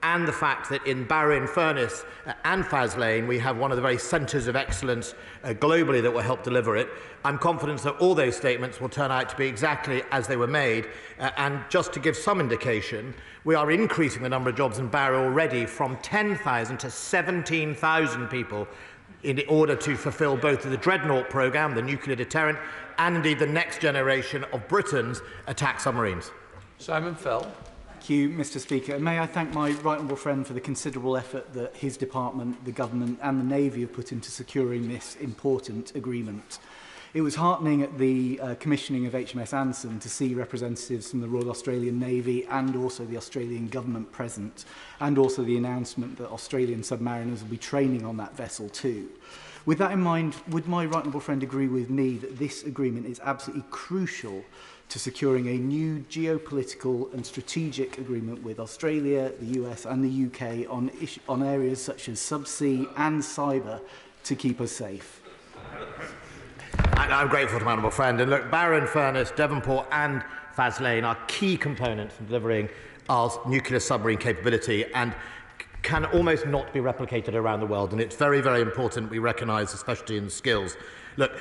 and the fact that in Barrow Furness and Faslane we have one of the very centres of excellence globally that will help deliver it. I'm confident that all those statements will turn out to be exactly as they were made. And just to give some indication, we are increasing the number of jobs in Barrow already from 10,000 to 17,000 people in order to fulfil both the Dreadnought programme, the nuclear deterrent, and indeed the next generation of Britain's attack submarines. Simon Fell. Thank you, Mr. Speaker. And may I thank my right honourable friend for the considerable effort that his department, the government and the Navy have put into securing this important agreement. It was heartening at the commissioning of HMS Anson to see representatives from the Royal Australian Navy and also the Australian government present, and also the announcement that Australian submariners will be training on that vessel too. With that in mind, would my right honourable friend agree with me that this agreement is absolutely crucial to securing a new geopolitical and strategic agreement with Australia, the US and the UK on areas such as subsea and cyber to keep us safe? I'm grateful to my honourable friend. And look, Barrow Furness, Devonport and Faslane are key components in delivering our nuclear submarine capability and can almost not be replicated around the world. And it's very, very important we recognise the specialty and the skills. Look,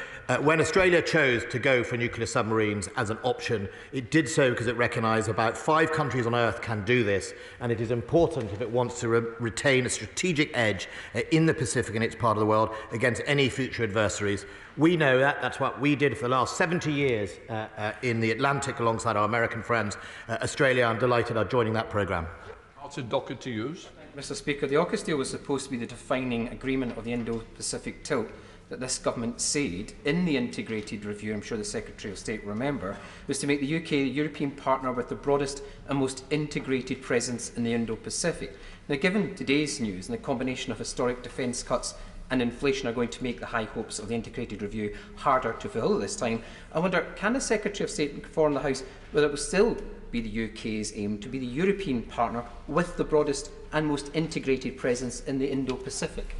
when Australia chose to go for nuclear submarines as an option, it did so because it recognised about 5 countries on Earth can do this, and it is important if it wants to retain a strategic edge in the Pacific and its part of the world against any future adversaries. We know that. That's what we did for the last 70 years in the Atlantic alongside our American friends. Australia, I'm delighted, are joining that programme. Martin Dockett to use. Mr. Speaker, the AUKUS deal was supposed to be the defining agreement of the Indo-Pacific tilt that this government said in the integrated review, I'm sure the Secretary of State will remember, was to make the UK the European partner with the broadest and most integrated presence in the Indo-Pacific. Now, given today's news and the combination of historic defence cuts and inflation are going to make the high hopes of the integrated review harder to fulfil this time, I wonder, can the Secretary of State inform the House whether it will still be the UK's aim to be the European partner with the broadest and most integrated presence in the Indo-Pacific?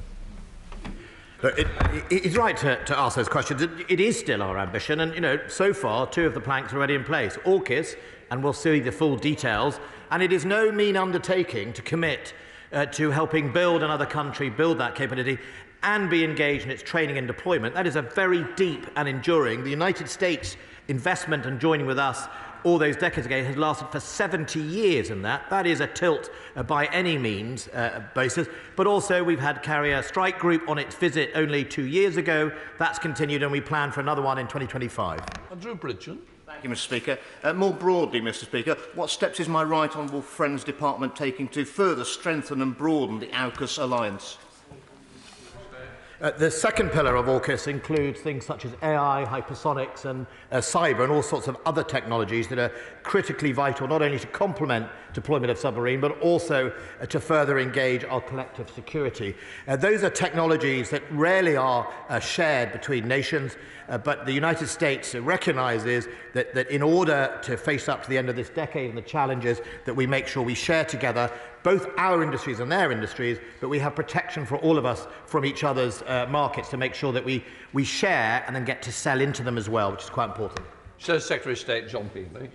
It's right to ask those questions. It is still our ambition, and so far 2 of the planks are already in place. AUKUS, and we'll see the full details, and it is no mean undertaking to commit to helping build another country, build that capability, and be engaged in its training and deployment. That is a very deep and enduring. The United States investment and joining with us all those decades ago has lasted for 70 years in that. That is a tilt by any means basis. But also we've had Carrier Strike Group on its visit only 2 years ago. That's continued and we plan for another one in 2025. Andrew Bridgen. Thank you, Mr. Speaker. More broadly, Mr. Speaker, what steps is my right honourable friend's department taking to further strengthen and broaden the AUKUS alliance? The second pillar of AUKUS includes things such as AI, hypersonics and cyber and all sorts of other technologies that are critically vital not only to complement deployment of submarine but also to further engage our collective security. Those are technologies that rarely are shared between nations, but the United States recognises that in order to face up to the end of this decade and the challenges that we make sure we share together both our industries and their industries, but we have protection for all of us from each other's markets to make sure that we share and then get to sell into them as well, which is quite important. Says Secretary of State John Beasley.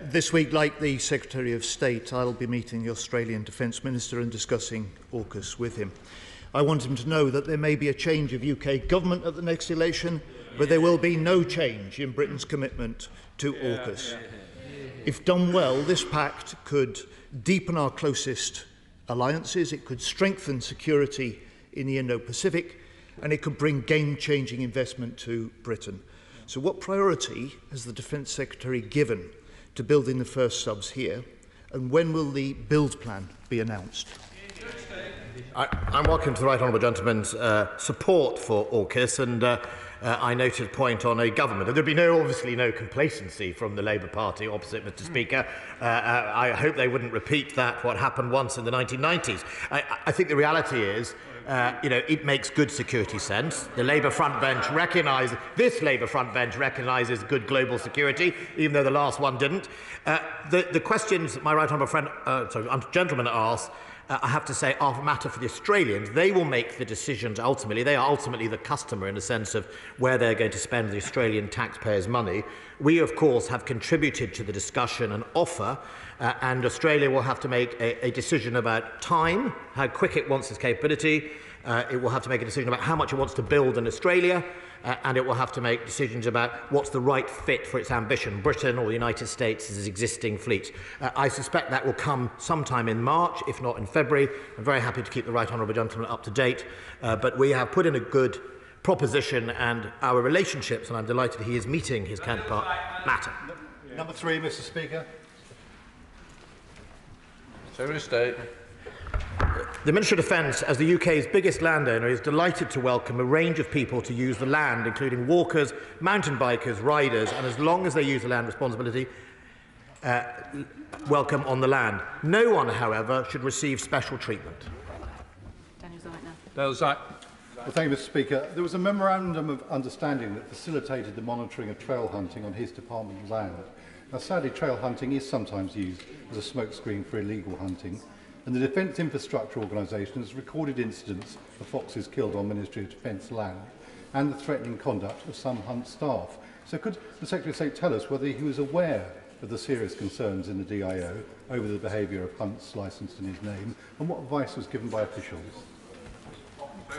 This week, like the Secretary of State, I'll be meeting the Australian Defence Minister and discussing AUKUS with him. I want him to know that there may be a change of UK government at the next election, but there will be no change in Britain's commitment to AUKUS. If done well, this pact could deepen our closest alliances, it could strengthen security in the Indo-Pacific, and it could bring game-changing investment to Britain. So what priority has the Defence Secretary given to building the first subs here, and when will the build plan be announced? I'm welcome to the right honourable gentleman's support for AUKUS, and I noted a point on a government. There'll be obviously no complacency from the Labour Party opposite, Mr. Speaker. I hope they wouldn't repeat what happened once in the 1990s. I think the reality is, it makes good security sense. The Labour front bench recognises, this Labour front bench recognises good global security, even though the last one didn't. The questions my right honourable friend, gentleman asked I have to say, are a matter for the Australians. They will make the decisions ultimately. They are ultimately the customer in the sense of where they're going to spend the Australian taxpayers' money. We, of course, have contributed to the discussion and offer, and Australia will have to make a decision about time, how quick it wants its capability. It will have to make a decision about how much it wants to build in Australia, and it will have to make decisions about what's the right fit for its ambition, Britain or the United States' existing fleet. I suspect that will come sometime in March, if not in February. I'm very happy to keep the right honourable gentleman up to date, but we have put in a good proposition, and our relationships, and I'm delighted he is meeting his counterpart, matter. Number 3, Mr. Speaker. Secretary of State. The Minister of Defence, as the UK's biggest landowner, is delighted to welcome a range of people to use the land, including walkers, mountain bikers, riders, and as long as they use the land responsibly, welcome on the land. No one, however, should receive special treatment. Dale Zack. Well, thank you, Mr. Speaker. There was a memorandum of understanding that facilitated the monitoring of trail hunting on his department's land. Now, sadly, trail hunting is sometimes used as a smokescreen for illegal hunting, and the Defence Infrastructure Organisation has recorded incidents of foxes killed on Ministry of Defence land and the threatening conduct of some hunt staff. So could the Secretary of State tell us whether he was aware of the serious concerns in the DIO over the behaviour of hunts licensed in his name, and what advice was given by officials?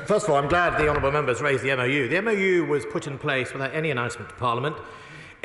First of all, I'm glad the honourable members raised the MOU. The MOU was put in place without any announcement to Parliament,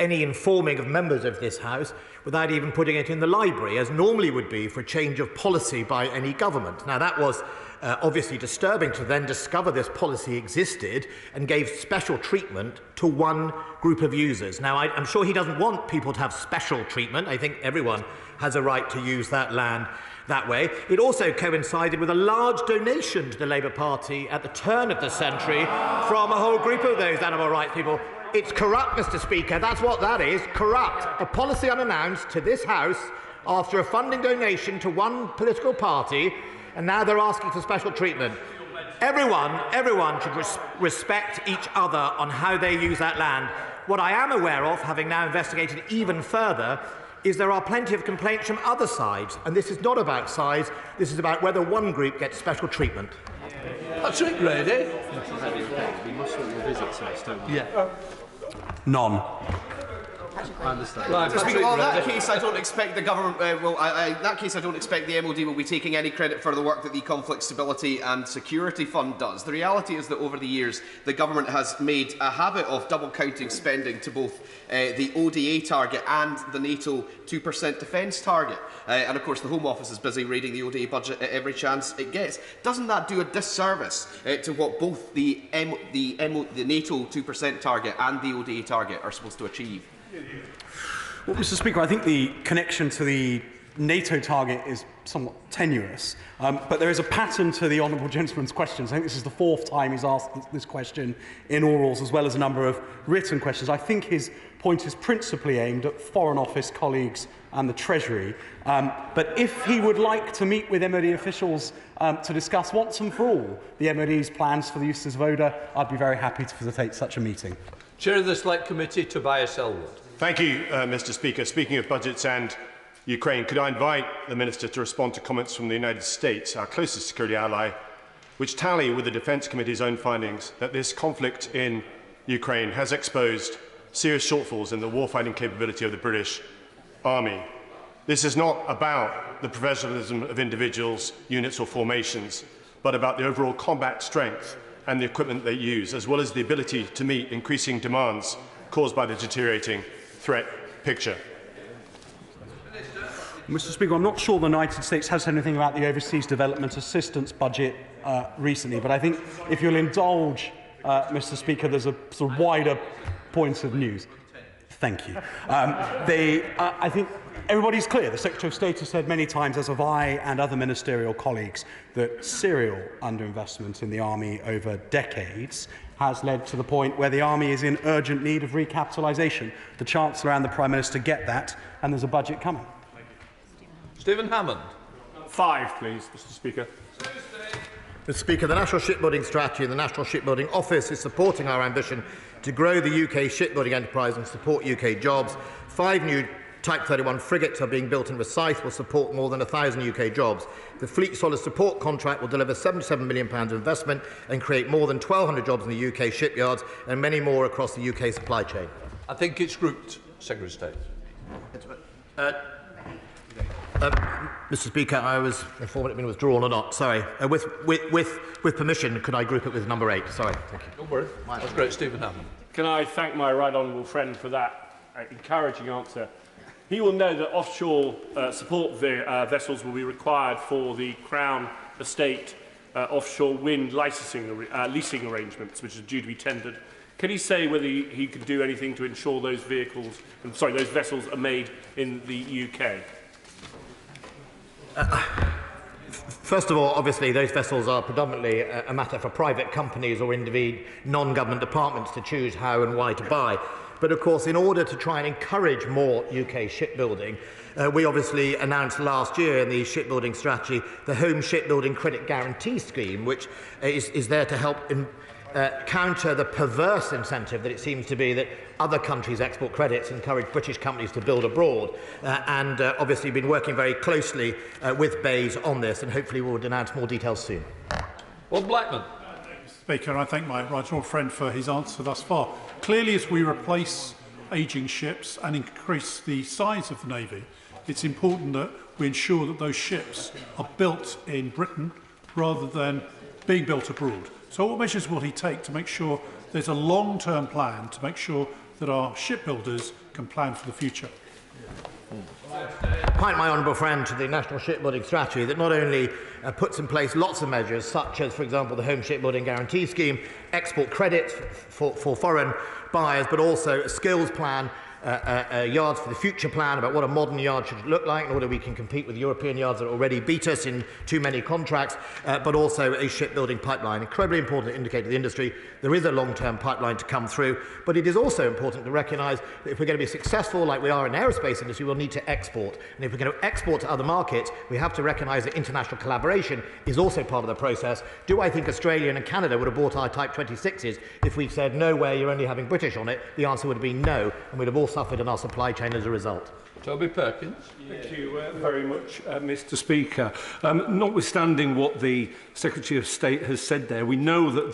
any informing of members of this House, without even putting it in the library, as normally would be for a change of policy by any government. Now, that was obviously disturbing to then discover this policy existed and gave special treatment to one group of users. Now, I'm sure he doesn't want people to have special treatment. I think everyone has a right to use that land that way. It also coincided with a large donation to the Labour Party at the turn of the century from a whole group of those animal rights people. It's corrupt, Mr. Speaker. That's what that is, corrupt. A policy unannounced to this House after a funding donation to one political party, and now they're asking for special treatment. Everyone should respect each other on how they use that land. What I am aware of, having now investigated even further, is there are plenty of complaints from other sides, and this is not about size, this is about whether one group gets special treatment. That's it, Grady. We must revisit this, don't we? Yeah. None. I understand. Right, Speaker, well, in that case, I don't expect the government. In that case, I don't expect the MOD will be taking any credit for the work that the Conflict Stability and Security Fund does. The reality is that over the years, the government has made a habit of double counting spending to both the ODA target and the NATO 2% defence target. And of course, the Home Office is busy raiding the ODA budget at every chance it gets. Doesn't that do a disservice to what both the NATO 2% target and the ODA target are supposed to achieve? Well, Mr. Speaker, I think the connection to the NATO target is somewhat tenuous, but there is a pattern to the honourable gentleman's questions. I think this is the 4th time he's asked this question in orals, as well as a number of written questions. I think his point is principally aimed at Foreign Office colleagues and the Treasury. But if he would like to meet with MOD officials to discuss once and for all the MOD's plans for the uses of ODA, I'd be very happy to facilitate such a meeting. Chair of the Select Committee, Tobias Elwood. Thank you, Mr. Speaker. Speaking of budgets and Ukraine, could I invite the Minister to respond to comments from the United States, our closest security ally, which tally with the Defence Committee's own findings that this conflict in Ukraine has exposed serious shortfalls in the warfighting capability of the British Army. This is not about the professionalism of individuals, units or formations, but about the overall combat strength and the equipment they use, as well as the ability to meet increasing demands caused by the deteriorating threat picture. Mr. Speaker, I'm not sure the United States has said anything about the overseas development assistance budget recently, but I think if you'll indulge, Mr. Speaker, there's a sort of wider point of news. Thank you. I think everybody's clear. The Secretary of State has said many times, as have I and other ministerial colleagues, that serial underinvestment in the Army over decades has led to the point where the Army is in urgent need of recapitalisation. The Chancellor and the Prime Minister get that, and there's a budget coming. Stephen Hammond. 5, please, Mr. Speaker. Mr. Speaker, the National Shipbuilding Strategy and the National Shipbuilding Office is supporting our ambition to grow the UK shipbuilding enterprise and support UK jobs. 5 new Type 31 frigates are being built in Rosyth will support more than 1,000 UK jobs. The Fleet Solid Support contract will deliver £77 million of investment and create more than 1,200 jobs in the UK shipyards and many more across the UK supply chain. I think it's grouped, Secretary of State. Mr. Speaker, I was informed it had been withdrawn or not. Sorry. With permission, could I group it with number 8? Sorry. Thank you. Don't worry. That's great, Stephen Hammond. Can I thank my right honourable friend for that encouraging answer? He will know that offshore support vessels will be required for the Crown Estate offshore wind leasing arrangements, which is due to be tendered. Can he say whether he could do anything to ensure those vessels are made in the UK? First of all, obviously, those vessels are predominantly a matter for private companies or indeed non-government departments to choose how and why to buy. But of course, in order to try and encourage more UK shipbuilding, we obviously announced last year in the shipbuilding strategy the Home Shipbuilding Credit Guarantee Scheme, which is there to help counter the perverse incentive that it seems to be that other countries' export credits encourage British companies to build abroad, and obviously been working very closely with BEIS on this, and hopefully we'll announce more details soon. Well, Blackman. Speaker, I thank my right honourable friend for his answer thus far. Clearly, as we replace ageing ships and increase the size of the Navy, it's important that we ensure that those ships are built in Britain rather than being built abroad. So what measures will he take to make sure there's a long-term plan to make sure that our shipbuilders can plan for the future? Point my honourable friend to the National Shipbuilding Strategy that not only puts in place lots of measures such as, for example, the Home Shipbuilding Guarantee Scheme, export credits for foreign buyers, but also a skills plan, yards for the future plan about what a modern yard should look like in order we can compete with European yards that already beat us in too many contracts, but also a shipbuilding pipeline. Incredibly important to indicate to the industry there is a long-term pipeline to come through, but it is also important to recognise that if we're going to be successful like we are in the aerospace industry, we'll need to export. And if we're going to export to other markets, we have to recognise that international collaboration is also part of the process. Do I think Australia and Canada would have bought our Type 26s if we said, no way, you're only having British on it? The answer would have been no, and we'd have all suffered in our supply chain as a result. Toby Perkins. Thank you very much, Mr. Speaker. Notwithstanding what the Secretary of State has said there, we know that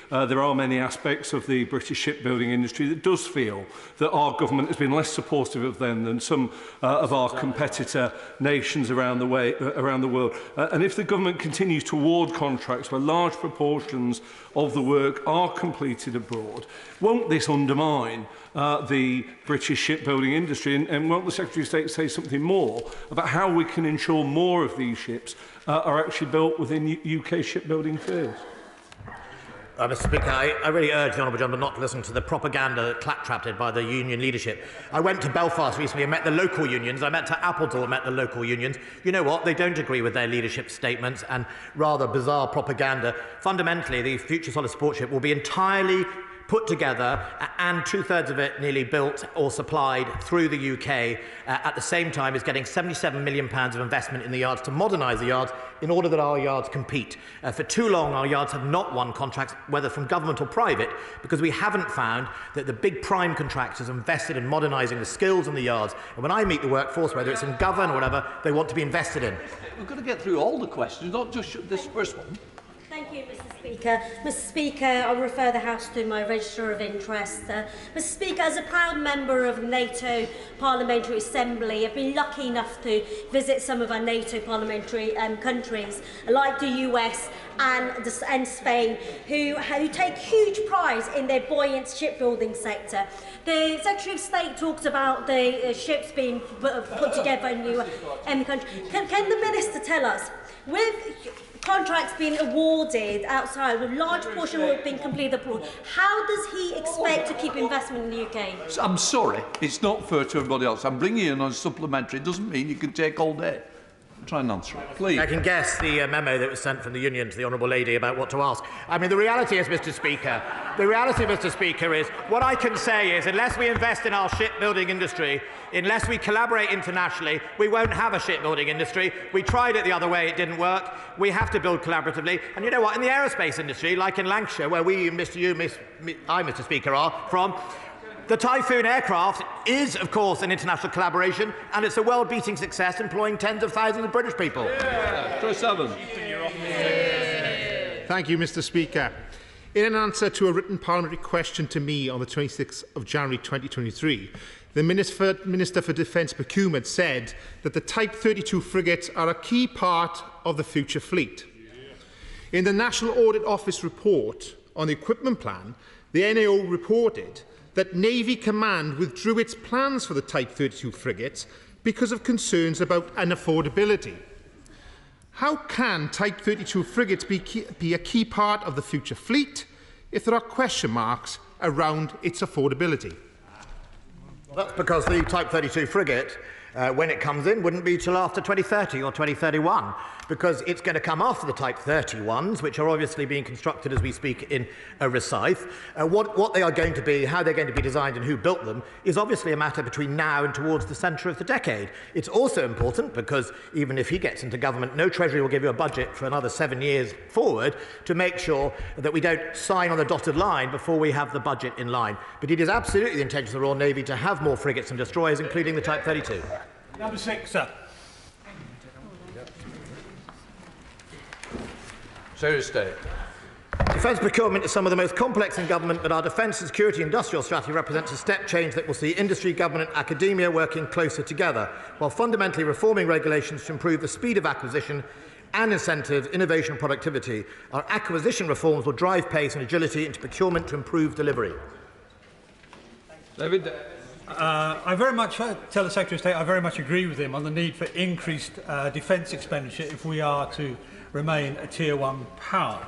there are many aspects of the British shipbuilding industry that does feel that our government has been less supportive of them than some of our competitor nations around the world. And if the government continues to award contracts where large proportions of the work are completed abroad, won't this undermine the British shipbuilding industry? And won't the Secretary of State say something more about how we can ensure more of these ships are actually built within UK shipbuilding firms? Mr. Speaker, I really urge the honourable gentleman not to listen to the propaganda claptrapted by the union leadership. I went to Belfast recently and met the local unions. I met to Appledore and met the local unions. You know what? They don't agree with their leadership statements and rather bizarre propaganda. Fundamentally, the future solid support ship will be entirely put together and 2/3 of it nearly built or supplied through the UK at the same time as getting £77 million of investment in the yards to modernise the yards in order that our yards compete. For too long, our yards have not won contracts, whether from government or private, because we haven't found that the big prime contractors invested in modernising the skills in the yards. And when I meet the workforce, whether it's in government or whatever, they want to be invested in. We've got to get through all the questions, not just this first one. Thank you, Mr. Speaker. Mr. Speaker, I'll refer the House to my register of interest. Mr. Speaker, as a proud member of the NATO Parliamentary Assembly, I've been lucky enough to visit some of our NATO parliamentary countries, like the US and Spain, who take huge pride in their buoyant shipbuilding sector. The Secretary of State talked about the ships being put together in the country. Can the Minister tell us, with contracts being awarded outside, with large portion of it being completed abroad, how does he expect to keep investment in the UK? I'm sorry, it's not fair to everybody else. I'm bringing you in on supplementary. It doesn't mean you can take all day. Try and answer it, please. I can guess the memo that was sent from the union to the honourable lady about what to ask. I mean, the reality is, Mr. Speaker, is what I can say is unless we invest in our shipbuilding industry, unless we collaborate internationally, we won't have a shipbuilding industry. We tried it the other way, it didn't work. We have to build collaboratively. And you know what? In the aerospace industry, like in Lancashire, where Mr. Speaker, are from, The Typhoon aircraft is, of course, an international collaboration, and it's a world-beating success, employing tens of thousands of British people. Chris Evans. Thank you, Mr. Speaker. In an answer to a written parliamentary question to me on the 26th of January 2023, the Minister for Defence Procurement said that the Type 32 frigates are a key part of the future fleet. In the National Audit Office report on the equipment plan, the NAO reported that Navy Command withdrew its plans for the Type 32 frigates because of concerns about unaffordability. How can Type 32 frigates be a key part of the future fleet if there are question marks around its affordability? Well, that's because the Type 32 frigate, when it comes in, wouldn't be till after 2030 or 2031, because it's going to come after the Type 31s, which are obviously being constructed as we speak in Rosyth. What they are going to be, how they're going to be designed and who built them is obviously a matter between now and towards the centre of the decade. It's also important because even if he gets into government, no Treasury will give you a budget for another 7 years forward to make sure that we don't sign on the dotted line before we have the budget in line. But it is absolutely the intention of the Royal Navy to have more frigates and destroyers, including the Type 32. Number 6, sir. State. Defence procurement is some of the most complex in government, but our defence and security industrial strategy represents a step change that will see industry, government and academia working closer together, while fundamentally reforming regulations to improve the speed of acquisition and incentives, innovation and productivity. Our acquisition reforms will drive pace and agility into procurement to improve delivery. David. I very much tell the Secretary of State I very much agree with him on the need for increased defence expenditure if we are to remain a Tier 1 power.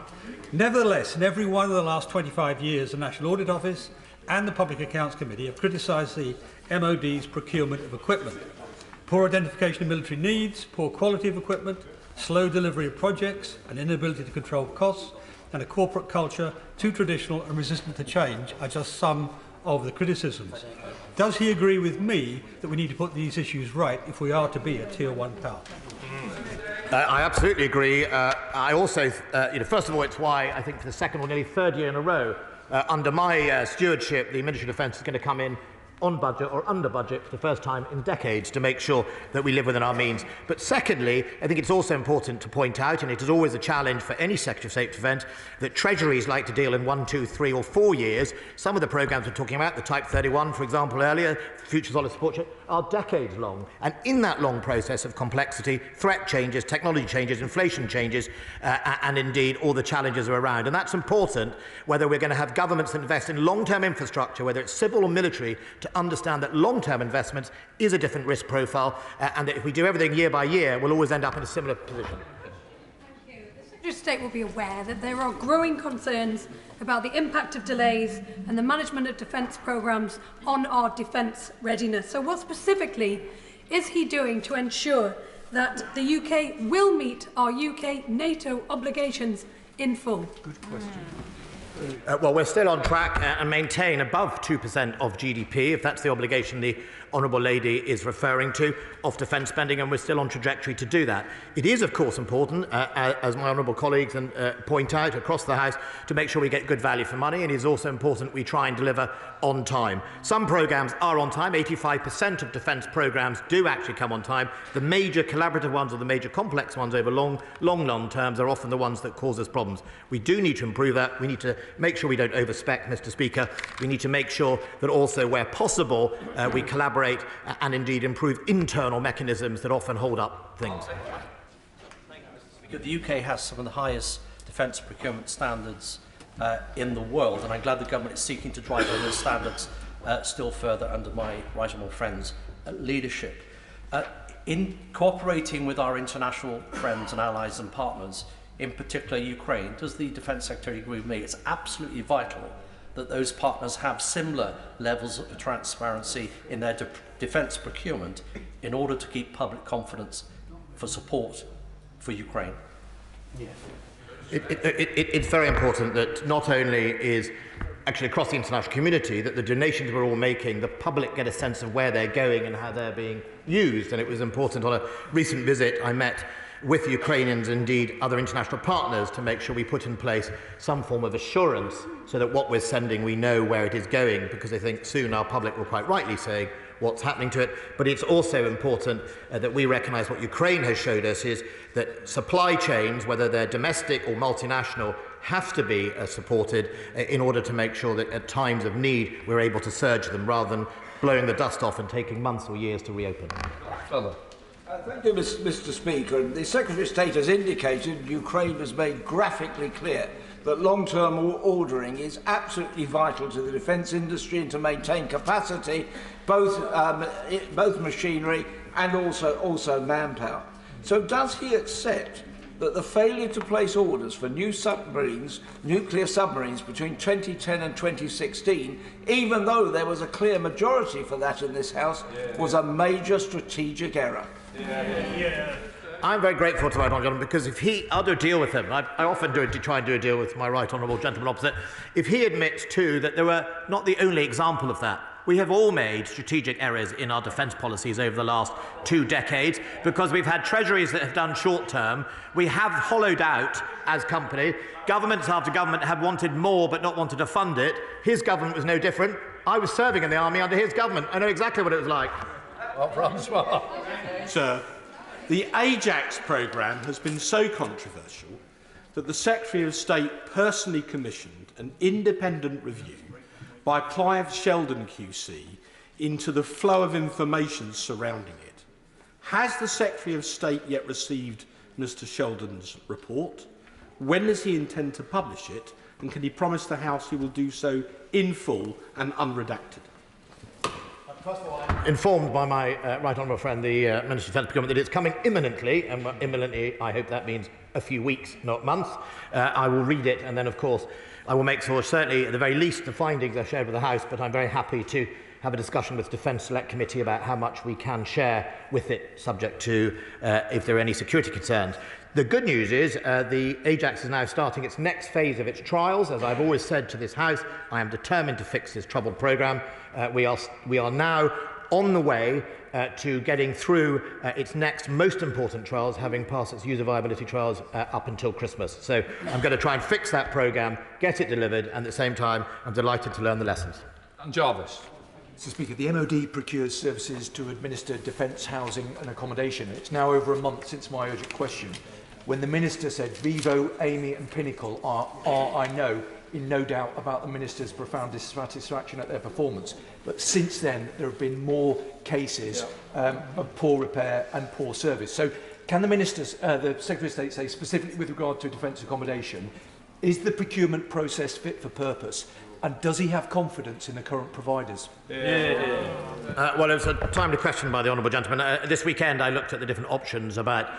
Nevertheless, in every one of the last 25 years, the National Audit Office and the Public Accounts Committee have criticised the MOD's procurement of equipment. Poor identification of military needs, poor quality of equipment, slow delivery of projects, an inability to control costs, and a corporate culture too traditional and resistant to change are just some of the criticisms. Does he agree with me that we need to put these issues right if we are to be a Tier 1 power? I absolutely agree. I also, first of all, it's why I think for the second or nearly third year in a row, under my stewardship, the Ministry of Defence is going to come in on budget or under budget for the first time in decades to make sure that we live within our means. But secondly, I think it's also important to point out, and it is always a challenge for any Secretary of State Defence, that treasuries like to deal in 1, 2, 3 or 4 years. Some of the programmes we're talking about, the Type 31, for example, earlier, Future Solid Support Ship, are decades long. And in that long process of complexity, threat changes, technology changes, inflation changes, and indeed all the challenges are around. And that's important whether we're going to have governments that invest in long-term infrastructure, whether it's civil or military, to understand that long-term investments is a different risk profile, and that if we do everything year by year, we'll always end up in a similar position. Thank you. The Secretary of State will be aware that there are growing concerns about the impact of delays and the management of defence programmes on our defence readiness. So what specifically is he doing to ensure that the UK will meet our UK NATO obligations in full? Good question. Well, we're still on track and maintain above 2% of GDP, if that's the obligation the Honourable Lady is referring to, of defence spending, and we're still on trajectory to do that. It is, of course, important, as my honourable colleagues point out across the House, to make sure we get good value for money, and it is also important we try and deliver on time. Some programmes are on time. 85% of defence programmes do actually come on time. The major collaborative ones or the major complex ones over long terms are often the ones that cause us problems. We do need to improve that. We need to make sure we don't overspec, Mr. Speaker. We need to make sure that also, where possible, we collaborate and indeed improve internal mechanisms that often hold up things. The UK has some of the highest defence procurement standards in the world, and I'm glad the government is seeking to drive those standards still further under my right honourable friend's leadership. In cooperating with our international friends and allies and partners, in particular Ukraine, does the Defence Secretary agree with me? It's absolutely vital that those partners have similar levels of transparency in their defence procurement in order to keep public confidence for support for Ukraine. Yes. It's very important that not only is actually across the international community that the donations we're all making, the public get a sense of where they're going and how they're being used. And it was important on a recent visit I met with Ukrainians, indeed other international partners, to make sure we put in place some form of assurance so that what we're sending, we know where it is going, because I think soon our public will quite rightly say what's happening to it. But it's also important that we recognise what Ukraine has showed us is that supply chains, whether they're domestic or multinational, have to be supported in order to make sure that at times of need we're able to surge them rather than blowing the dust off and taking months or years to reopen. Thank you, Mr. Speaker. The Secretary of State has indicated Ukraine has made graphically clear that long-term ordering is absolutely vital to the defence industry and to maintain capacity, both machinery and also manpower. So does he accept that the failure to place orders for new submarines, nuclear submarines, between 2010 and 2016, even though there was a clear majority for that in this House, was a major strategic error? I'm very grateful to my honourable gentleman, because if he, I'll do a deal with him. I often try and do a deal with my right honourable gentleman opposite. If he admits too that there were not the only example of that. We have all made strategic errors in our defence policies over the last 2 decades because we've had treasuries that have done short term. We have hollowed out as company. Governments after government have wanted more but not wanted to fund it. His government was no different. I was serving in the army under his government. I know exactly what it was like. Well, Francois. Sir, the Ajax programme has been so controversial that the Secretary of State personally commissioned an independent review by Clive Sheldon QC into the flow of information surrounding it. Has the Secretary of State yet received Mr. Sheldon's report? When does he intend to publish it? And can he promise the House he will do so in full and unredacted? First of all, I'm informed by my right honourable friend, the Minister of Defence Procurement, that it's coming imminently, and imminently I hope that means a few weeks, not months. I will read it, and then, of course, I will make sure, certainly, at the very least, the findings are shared with the House, but I'm very happy to have a discussion with the Defence Select Committee about how much we can share with it, subject to if there are any security concerns. The good news is the Ajax is now starting its next phase of its trials. As I've always said to this House, I am determined to fix this troubled programme. We are now on the way to getting through its next most important trials, having passed its user viability trials up until Christmas. So I'm going to try and fix that programme, get it delivered, and at the same time I'm delighted to learn the lessons. And Jarvis. Mr. Speaker, the MOD procures services to administer defence housing and accommodation. It's now over a month since my urgent question, when the Minister said Vivo, Amy and Pinnacle are, I know, in no doubt about the Minister's profound dissatisfaction at their performance. But since then, there have been more cases of poor repair and poor service. So can the the Secretary of State say, specifically with regard to defence accommodation, is the procurement process fit for purpose? And does he have confidence in the current providers? Well, it's a timely question by the honourable gentleman. This weekend I looked at the different options about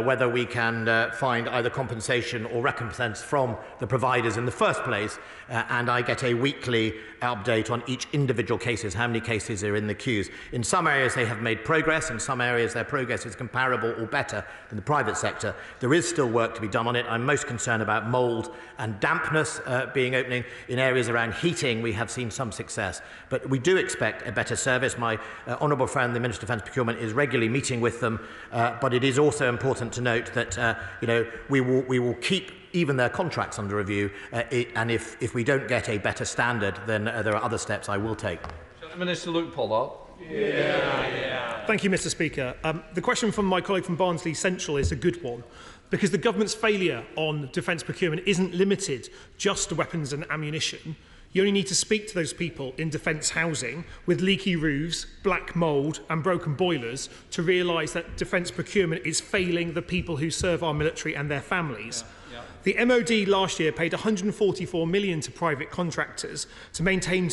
whether we can find either compensation or recompense from the providers in the first place, and I get a weekly update on each individual cases, how many cases are in the queues. In some areas they have made progress, in some areas their progress is comparable or better than the private sector. There is still work to be done on it. I'm most concerned about mould and dampness being opening. In areas around heating we have seen some success, but we do expect a better service. My honourable friend, the Minister of Defence Procurement, is regularly meeting with them, but it is also important to note that we will keep even their contracts under review, and if we don't get a better standard, then there are other steps I will take. Minister Luke Pollard. Thank you, Mr. Speaker. The question from my colleague from Barnsley Central is a good one, because the government's failure on defence procurement isn't limited just to weapons and ammunition. You only need to speak to those people in defence housing with leaky roofs, black mould and broken boilers to realise that defence procurement is failing the people who serve our military and their families. The MOD last year paid £144 million to private contractors to maintain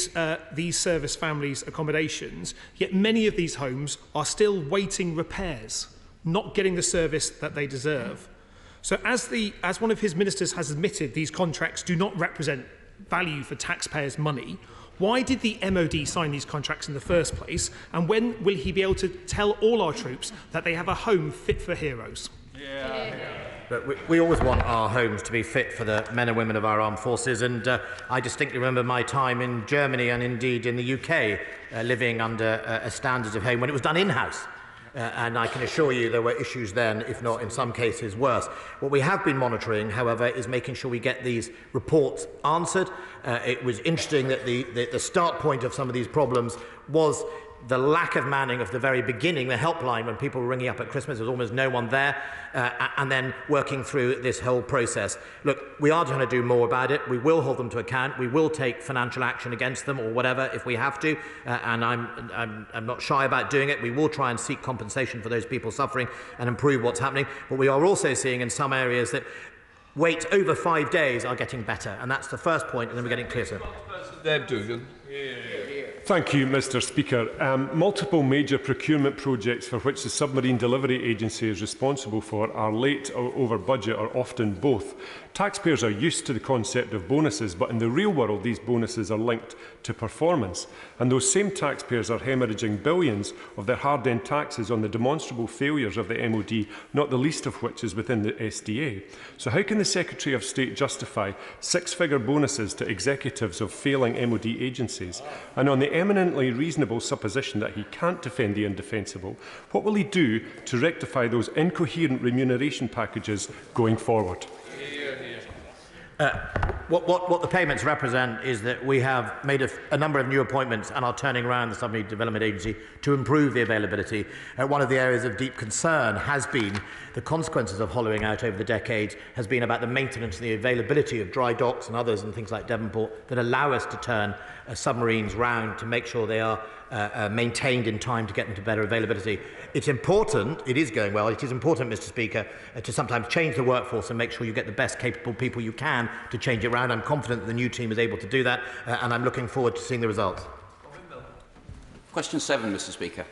these service families' accommodations, yet many of these homes are still waiting repairs, not getting the service that they deserve. So as one of his ministers has admitted, these contracts do not represent value for taxpayers' money. Why did the MOD sign these contracts in the first place? And when will he be able to tell all our troops that they have a home fit for heroes? But we always want our homes to be fit for the men and women of our armed forces, and I distinctly remember my time in Germany and indeed in the UK living under a standard of home when it was done in-house. and I can assure you there were issues then, if not in some cases worse. What we have been monitoring, however, is making sure we get these reports answered. It was interesting that the start point of some of these problems was the lack of manning of the very beginning, the helpline, when people were ringing up at Christmas, there was almost no one there, and then working through this whole process. Look, we are trying to do more about it. We will hold them to account. We will take financial action against them or whatever if we have to, and I'm not shy about doing it. We will try and seek compensation for those people suffering and improve what's happening. But we are also seeing in some areas that waits over 5 days are getting better, and that's the first point, and then we're getting clearer. Dave Dugan. Thank you, Mr Speaker. Multiple major procurement projects for which the Submarine Delivery Agency is responsible for are late or over budget, or often both. Taxpayers are used to the concept of bonuses, but in the real world these bonuses are linked to performance. And those same taxpayers are hemorrhaging billions of their hard-earned taxes on the demonstrable failures of the MOD, not the least of which is within the SDA. So how can the Secretary of State justify six-figure bonuses to executives of failing MOD agencies? And on the eminently reasonable supposition that he can't defend the indefensible, what will he do to rectify those incoherent remuneration packages going forward? What the payments represent is that we have made a number of new appointments and are turning around the Submarine Development Agency to improve the availability. One of the areas of deep concern has been the consequences of hollowing out over the decades, has been about the maintenance and the availability of dry docks and others and things like Devonport that allow us to turn submarines round to make sure they are maintained in time to get them to better availability. It's important, it is going well, it is important, Mr Speaker, to sometimes change the workforce and make sure you get the best capable people you can to change it around. I'm confident that the new team is able to do that, and I'm looking forward to seeing the results. Question 7, Mr Speaker.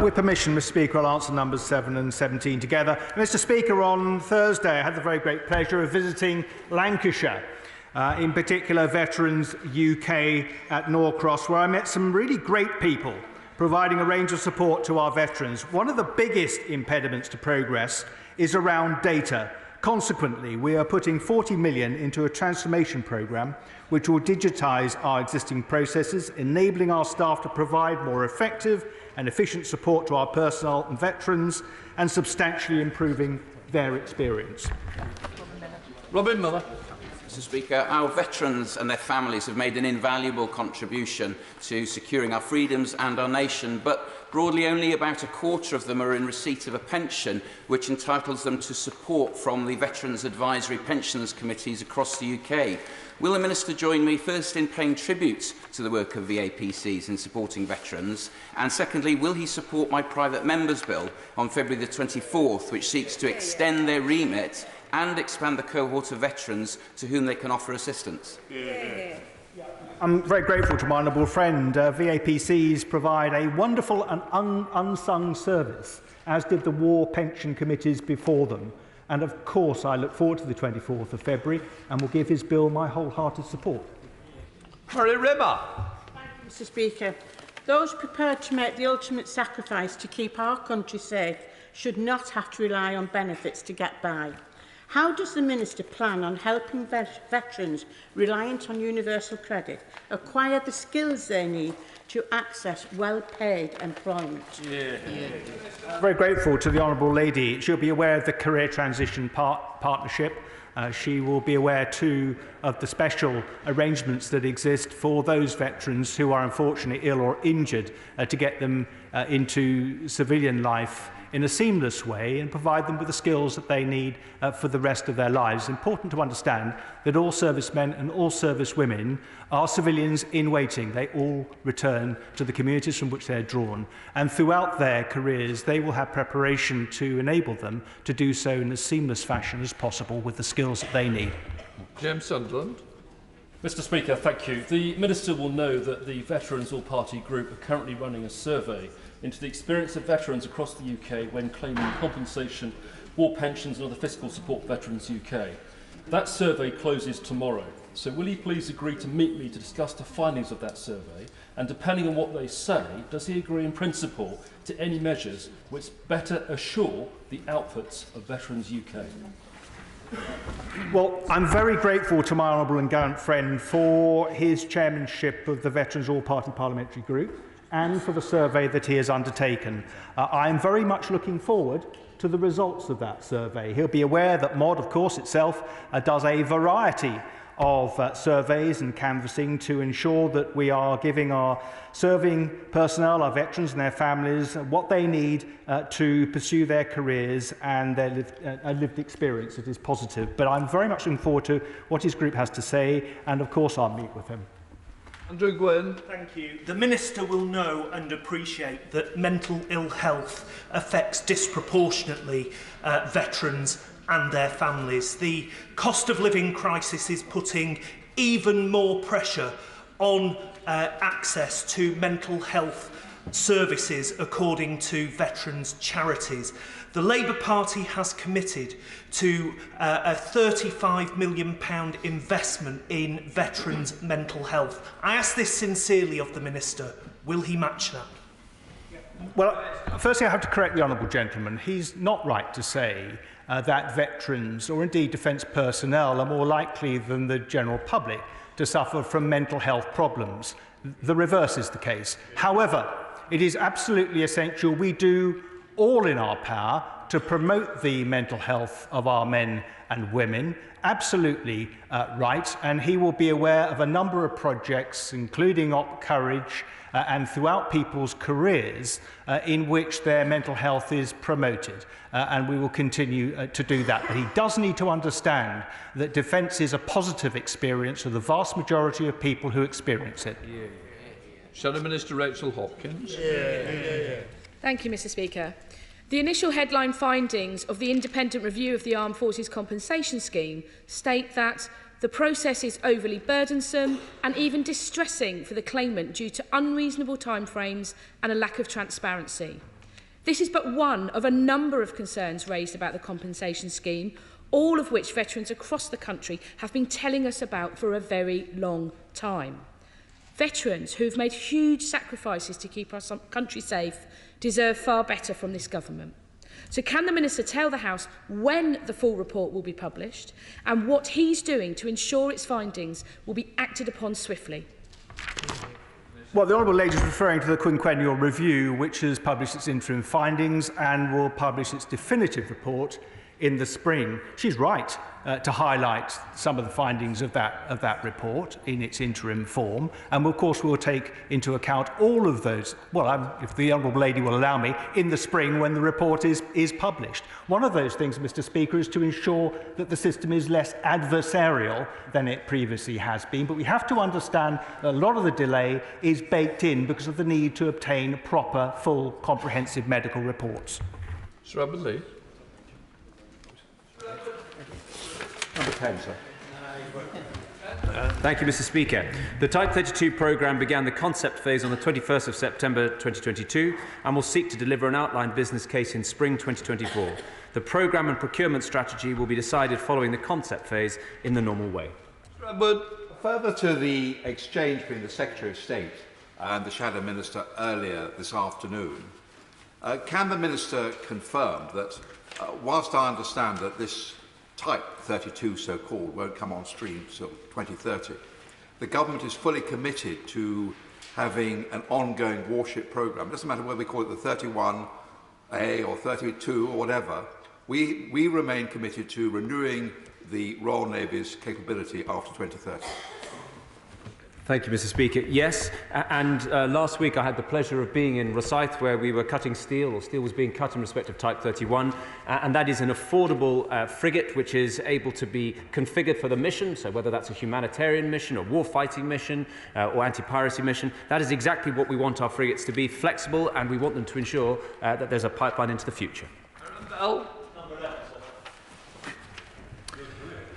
With permission, Mr Speaker, I'll answer numbers 7 and 17 together. Mr Speaker, on Thursday I had the very great pleasure of visiting Lancashire. In particular, Veterans UK at Norcross, where I met some really great people providing a range of support to our veterans. One of the biggest impediments to progress is around data. Consequently, we are putting 40 million into a transformation programme which will digitise our existing processes, enabling our staff to provide more effective and efficient support to our personnel and veterans, and substantially improving their experience. Robin Miller. Mr Speaker, our veterans and their families have made an invaluable contribution to securing our freedoms and our nation, but broadly only about a quarter of them are in receipt of a pension which entitles them to support from the Veterans Advisory Pensions Committees across the UK. Will the Minister join me first in paying tribute to the work of VAPCs in supporting veterans, and secondly, will he support my private member's bill on February the 24th, which seeks to extend their remit and expand the cohort of veterans to whom they can offer assistance? I'm very grateful to my honourable friend. VAPCs provide a wonderful and unsung service, as did the war pension committees before them. And of course, I look forward to the 24th of February and will give his bill my wholehearted support. Murray Rimmer. Thank you, Mr Speaker. Those prepared to make the ultimate sacrifice to keep our country safe should not have to rely on benefits to get by. How does the Minister plan on helping veterans reliant on universal credit acquire the skills they need to access well-paid employment? I'm very grateful to the Honourable Lady. She'll be aware of the Career Transition Partnership. She will be aware too of the special arrangements that exist for those veterans who are unfortunately ill or injured to get them into civilian life in a seamless way and provide them with the skills that they need for the rest of their lives. It's important to understand that all servicemen and all servicewomen are civilians in waiting. They all return to the communities from which they're drawn. And throughout their careers, they will have preparation to enable them to do so in as seamless fashion as possible with the skills that they need. James Sunderland. Mr Speaker, thank you. The Minister will know that the Veterans All-Party Group are currently running a survey into the experience of veterans across the UK when claiming compensation, war pensions and other fiscal support for Veterans UK. That survey closes tomorrow, so will he please agree to meet me to discuss the findings of that survey, and depending on what they say, does he agree in principle to any measures which better assure the outputs of Veterans UK? Well, I'm very grateful to my honourable and gallant friend for his chairmanship of the Veterans All-Party Parliamentary Group and for the survey that he has undertaken. I am very much looking forward to the results of that survey. He'll be aware that MOD, of course, itself does a variety of surveys and canvassing to ensure that we are giving our serving personnel, our veterans and their families, what they need to pursue their careers and their lived experience that is positive. But I'm very much looking forward to what his group has to say, and of course I'll meet with him. Andrew Gwynn. Thank you. The Minister will know and appreciate that mental ill health affects disproportionately veterans and their families. The cost of living crisis is putting even more pressure on access to mental health services, according to veterans' charities. The Labour Party has committed to a £35 million investment in veterans' mental health. I ask this sincerely of the Minister. Will he match that? Well, firstly, I have to correct the honourable gentleman. He's not right to say that veterans, or indeed defence personnel, are more likely than the general public to suffer from mental health problems. The reverse is the case. However, it is absolutely essential we do all in our power to promote the mental health of our men and women. Absolutely right. And he will be aware of a number of projects, including Op Courage, and throughout people's careers in which their mental health is promoted. And we will continue to do that. But he does need to understand that defence is a positive experience for the vast majority of people who experience it. Shadow Minister Rachel Hopkins. Thank you, Mr. Speaker. The initial headline findings of the independent review of the Armed Forces Compensation Scheme state that the process is overly burdensome and even distressing for the claimant due to unreasonable timeframes and a lack of transparency. This is but one of a number of concerns raised about the compensation scheme, all of which veterans across the country have been telling us about for a very long time. Veterans who have made huge sacrifices to keep our country safe deserve far better from this government. So can the Minister tell the House when the full report will be published and what he's doing to ensure its findings will be acted upon swiftly? Well, the Honourable Lady is referring to the quinquennial review, which has published its interim findings and will publish its definitive report in the spring. She's right to highlight some of the findings of that report in its interim form, and of course we'll take into account all of those, well, if the Honourable Lady will allow me, in the spring when the report is published. One of those things, Mr. Speaker, is to ensure that the system is less adversarial than it previously has been, but we have to understand that a lot of the delay is baked in because of the need to obtain proper, full, comprehensive medical reports. Sir Robert Lee. Number 10, sir. Thank you, Mr. Speaker. The Type 32 programme began the concept phase on the 21st of September 2022 and will seek to deliver an outlined business case in spring 2024. The programme and procurement strategy will be decided following the concept phase in the normal way. But further to the exchange between the Secretary of State and the Shadow Minister earlier this afternoon, can the Minister confirm that, whilst I understand that this Type 32, so-called, won't come on stream till 2030, the government is fully committed to having an ongoing warship programme? It doesn't matter whether we call it the 31A or 32 or whatever. We remain committed to renewing the Royal Navy's capability after 2030. Thank you, Mr. Speaker. Yes, and last week I had the pleasure of being in Rosyth, where we were cutting steel, or steel was being cut in respect of Type 31, and that is an affordable frigate which is able to be configured for the mission, so whether that's a humanitarian mission, a war-fighting mission, or anti-piracy mission, that is exactly what we want our frigates to be, flexible, and we want them to ensure that there's a pipeline into the future.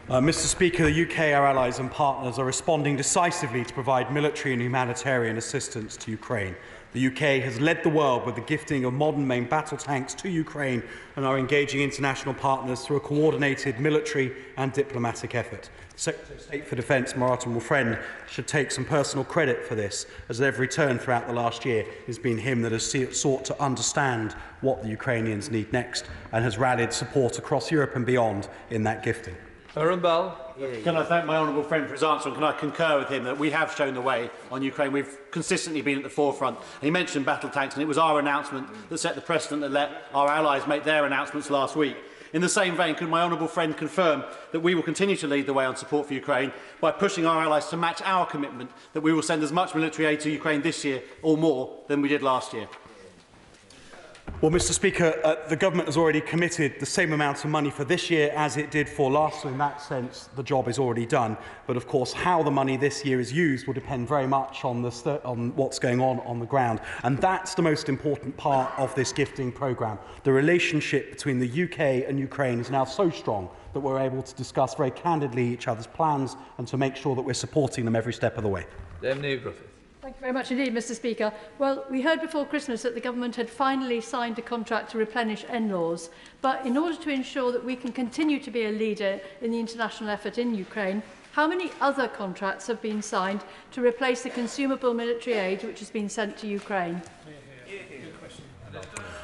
Mr. Speaker, the UK, our allies and partners are responding decisively to provide military and humanitarian assistance to Ukraine. The UK has led the world with the gifting of modern main battle tanks to Ukraine and are engaging international partners through a coordinated military and diplomatic effort. The Secretary of State for Defence, my honourable friend, should take some personal credit for this, as at every turn throughout the last year it has been him that has sought to understand what the Ukrainians need next and has rallied support across Europe and beyond in that gifting. Bell. Can I thank my honourable friend for his answer, and can I concur with him that we have shown the way on Ukraine? We've consistently been at the forefront. He mentioned battle tanks, and it was our announcement that set the precedent that let our allies make their announcements last week. In the same vein, could my honourable friend confirm that we will continue to lead the way on support for Ukraine by pushing our allies to match our commitment that we will send as much military aid to Ukraine this year or more than we did last year? Well, Mr. Speaker, the government has already committed the same amount of money for this year as it did for last, so in that sense the job is already done. But of course, how the money this year is used will depend very much on what's going on the ground. And that's the most important part of this gifting programme. The relationship between the UK and Ukraine is now so strong that we're able to discuss very candidly each other's plans and to make sure that we're supporting them every step of the way. Thank you very much indeed, Mr. Speaker. Well, we heard before Christmas that the government had finally signed a contract to replenish NLAWs, but in order to ensure that we can continue to be a leader in the international effort in Ukraine, how many other contracts have been signed to replace the consumable military aid which has been sent to Ukraine?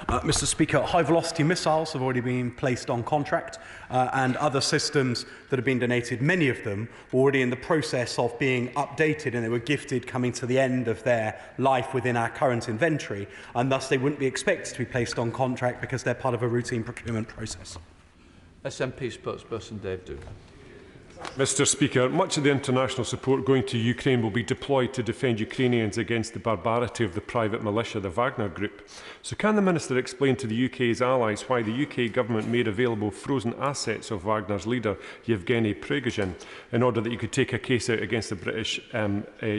Mr. Speaker, high-velocity missiles have already been placed on contract, and other systems that have been donated, many of them were already in the process of being updated, and they were gifted coming to the end of their life within our current inventory, and thus they wouldn't be expected to be placed on contract because they're part of a routine procurement process. SNP spokesperson Dave Doogan. Mr. Speaker, much of the international support going to Ukraine will be deployed to defend Ukrainians against the barbarity of the private militia, the Wagner Group. So can the Minister explain to the UK's allies why the UK government made available frozen assets of Wagner's leader, Yevgeny Prigozhin, in order that he could take a case out against a British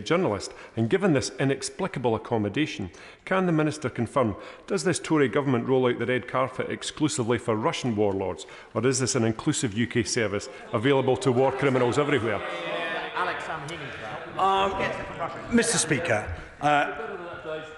journalist? And given this inexplicable accommodation, can the Minister confirm, does this Tory government roll out the red carpet exclusively for Russian warlords, or is this an inclusive UK service available to war criminals everywhere? Mr. Speaker,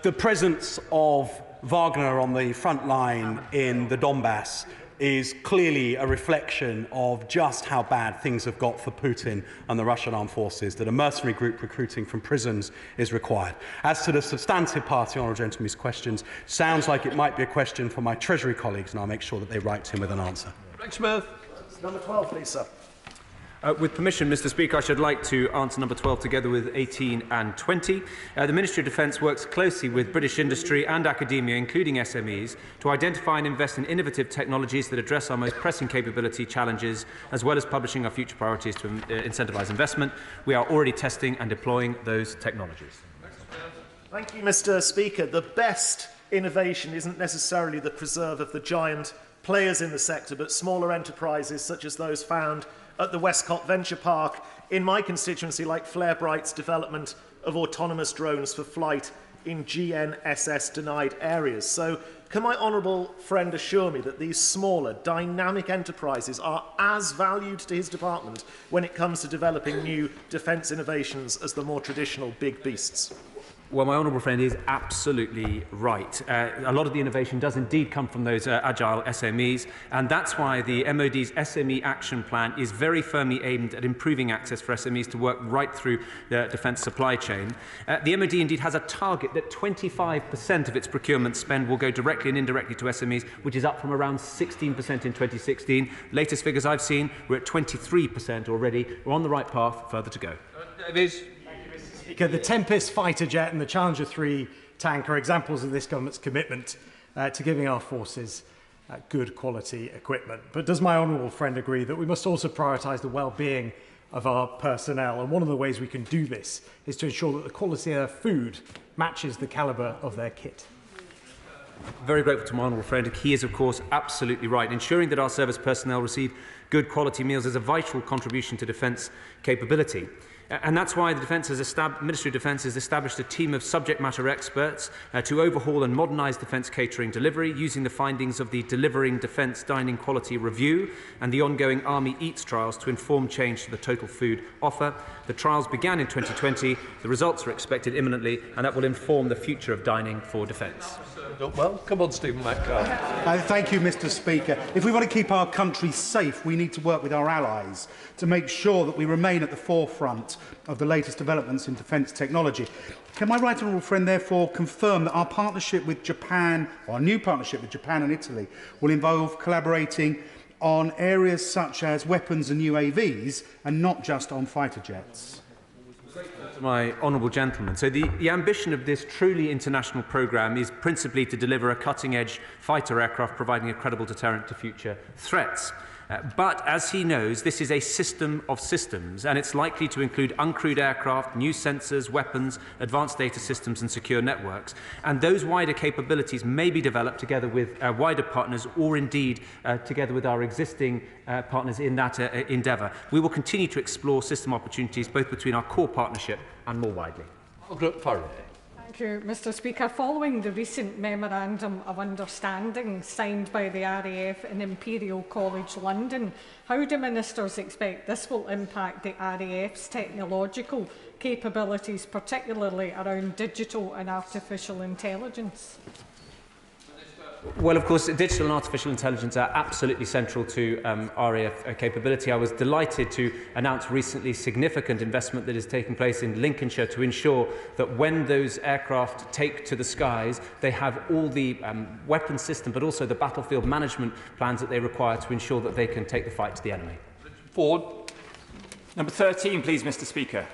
the presence of Wagner on the front line in the Donbass is clearly a reflection of just how bad things have got for Putin and the Russian armed forces, that a mercenary group recruiting from prisons is required. As to the substantive part of the honourable gentleman's questions, sounds like it might be a question for my Treasury colleagues, and I'll make sure that they write to him with an answer. Smith. Number 12, please, sir. With permission, Mr. Speaker, I should like to answer number 12 together with 18 and 20. The Ministry of Defence works closely with British industry and academia, including SMEs, to identify and invest in innovative technologies that address our most pressing capability challenges, as well as publishing our future priorities to incentivise investment. We are already testing and deploying those technologies. Thank you, Mr. Speaker. The best innovation isn't necessarily the preserve of the giant players in the sector, but smaller enterprises such as those found at the Westcott Venture Park in my constituency, like Flarebright's development of autonomous drones for flight in GNSS-denied areas. So can my honourable friend assure me that these smaller, dynamic enterprises are as valued to his department when it comes to developing new defence innovations as the more traditional big beasts? Well, my honourable friend is absolutely right. A lot of the innovation does indeed come from those agile SMEs, and that's why the MOD's SME Action Plan is very firmly aimed at improving access for SMEs to work right through the defence supply chain. The MOD indeed has a target that 25% of its procurement spend will go directly and indirectly to SMEs, which is up from around 16% in 2016. Latest figures I've seen, we're at 23% already. We're on the right path, further to go. Davies. The Tempest fighter jet and the Challenger 3 tank are examples of this government's commitment to giving our forces good quality equipment. But does my honourable friend agree that we must also prioritise the well-being of our personnel? And one of the ways we can do this is to ensure that the quality of their food matches the calibre of their kit. Very grateful to my honourable friend. He is, of course, absolutely right. Ensuring that our service personnel receive good quality meals is a vital contribution to defence capability. And that's why the Ministry of Defence has established a team of subject matter experts to overhaul and modernise defence catering delivery, using the findings of the Delivering Defence Dining Quality Review and the ongoing Army Eats trials to inform change to the total food offer. The trials began in 2020. The results are expected imminently, and that will inform the future of dining for defence. Well, come on, Stephen Metcalfe. Thank you, Mr. Speaker. If we want to keep our country safe, we need to work with our allies to make sure that we remain at the forefront of the latest developments in defence technology. Can my right honourable friend therefore confirm that our partnership with Japan, or our new partnership with Japan and Italy, will involve collaborating on areas such as weapons and UAVs and not just on fighter jets? To my honourable gentleman. So the ambition of this truly international programme is principally to deliver a cutting-edge fighter aircraft providing a credible deterrent to future threats. But, as he knows, this is a system of systems, and it's likely to include uncrewed aircraft, new sensors, weapons, advanced data systems and secure networks. And those wider capabilities may be developed together with wider partners or indeed together with our existing partners in that endeavour. We will continue to explore system opportunities both between our core partnership and more widely. Thank you, Mr. Speaker. Following the recent Memorandum of Understanding signed by the RAF in Imperial College London, how do ministers expect this will impact the RAF's technological capabilities, particularly around digital and artificial intelligence? Well, of course, digital and artificial intelligence are absolutely central to RAF capability. I was delighted to announce recently significant investment that is taking place in Lincolnshire to ensure that when those aircraft take to the skies, they have all the weapons system, but also the battlefield management plans that they require to ensure that they can take the fight to the enemy. Ford. Number 13, please, Mr. Speaker.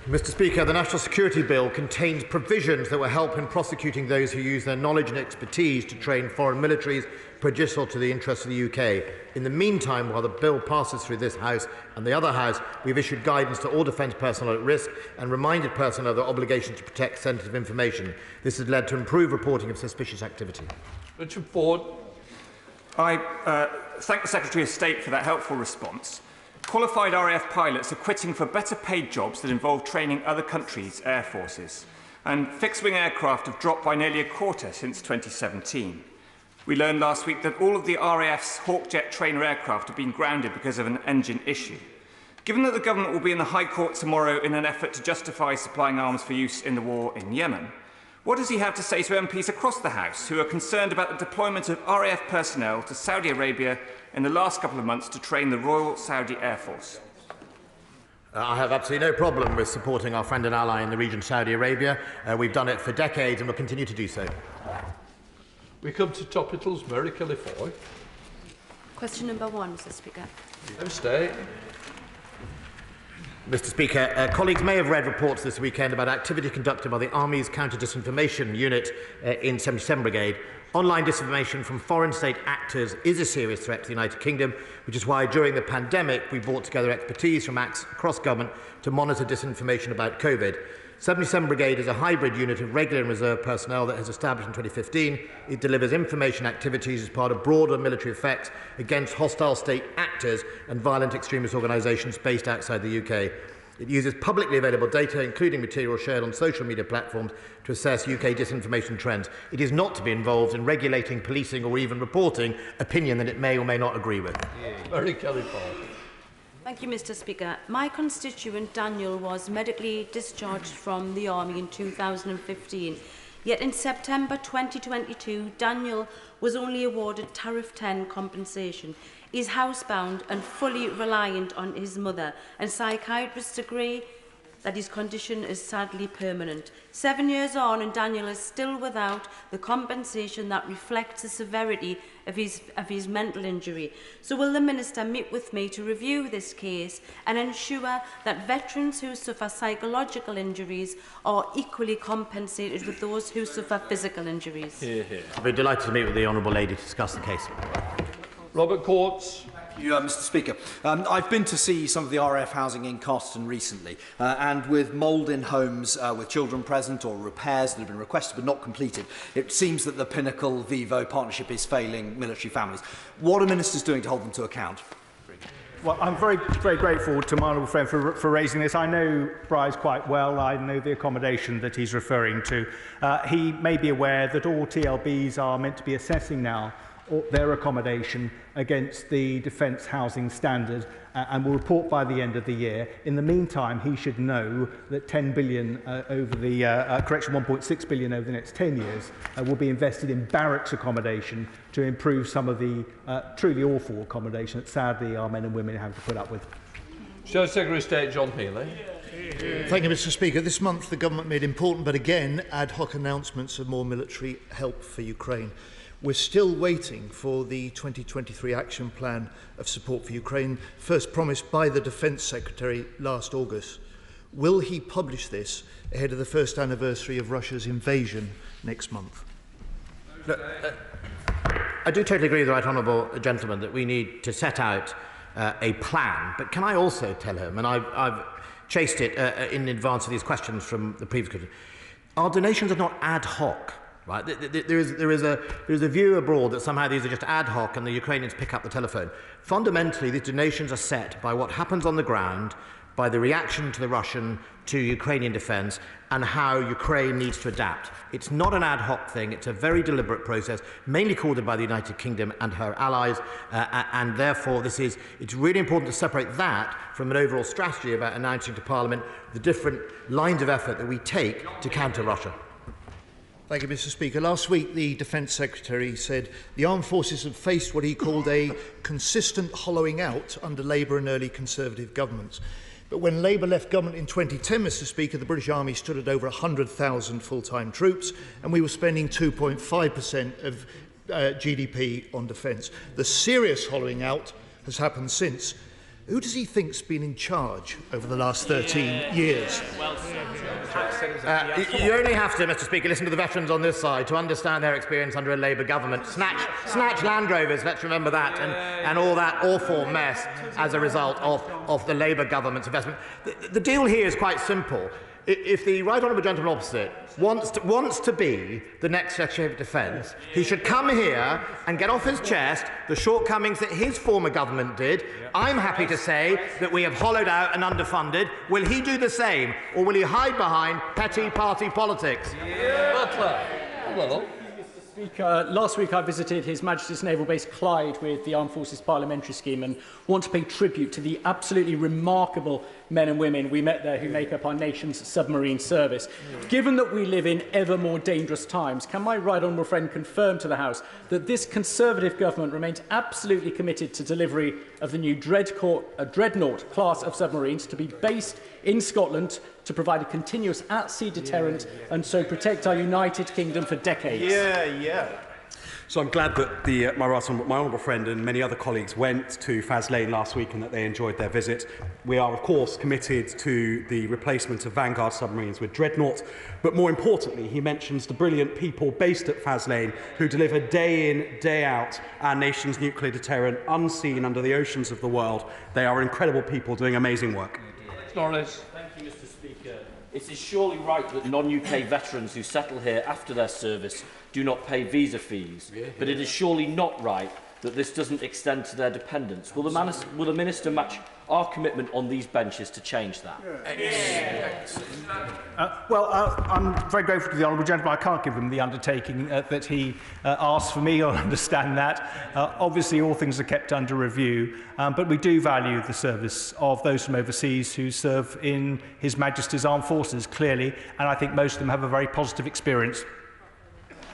Mr. Speaker, the National Security Bill contains provisions that will help in prosecuting those who use their knowledge and expertise to train foreign militaries prejudicial to the interests of the UK. In the meantime, while the bill passes through this House and the other House, we've issued guidance to all defence personnel at risk and reminded personnel of their obligation to protect sensitive information. This has led to improved reporting of suspicious activity. Richard Ford. I thank the Secretary of State for that helpful response. Qualified RAF pilots are quitting for better paid jobs that involve training other countries' air forces. And fixed-wing aircraft have dropped by nearly a quarter since 2017. We learned last week that all of the RAF's Hawkjet trainer aircraft have been grounded because of an engine issue. Given that the government will be in the High Court tomorrow in an effort to justify supplying arms for use in the war in Yemen, what does he have to say to MPs across the House who are concerned about the deployment of RAF personnel to Saudi Arabia in the last couple of months to train the Royal Saudi Air Force? I have absolutely no problem with supporting our friend and ally in the region, Saudi Arabia. We've done it for decades and will continue to do so. We come to Topicals, Mary Kelly Foy. Question number 1, Mr. Speaker. Stay. Mr. Speaker, colleagues may have read reports this weekend about activity conducted by the Army's Counter-Disinformation Unit in 77 Brigade. Online disinformation from foreign state actors is a serious threat to the United Kingdom, which is why during the pandemic we brought together expertise from acts across government to monitor disinformation about COVID. 77 Brigade is a hybrid unit of regular and reserve personnel that has established in 2015. It delivers information activities as part of broader military effects against hostile state actors and violent extremist organisations based outside the UK. It uses publicly available data, including material shared on social media platforms, to assess UK disinformation trends. It is not to be involved in regulating, policing or even reporting opinion that it may or may not agree with. Mary Kelly Foy. Thank you, Mr. Speaker. My constituent Daniel was medically discharged from the Army in 2015. Yet in September 2022, Daniel was only awarded Tariff 10 compensation. He is housebound and fully reliant on his mother, and psychiatrists agree that his condition is sadly permanent. 7 years on, and Daniel is still without the compensation that reflects the severity of his mental injury. So will the Minister meet with me to review this case and ensure that veterans who suffer psychological injuries are equally compensated with those who suffer physical injuries? Hear, hear. I'd be delighted to meet with the Honourable Lady to discuss the case. Robert Courts. Thank you, Mr. Speaker. I've been to see some of the RAF housing in Carston recently, and with mould in homes with children present or repairs that have been requested but not completed, it seems that the Pinnacle Vivo partnership is failing military families. What are ministers doing to hold them to account? Well, I'm very grateful to my honourable friend for raising this. I know Bryce quite well. I know the accommodation that he's referring to. He may be aware that all TLBs are meant to be assessing now their accommodation against the Defence Housing Standard and will report by the end of the year. In the meantime, he should know that 10 billion over the, 1.6 billion over the next 10 years will be invested in barracks accommodation to improve some of the truly awful accommodation that sadly our men and women have to put up with. Show Secretary of State John Healey. Thank you, Mr. Speaker. This month the government made important but again ad hoc announcements of more military help for Ukraine. we're still waiting for the 2023 action plan of support for Ukraine, first promised by the Defence Secretary last August. Will he publish this ahead of the first anniversary of Russia's invasion next month? Look, I do totally agree with the right honourable gentleman that we need to set out a plan, but can I also tell him, and I've chased it in advance of these questions from the previous question, our donations are not ad hoc. Right? There is a view abroad that somehow these are just ad hoc and the Ukrainians pick up the telephone. Fundamentally, these donations are set by what happens on the ground, by the reaction to the Russian to Ukrainian defence, and how Ukraine needs to adapt. It's not an ad hoc thing, it's a very deliberate process, mainly called by the United Kingdom and her allies, and therefore it's really important to separate that from an overall strategy about announcing to Parliament the different lines of effort that we take to counter Russia. Thank you, Mr. Speaker. Last week, the Defence Secretary said the armed forces have faced what he called a consistent hollowing out under Labour and early Conservative governments. But when Labour left government in 2010, Mr. Speaker, the British Army stood at over 100,000 full-time troops, and we were spending 2.5% of GDP on defence. The serious hollowing out has happened since. Who does he think's been in charge over the last 13 years? You only have to, Mr. Speaker, listen to the veterans on this side to understand their experience under a Labour government. Snatch Land Rovers, let's remember that, and all that awful mess as a result of the Labour government's investment. The deal here is quite simple. If the right honourable gentleman opposite wants to be the next Secretary of Defence, he should come here and get off his chest the shortcomings that his former government did. I'm happy to say that we have hollowed out and underfunded. Will he do the same, or will he hide behind petty party politics? Barclay. Hello. Speaker, last week I visited His Majesty's Naval Base Clyde with the Armed Forces Parliamentary Scheme and want to pay tribute to the absolutely remarkable men and women we met there who make up our nation's submarine service. Given that we live in ever more dangerous times, can my right honourable friend confirm to the House that this Conservative government remains absolutely committed to delivery of the new Dreadnought class of submarines to be based in Scotland to provide a continuous at-sea deterrent and so protect our United Kingdom for decades? So I'm glad that my honourable friend and many other colleagues went to Faslane last week and that they enjoyed their visit. We are, of course, committed to the replacement of Vanguard submarines with Dreadnought, but more importantly, he mentions the brilliant people based at Faslane who deliver day in, day out our nation's nuclear deterrent, unseen under the oceans of the world. They are incredible people doing amazing work. Norris. Thank you, Mr. Speaker. It is surely right that non-UK veterans who settle here after their service do not pay visa fees, but it is surely not right that this doesn't extend to their dependents. Will the Minister match our commitment on these benches to change that? I'm very grateful to the honourable gentleman. I can't give him the undertaking that he asked for me. I'll understand that. Obviously, all things are kept under review, but we do value the service of those from overseas who serve in His Majesty's Armed Forces, clearly, and I think most of them have a very positive experience.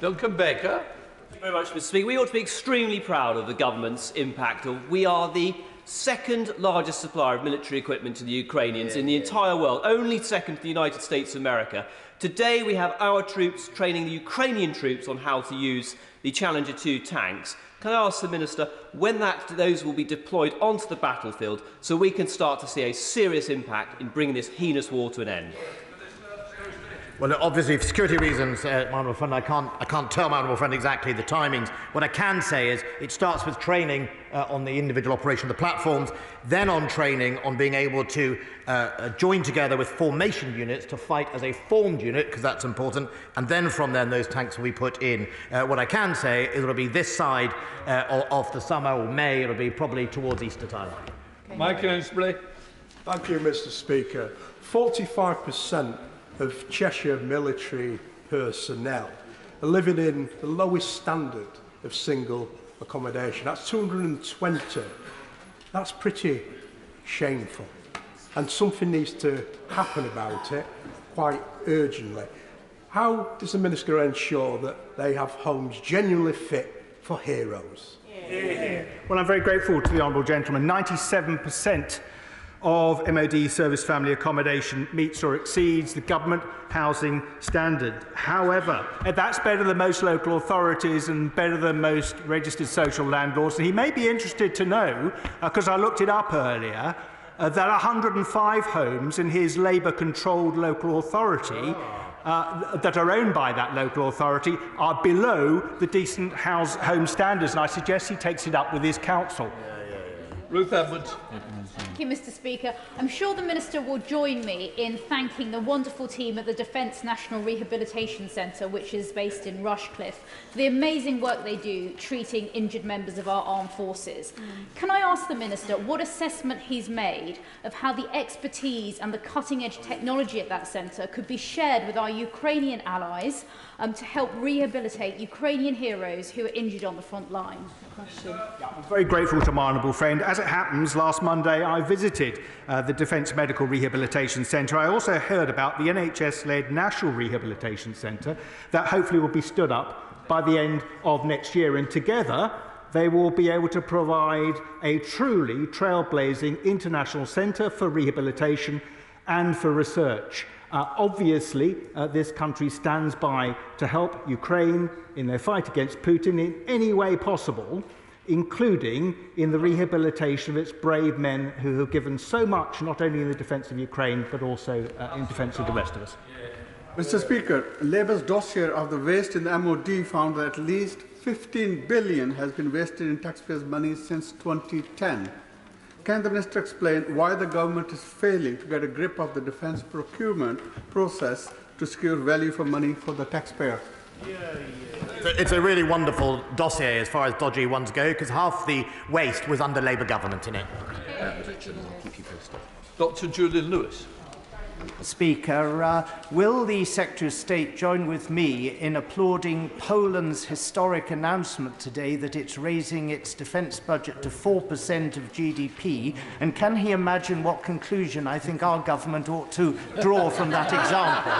Duncan Baker. Thank you very much, Mr. Speaker. We ought to be extremely proud of the government's impact. We are the second largest supplier of military equipment to the Ukrainians in the entire world, only second to the United States of America. Today we have our troops training the Ukrainian troops on how to use the Challenger 2 tanks. Can I ask the Minister when those will be deployed onto the battlefield so we can start to see a serious impact in bringing this heinous war to an end? Well, obviously, for security reasons, my honourable friend, I can't tell my honourable friend exactly the timings. What I can say is it starts with training on the individual operation of the platforms, then on training on being able to join together with formation units to fight as a formed unit, because that's important, and then from then those tanks will be put in. What I can say is it'll be this side of the summer, or May, it'll be probably towards Easter time. Mike Ainsley. Thank you, Mr. Speaker. 45% of Cheshire military personnel are living in the lowest standard of single accommodation. That's 220. That's pretty shameful. And something needs to happen about it quite urgently. How does the Minister ensure that they have homes genuinely fit for heroes? Well, I'm very grateful to the honourable gentleman. 97% of MOD service family accommodation meets or exceeds the government housing standard. However, that's better than most local authorities and better than most registered social landlords. And he may be interested to know, because I looked it up earlier, that 105 homes in his Labour-controlled local authority that are owned by that local authority are below the decent home standards, and I suggest he takes it up with his council. Ruth Edwards. Thank you, Mr. Speaker. I'm sure the Minister will join me in thanking the wonderful team at the Defence National Rehabilitation Centre, which is based in Rushcliffe, for the amazing work they do treating injured members of our armed forces. Can I ask the Minister what assessment he's made of how the expertise and the cutting-edge technology at that centre could be shared with our Ukrainian allies to help rehabilitate Ukrainian heroes who are injured on the front line? I'm very grateful to my honourable friend. As it happens, last Monday I visited the Defence Medical Rehabilitation Centre. I also heard about the NHS-led National Rehabilitation Centre that hopefully will be stood up by the end of next year, and together they will be able to provide a truly trailblazing international centre for rehabilitation and for research. Obviously, this country stands by to help Ukraine in their fight against Putin in any way possible, including in the rehabilitation of its brave men who have given so much, not only in the defence of Ukraine, but also in defence of the rest of us. Mr. Speaker, Labour's dossier of the waste in the MOD found that at least 15 billion has been wasted in taxpayers' money since 2010. Can the Minister explain why the government is failing to get a grip of the defence procurement process to secure value for money for the taxpayer? It's a really wonderful dossier as far as dodgy ones go, because half the waste was under Labour government in it. Dr. Julian Lewis. Speaker, will the Secretary of State join with me in applauding Poland's historic announcement today that it's raising its defence budget to 4% of GDP? And can he imagine what conclusion I think our government ought to draw from that example?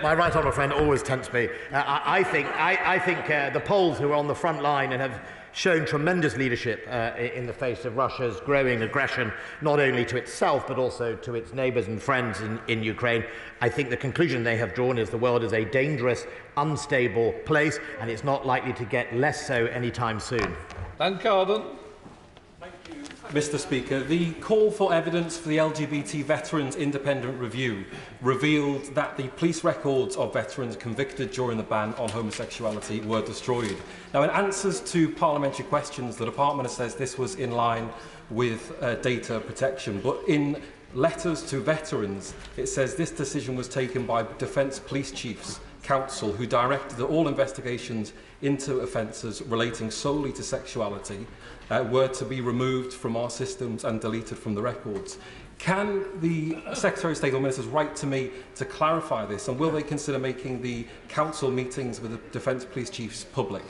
My right honourable friend always tempts me. I think the Poles who are on the front line and have shown tremendous leadership in the face of Russia's growing aggression, not only to itself but also to its neighbours and friends in Ukraine. I think the conclusion they have drawn is the world is a dangerous, unstable place, and it's not likely to get less so anytime soon. Dan Carden. Mr. Speaker, the call for evidence for the LGBT Veterans Independent Review revealed that the police records of veterans convicted during the ban on homosexuality were destroyed. Now, in answers to parliamentary questions, the Department says this was in line with data protection, but in letters to veterans, it says this decision was taken by Defence Police Chiefs Council, who directed that all investigations into offences relating solely to sexuality were to be removed from our systems and deleted from the records. Can the Secretary of State or Ministers write to me to clarify this, and will they consider making the Council meetings with the Defence Police Chiefs public?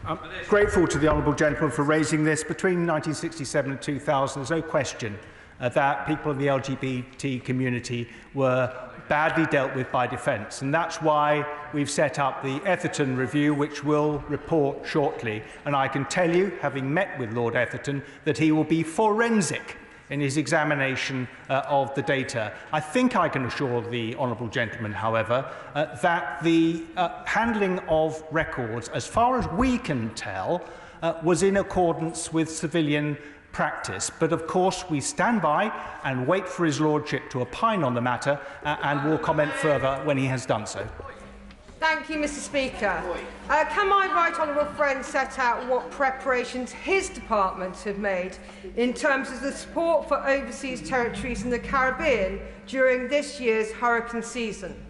I'm grateful to the honourable gentleman for raising this. Between 1967 and 2000, there's no question that people in the LGBT community were badly dealt with by Defence, and that's why we've set up the Etherton Review, which will report shortly. And I can tell you, having met with Lord Etherton, that he will be forensic in his examination of the data. I think I can assure the honourable gentleman, however, that the handling of records, as far as we can tell, was in accordance with civilian practice. But of course we stand by and wait for his lordship to opine on the matter, and will comment further when he has done so. Thank you, Mr. Speaker. Can my right honourable friend set out what preparations his department have made in terms of the support for overseas territories in the Caribbean during this year's hurricane season?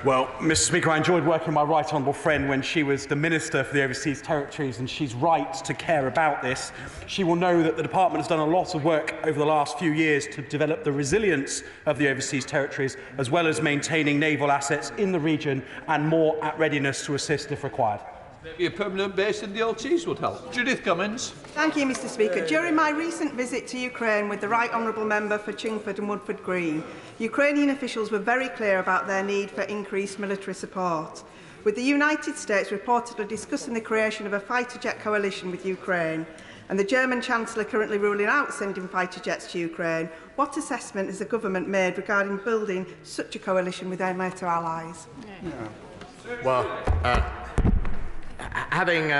Well, Mr. Speaker, I enjoyed working with my right honourable friend when she was the Minister for the Overseas Territories, and she's right to care about this. She will know that the Department has done a lot of work over the last few years to develop the resilience of the Overseas Territories, as well as maintaining naval assets in the region and more at readiness to assist if required. Maybe a permanent base in the Ortiz would help. Judith Cummins. Thank you, Mr. Speaker. During my recent visit to Ukraine with the Right Honourable Member for Chingford and Woodford Green, Ukrainian officials were very clear about their need for increased military support. with the United States reportedly discussing the creation of a fighter jet coalition with Ukraine, and the German Chancellor currently ruling out sending fighter jets to Ukraine, what assessment has the government made regarding building such a coalition with their NATO allies? Well, having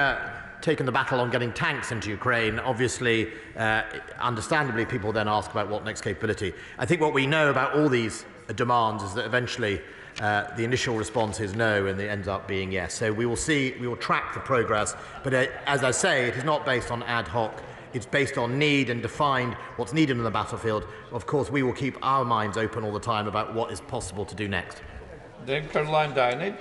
taken the battle on getting tanks into Ukraine, obviously, understandably, people then ask about what next capability. I think what we know about all these demands is that eventually the initial response is no, and it ends up being yes. So we will see, we will track the progress, but as I say, it is not based on ad hoc. It's based on need and defined what's needed on the battlefield. Of course, we will keep our minds open all the time about what is possible to do next. Then Caroline Downage.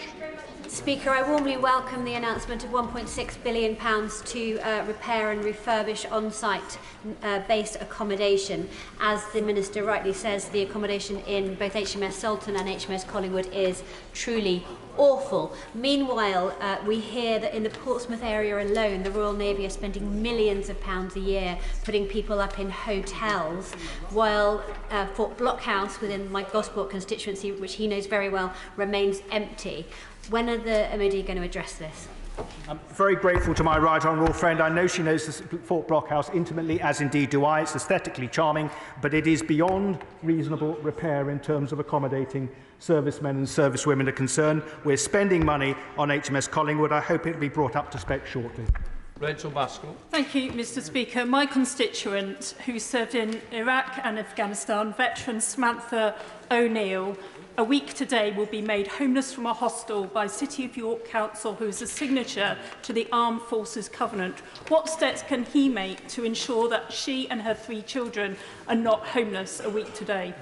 Speaker, I warmly welcome the announcement of £1.6 billion to repair and refurbish on-site base accommodation. As the Minister rightly says, the accommodation in both HMS Sultan and HMS Collingwood is truly awful. Meanwhile, we hear that in the Portsmouth area alone, the Royal Navy are spending millions of pounds a year putting people up in hotels, while Fort Blockhouse, within my Gosport constituency, which he knows very well, remains empty. When are the MOD going to address this? I'm very grateful to my right honourable friend. I know she knows the Fort Blockhouse intimately, as indeed do I. It's aesthetically charming, but it is beyond reasonable repair in terms of accommodating servicemen and servicewomen are concerned. We're spending money on HMS Collingwood. I hope it will be brought up to spec shortly. Rachel Maskell. Thank you, Mr. Speaker. My constituent, who served in Iraq and Afghanistan, veteran Samantha O'Neill, a week today will be made homeless from a hostel by City of York Council, who is a signature to the Armed Forces Covenant. What steps can he make to ensure that she and her 3 children are not homeless a week today?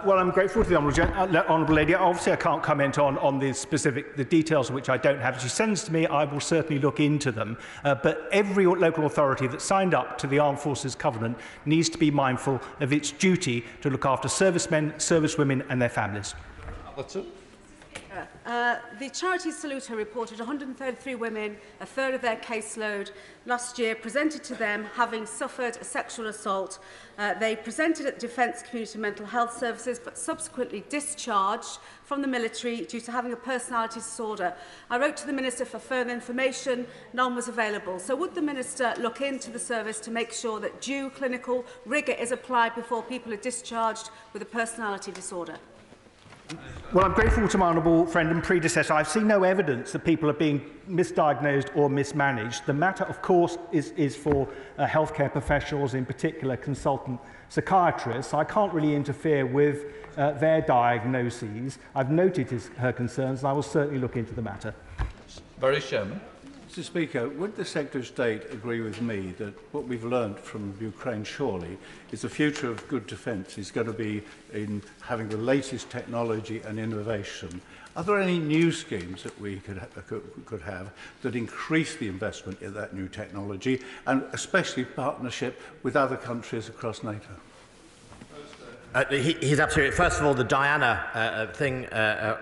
Well, I'm grateful to the Honourable Lady. Obviously, I can't comment on the details which I don't have. If she sends to me, I will certainly look into them. But every local authority that signed up to the Armed Forces Covenant needs to be mindful of its duty to look after servicemen, servicewomen and their families. The Charity Saluter reported 133 women, a third of their caseload, last year presented to them having suffered a sexual assault. They presented at the Defence Community Mental Health Services but subsequently discharged from the military due to having a personality disorder. I wrote to the Minister for further information, none was available. So would the Minister look into the service to make sure that due clinical rigour is applied before people are discharged with a personality disorder? Well, I'm grateful to my honourable friend and predecessor. I've seen no evidence that people are being misdiagnosed or mismanaged. The matter, of course, is for healthcare professionals, in particular consultant psychiatrists. I can't really interfere with their diagnoses. I've noted her concerns, and I will certainly look into the matter. Barry Sherman. Mr. Speaker, would the Secretary of State agree with me that what we've learned from Ukraine, surely, is the future of good defence is going to be in having the latest technology and innovation? Are there any new schemes that we could have that increase the investment in that new technology, and especially partnership with other countries across NATO? He's absolutely. First of all, the Diana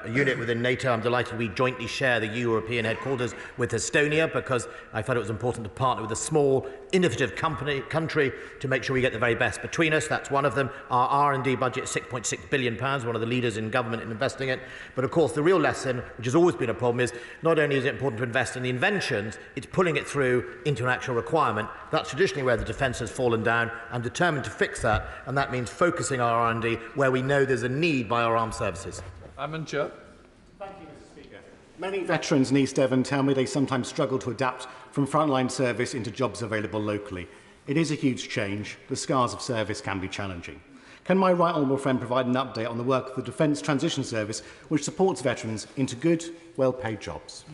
unit within NATO, I'm delighted we jointly share the European headquarters with Estonia, because I felt it was important to partner with a small, innovative country to make sure we get the very best between us. That's one of them. Our R&D budget is £6.6 billion, one of the leaders in government in investing it. But of course, the real lesson, which has always been a problem, is not only is it important to invest in the inventions, it's pulling it through into an actual requirement. That's traditionally where the defence has fallen down. I'm determined to fix that, and that means focusing our R&D where we know there's a need by our armed services. Thank you, Mr. Speaker. Many veterans in East Devon tell me they sometimes struggle to adapt from frontline service into jobs available locally. It is a huge change. The scars of service can be challenging. Can my right honourable friend provide an update on the work of the Defence Transition Service, which supports veterans into good, well-paid jobs?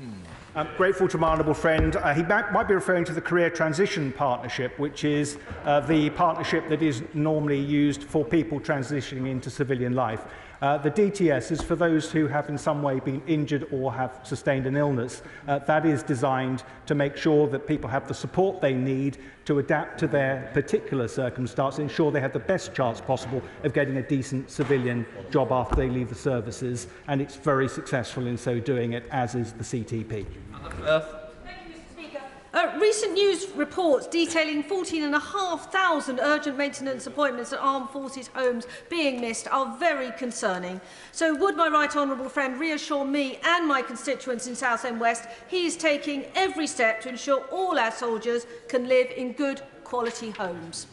I'm grateful to my honourable friend. He might be referring to the Career Transition Partnership, which is the partnership that is normally used for people transitioning into civilian life. The DTS is for those who have in some way been injured or have sustained an illness. That is designed to make sure that people have the support they need to adapt to their particular circumstance, ensure they have the best chance possible of getting a decent civilian job after they leave the services, and it's very successful in so doing it, as is the CTP. Recent news reports detailing 14,500 urgent maintenance appointments at Armed Forces homes being missed are very concerning. So would my right honourable friend reassure me and my constituents in Southend West he is taking every step to ensure all our soldiers can live in good quality homes?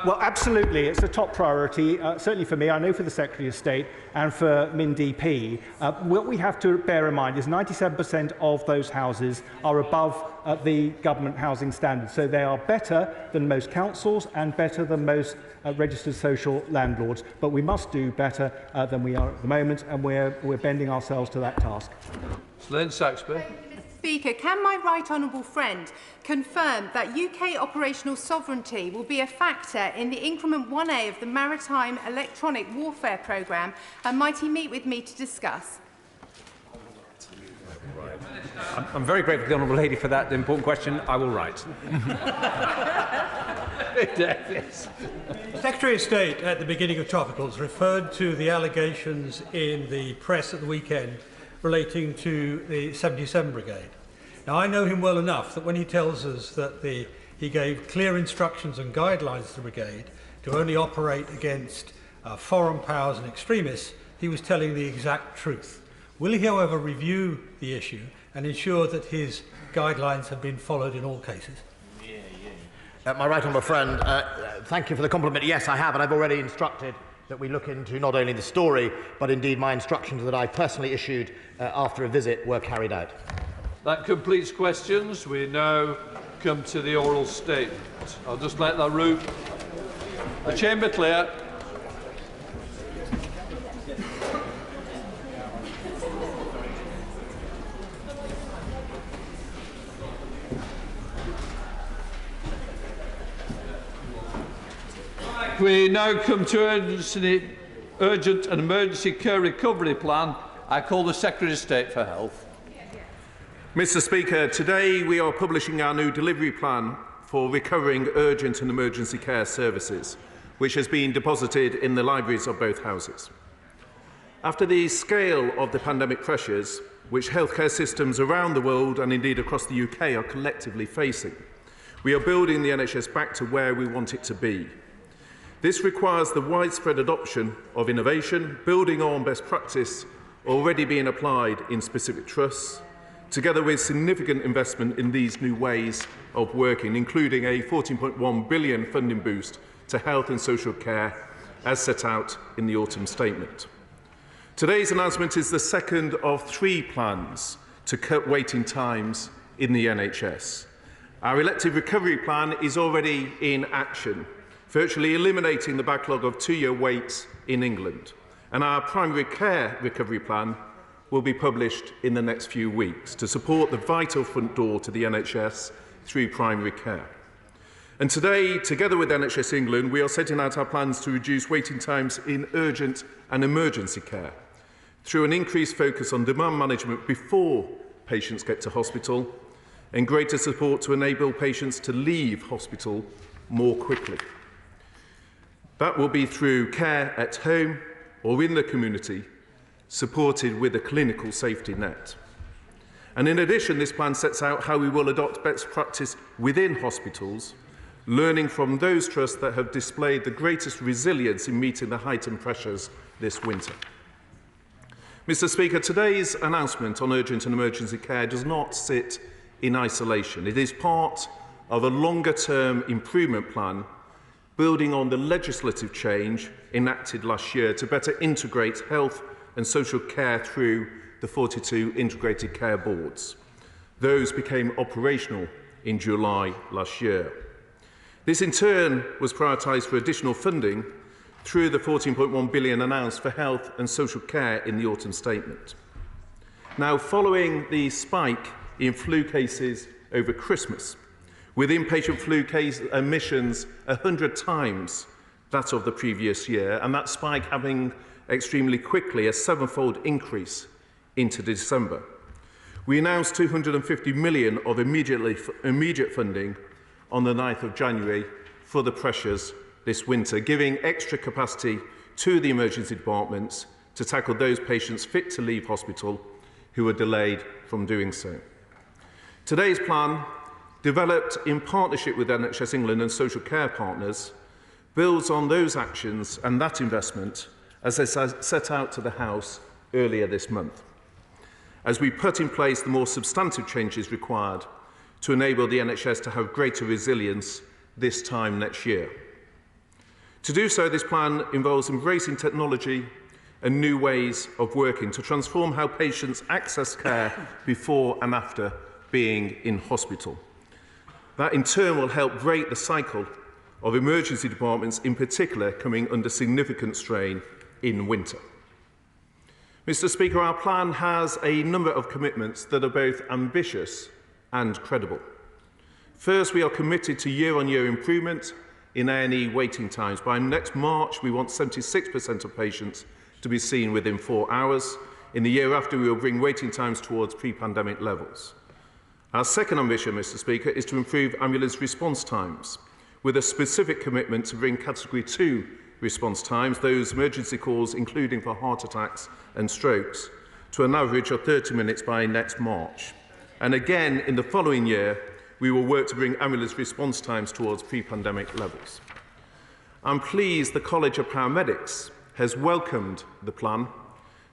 Well, absolutely. It's a top priority, certainly for me, I know for the Secretary of State and for MINDP. What we have to bear in mind is 97% of those houses are above the government housing standards. So they are better than most councils and better than most registered social landlords. But we must do better than we are at the moment, and we're bending ourselves to that task. Lynn Saxby. Speaker, can my right honourable friend confirm that UK operational sovereignty will be a factor in the increment 1A of the Maritime Electronic Warfare Programme, and might he meet with me to discuss? I'm very grateful to the Honourable Lady for that important question. I will write. Secretary of State at the beginning of Tropicals referred to the allegations in the press at the weekend relating to the 77 Brigade. Now, I know him well enough that when he tells us that he gave clear instructions and guidelines to the brigade to only operate against foreign powers and extremists, he was telling the exact truth. Will he, however, review the issue and ensure that his guidelines have been followed in all cases? My right honourable friend, thank you for the compliment. Yes, I have, and I've already instructed that we look into not only the story, but indeed my instructions that I personally issued after a visit were carried out. That completes questions. We now come to the oral statement. I'll just let the room, the chamber clear. We now come to urgent and emergency care recovery plan. I call the Secretary of State for Health. Mr. Speaker, today we are publishing our new delivery plan for recovering urgent and emergency care services, which has been deposited in the libraries of both houses. After the scale of the pandemic pressures, which healthcare systems around the world and indeed across the UK are collectively facing, we are building the NHS back to where we want it to be. This requires the widespread adoption of innovation, building on best practice already being applied in specific trusts, together with significant investment in these new ways of working, including a £14.1 billion funding boost to health and social care, as set out in the autumn statement. Today's announcement is the second of 3 plans to cut waiting times in the NHS. Our elective recovery plan is already in action, virtually eliminating the backlog of 2-year waits in England, and our primary care recovery plan will be published in the next few weeks to support the vital front door to the NHS through primary care. And today, together with NHS England, we are setting out our plans to reduce waiting times in urgent and emergency care through an increased focus on demand management before patients get to hospital and greater support to enable patients to leave hospital more quickly. That will be through care at home or in the community, supported with a clinical safety net. And in addition, this plan sets out how we will adopt best practice within hospitals, learning from those trusts that have displayed the greatest resilience in meeting the heightened pressures this winter. Mr. Speaker, today's announcement on urgent and emergency care does not sit in isolation. It is part of a longer-term improvement plan building on the legislative change enacted last year to better integrate health and social care through the 42 integrated care boards. Those became operational in July last year. This in turn was prioritised for additional funding through the £14.1 billion announced for health and social care in the autumn statement. Now, following the spike in flu cases over Christmas, with inpatient flu case admissions 100 times that of the previous year, and that spike having extremely quickly a 7-fold increase into December, we announced £250 million of immediate funding on the 9th of January for the pressures this winter, giving extra capacity to the emergency departments to tackle those patients fit to leave hospital who were delayed from doing so. Today's plan developed in partnership with NHS England and social care partners, builds on those actions and that investment as they set out to the House earlier this month, as we put in place the more substantive changes required to enable the NHS to have greater resilience this time next year. To do so, this plan involves embracing technology and new ways of working to transform how patients access care before and after being in hospital. That in turn will help break the cycle of emergency departments in particular coming under significant strain in winter. Mr. Speaker, our plan has a number of commitments that are both ambitious and credible. First, we are committed to year-on-year improvement in A&E waiting times. By next March, we want 76% of patients to be seen within 4 hours. In the year after, we will bring waiting times towards pre-pandemic levels. Our second ambition, Mr. Speaker, is to improve ambulance response times, with a specific commitment to bring Category 2 response times, those emergency calls including for heart attacks and strokes, to an average of 30 minutes by next March. And again, in the following year, we will work to bring ambulance response times towards pre-pandemic levels. I'm pleased the College of Paramedics has welcomed the plan,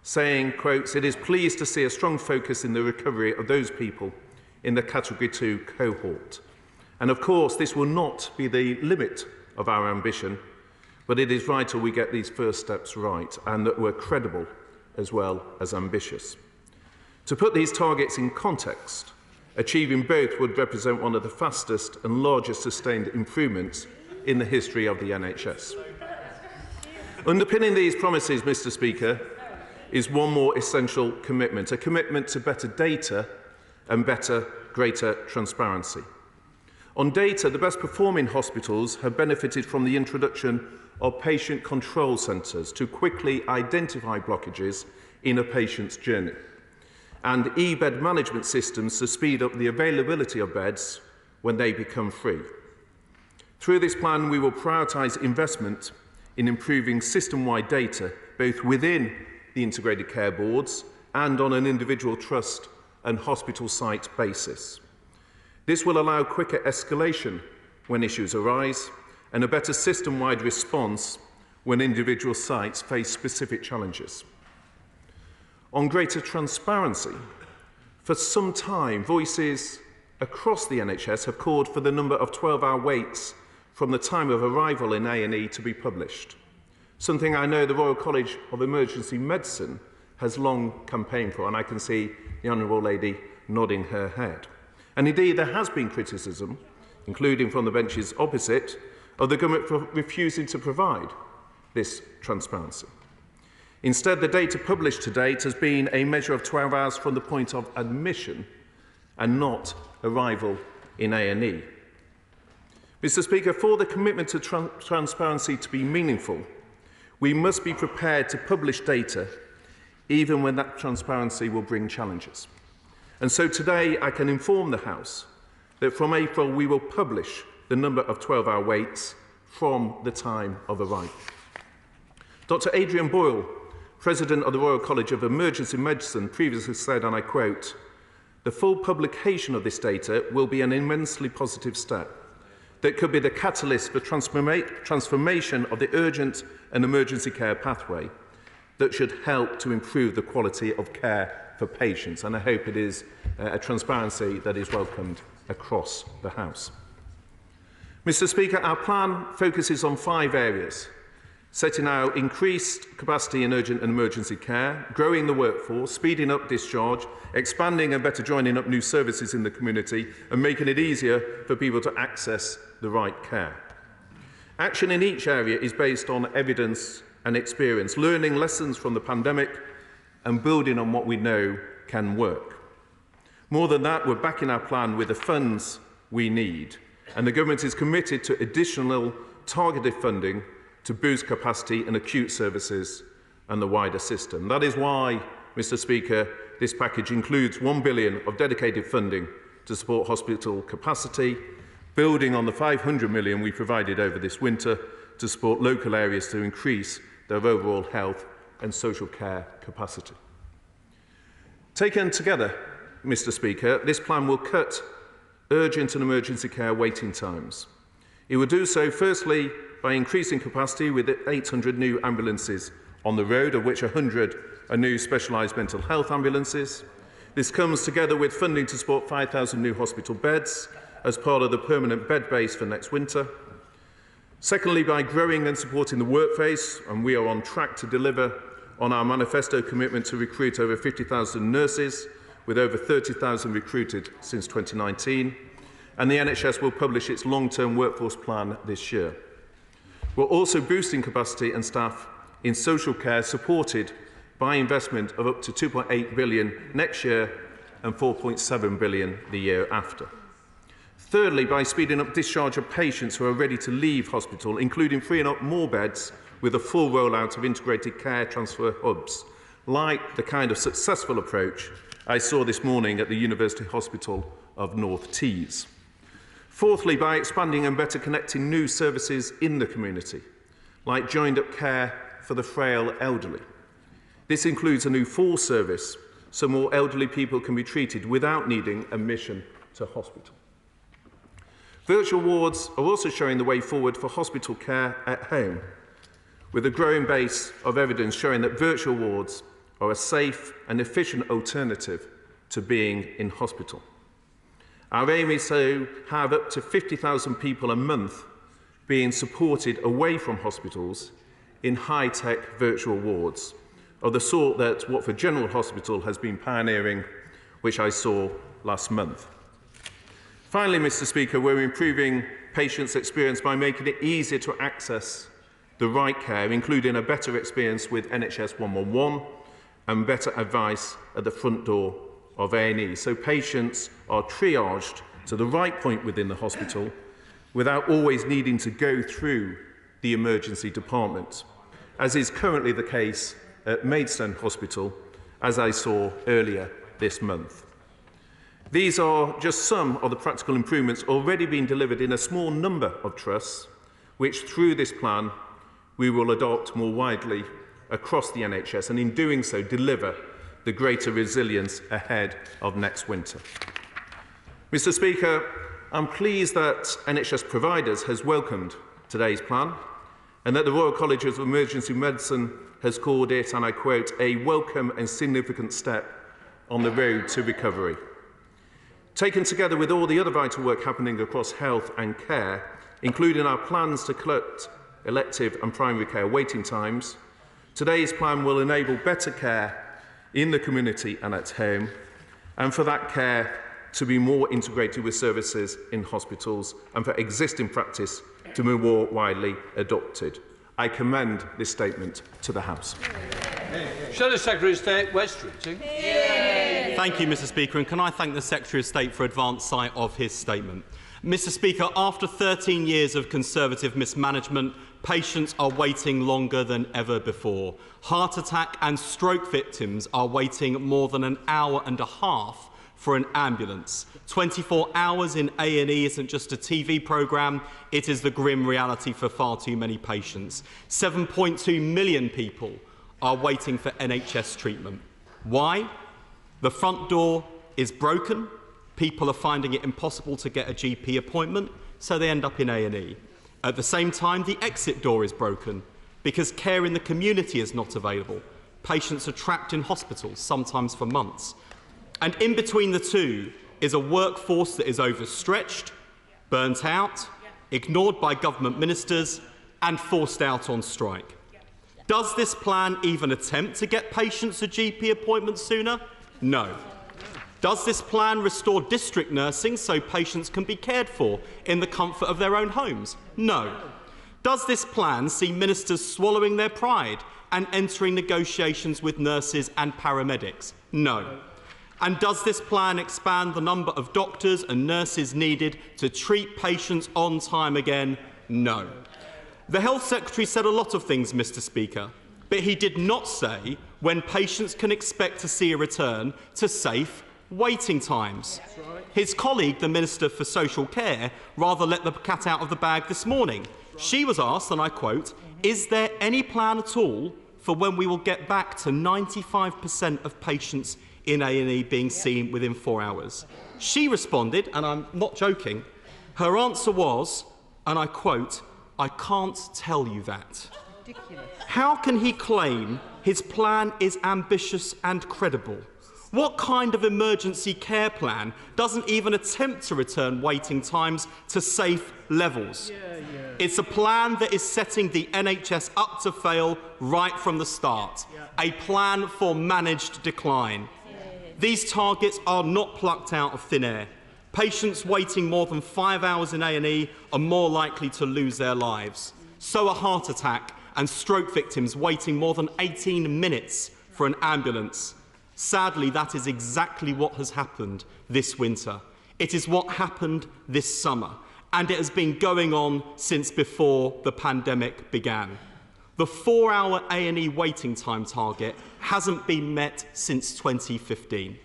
saying, quotes, "It is pleased to see a strong focus in the recovery of those people in the Category 2 cohort. And of course, this will not be the limit of our ambition, but it is vital we get these first steps right and that we're credible as well as ambitious. To put these targets in context, achieving both would represent one of the fastest and largest sustained improvements in the history of the NHS. Underpinning these promises, Mr. Speaker, is one more essential commitment, a commitment to better data and greater transparency. On data, the best performing hospitals have benefited from the introduction of patient control centres to quickly identify blockages in a patient's journey, and e-bed management systems to speed up the availability of beds when they become free. Through this plan, we will prioritise investment in improving system-wide data, both within the integrated care boards and on an individual trust and hospital site basis. This will allow quicker escalation when issues arise and a better system-wide response when individual sites face specific challenges. On greater transparency, for some time, voices across the NHS have called for the number of 12-hour waits from the time of arrival in A&E to be published, something I know the Royal College of Emergency Medicine has long campaigned for, and I can see the Honourable Lady nodding her head. And indeed, there has been criticism, including from the benches opposite, of the government for refusing to provide this transparency. Instead, the data published to date has been a measure of 12 hours from the point of admission and not arrival in A&E. Mr. Speaker, for the commitment to transparency to be meaningful, we must be prepared to publish data even when that transparency will bring challenges. And so today I can inform the House that from April we will publish the number of 12-hour waits from the time of arrival. Dr. Adrian Boyle, President of the Royal College of Emergency Medicine, previously said, and I quote, "The full publication of this data will be an immensely positive step that could be the catalyst for transformation of the urgent and emergency care pathway that should help to improve the quality of care for patients." And I hope it is a transparency that is welcomed across the House. Mr. Speaker, our plan focuses on 5 areas: setting out increased capacity in urgent and emergency care, growing the workforce, speeding up discharge, expanding and better joining up new services in the community, and making it easier for people to access the right care. Action in each area is based on evidence and experience, learning lessons from the pandemic and building on what we know can work. More than that, we're backing our plan with the funds we need, and the government is committed to additional targeted funding to boost capacity in acute services and the wider system. That is why, Mr. Speaker, this package includes £1 billion of dedicated funding to support hospital capacity, building on the £500 million we provided over this winter to support local areas to increase their overall health and social care capacity. Taken together, Mr. Speaker, this plan will cut urgent and emergency care waiting times. It will do so, firstly, by increasing capacity with 800 new ambulances on the road, of which 100 are new specialised mental health ambulances. This comes together with funding to support 5,000 new hospital beds as part of the permanent bed base for next winter. Secondly, by growing and supporting the workforce, and we are on track to deliver on our manifesto commitment to recruit over 50,000 nurses, with over 30,000 recruited since 2019, and the NHS will publish its long-term workforce plan this year. We're also boosting capacity and staff in social care, supported by investment of up to 2.8 billion next year and 4.7 billion the year after. Thirdly, by speeding up discharge of patients who are ready to leave hospital, including freeing up more beds with a full rollout of integrated care transfer hubs, like the kind of successful approach I saw this morning at the University Hospital of North Tees. Fourthly, by expanding and better connecting new services in the community, like joined-up care for the frail elderly. This includes a new fall service, so more elderly people can be treated without needing admission to hospital. Virtual wards are also showing the way forward for hospital care at home, with a growing base of evidence showing that virtual wards are a safe and efficient alternative to being in hospital. Our aim is to have up to 50,000 people a month being supported away from hospitals in high-tech virtual wards, of the sort that Watford General Hospital has been pioneering, which I saw last month. Finally, Mr. Speaker, we're improving patients' experience by making it easier to access the right care, including a better experience with NHS 111 and better advice at the front door of A&E, so patients are triaged to the right point within the hospital without always needing to go through the emergency department, as is currently the case at Maidstone Hospital, as I saw earlier this month. These are just some of the practical improvements already being delivered in a small number of trusts, which through this plan we will adopt more widely across the NHS, and in doing so deliver the greater resilience ahead of next winter. Mr. Speaker, I'm pleased that NHS Providers has welcomed today's plan and that the Royal College of Emergency Medicine has called it, and I quote, a welcome and significant step on the road to recovery. Taken together with all the other vital work happening across health and care, including our plans to cut elective and primary care waiting times, today's plan will enable better care in the community and at home, and for that care to be more integrated with services in hospitals and for existing practice to be more widely adopted. I commend this statement to the House. Shall the Secretary of State, West Streeting? Thank you, Mr. Speaker, and can I thank the Secretary of State for advance sight of his statement. Mr. Speaker, after 13 years of Conservative mismanagement, patients are waiting longer than ever before. Heart attack and stroke victims are waiting more than an hour and a half for an ambulance. 24 hours in A&E isn't just a TV programme, it is the grim reality for far too many patients. 7.2 million people are waiting for NHS treatment. Why? The front door is broken, people are finding it impossible to get a GP appointment, so they end up in A&E. At the same time, the exit door is broken because care in the community is not available. Patients are trapped in hospitals, sometimes for months. And in between the two is a workforce that is overstretched, burnt out, ignored by government ministers, and forced out on strike. Does this plan even attempt to get patients a GP appointment sooner? No. Does this plan restore district nursing so patients can be cared for in the comfort of their own homes? No. Does this plan see ministers swallowing their pride and entering negotiations with nurses and paramedics? No. And does this plan expand the number of doctors and nurses needed to treat patients on time again? No. The Health Secretary said a lot of things, Mr. Speaker, but he did not say when patients can expect to see a return to safe waiting times. His colleague, the Minister for Social Care, rather let the cat out of the bag this morning. She was asked, and I quote, "Is there any plan at all for when we will get back to 95% of patients in A&E being seen within 4 hours?" She responded, and I'm not joking, her answer was, and I quote, "I can't tell you that." Ridiculous. How can he claim his plan is ambitious and credible? What kind of emergency care plan doesn't even attempt to return waiting times to safe levels? It's a plan that is setting the NHS up to fail right from the start, a plan for managed decline. These targets are not plucked out of thin air. Patients waiting more than 5 hours in A&E are more likely to lose their lives. So are heart attack and stroke victims waiting more than 18 minutes for an ambulance. Sadly, that is exactly what has happened this winter. It is what happened this summer, and it has been going on since before the pandemic began. The 4-hour A&E waiting time target hasn't been met since 2015.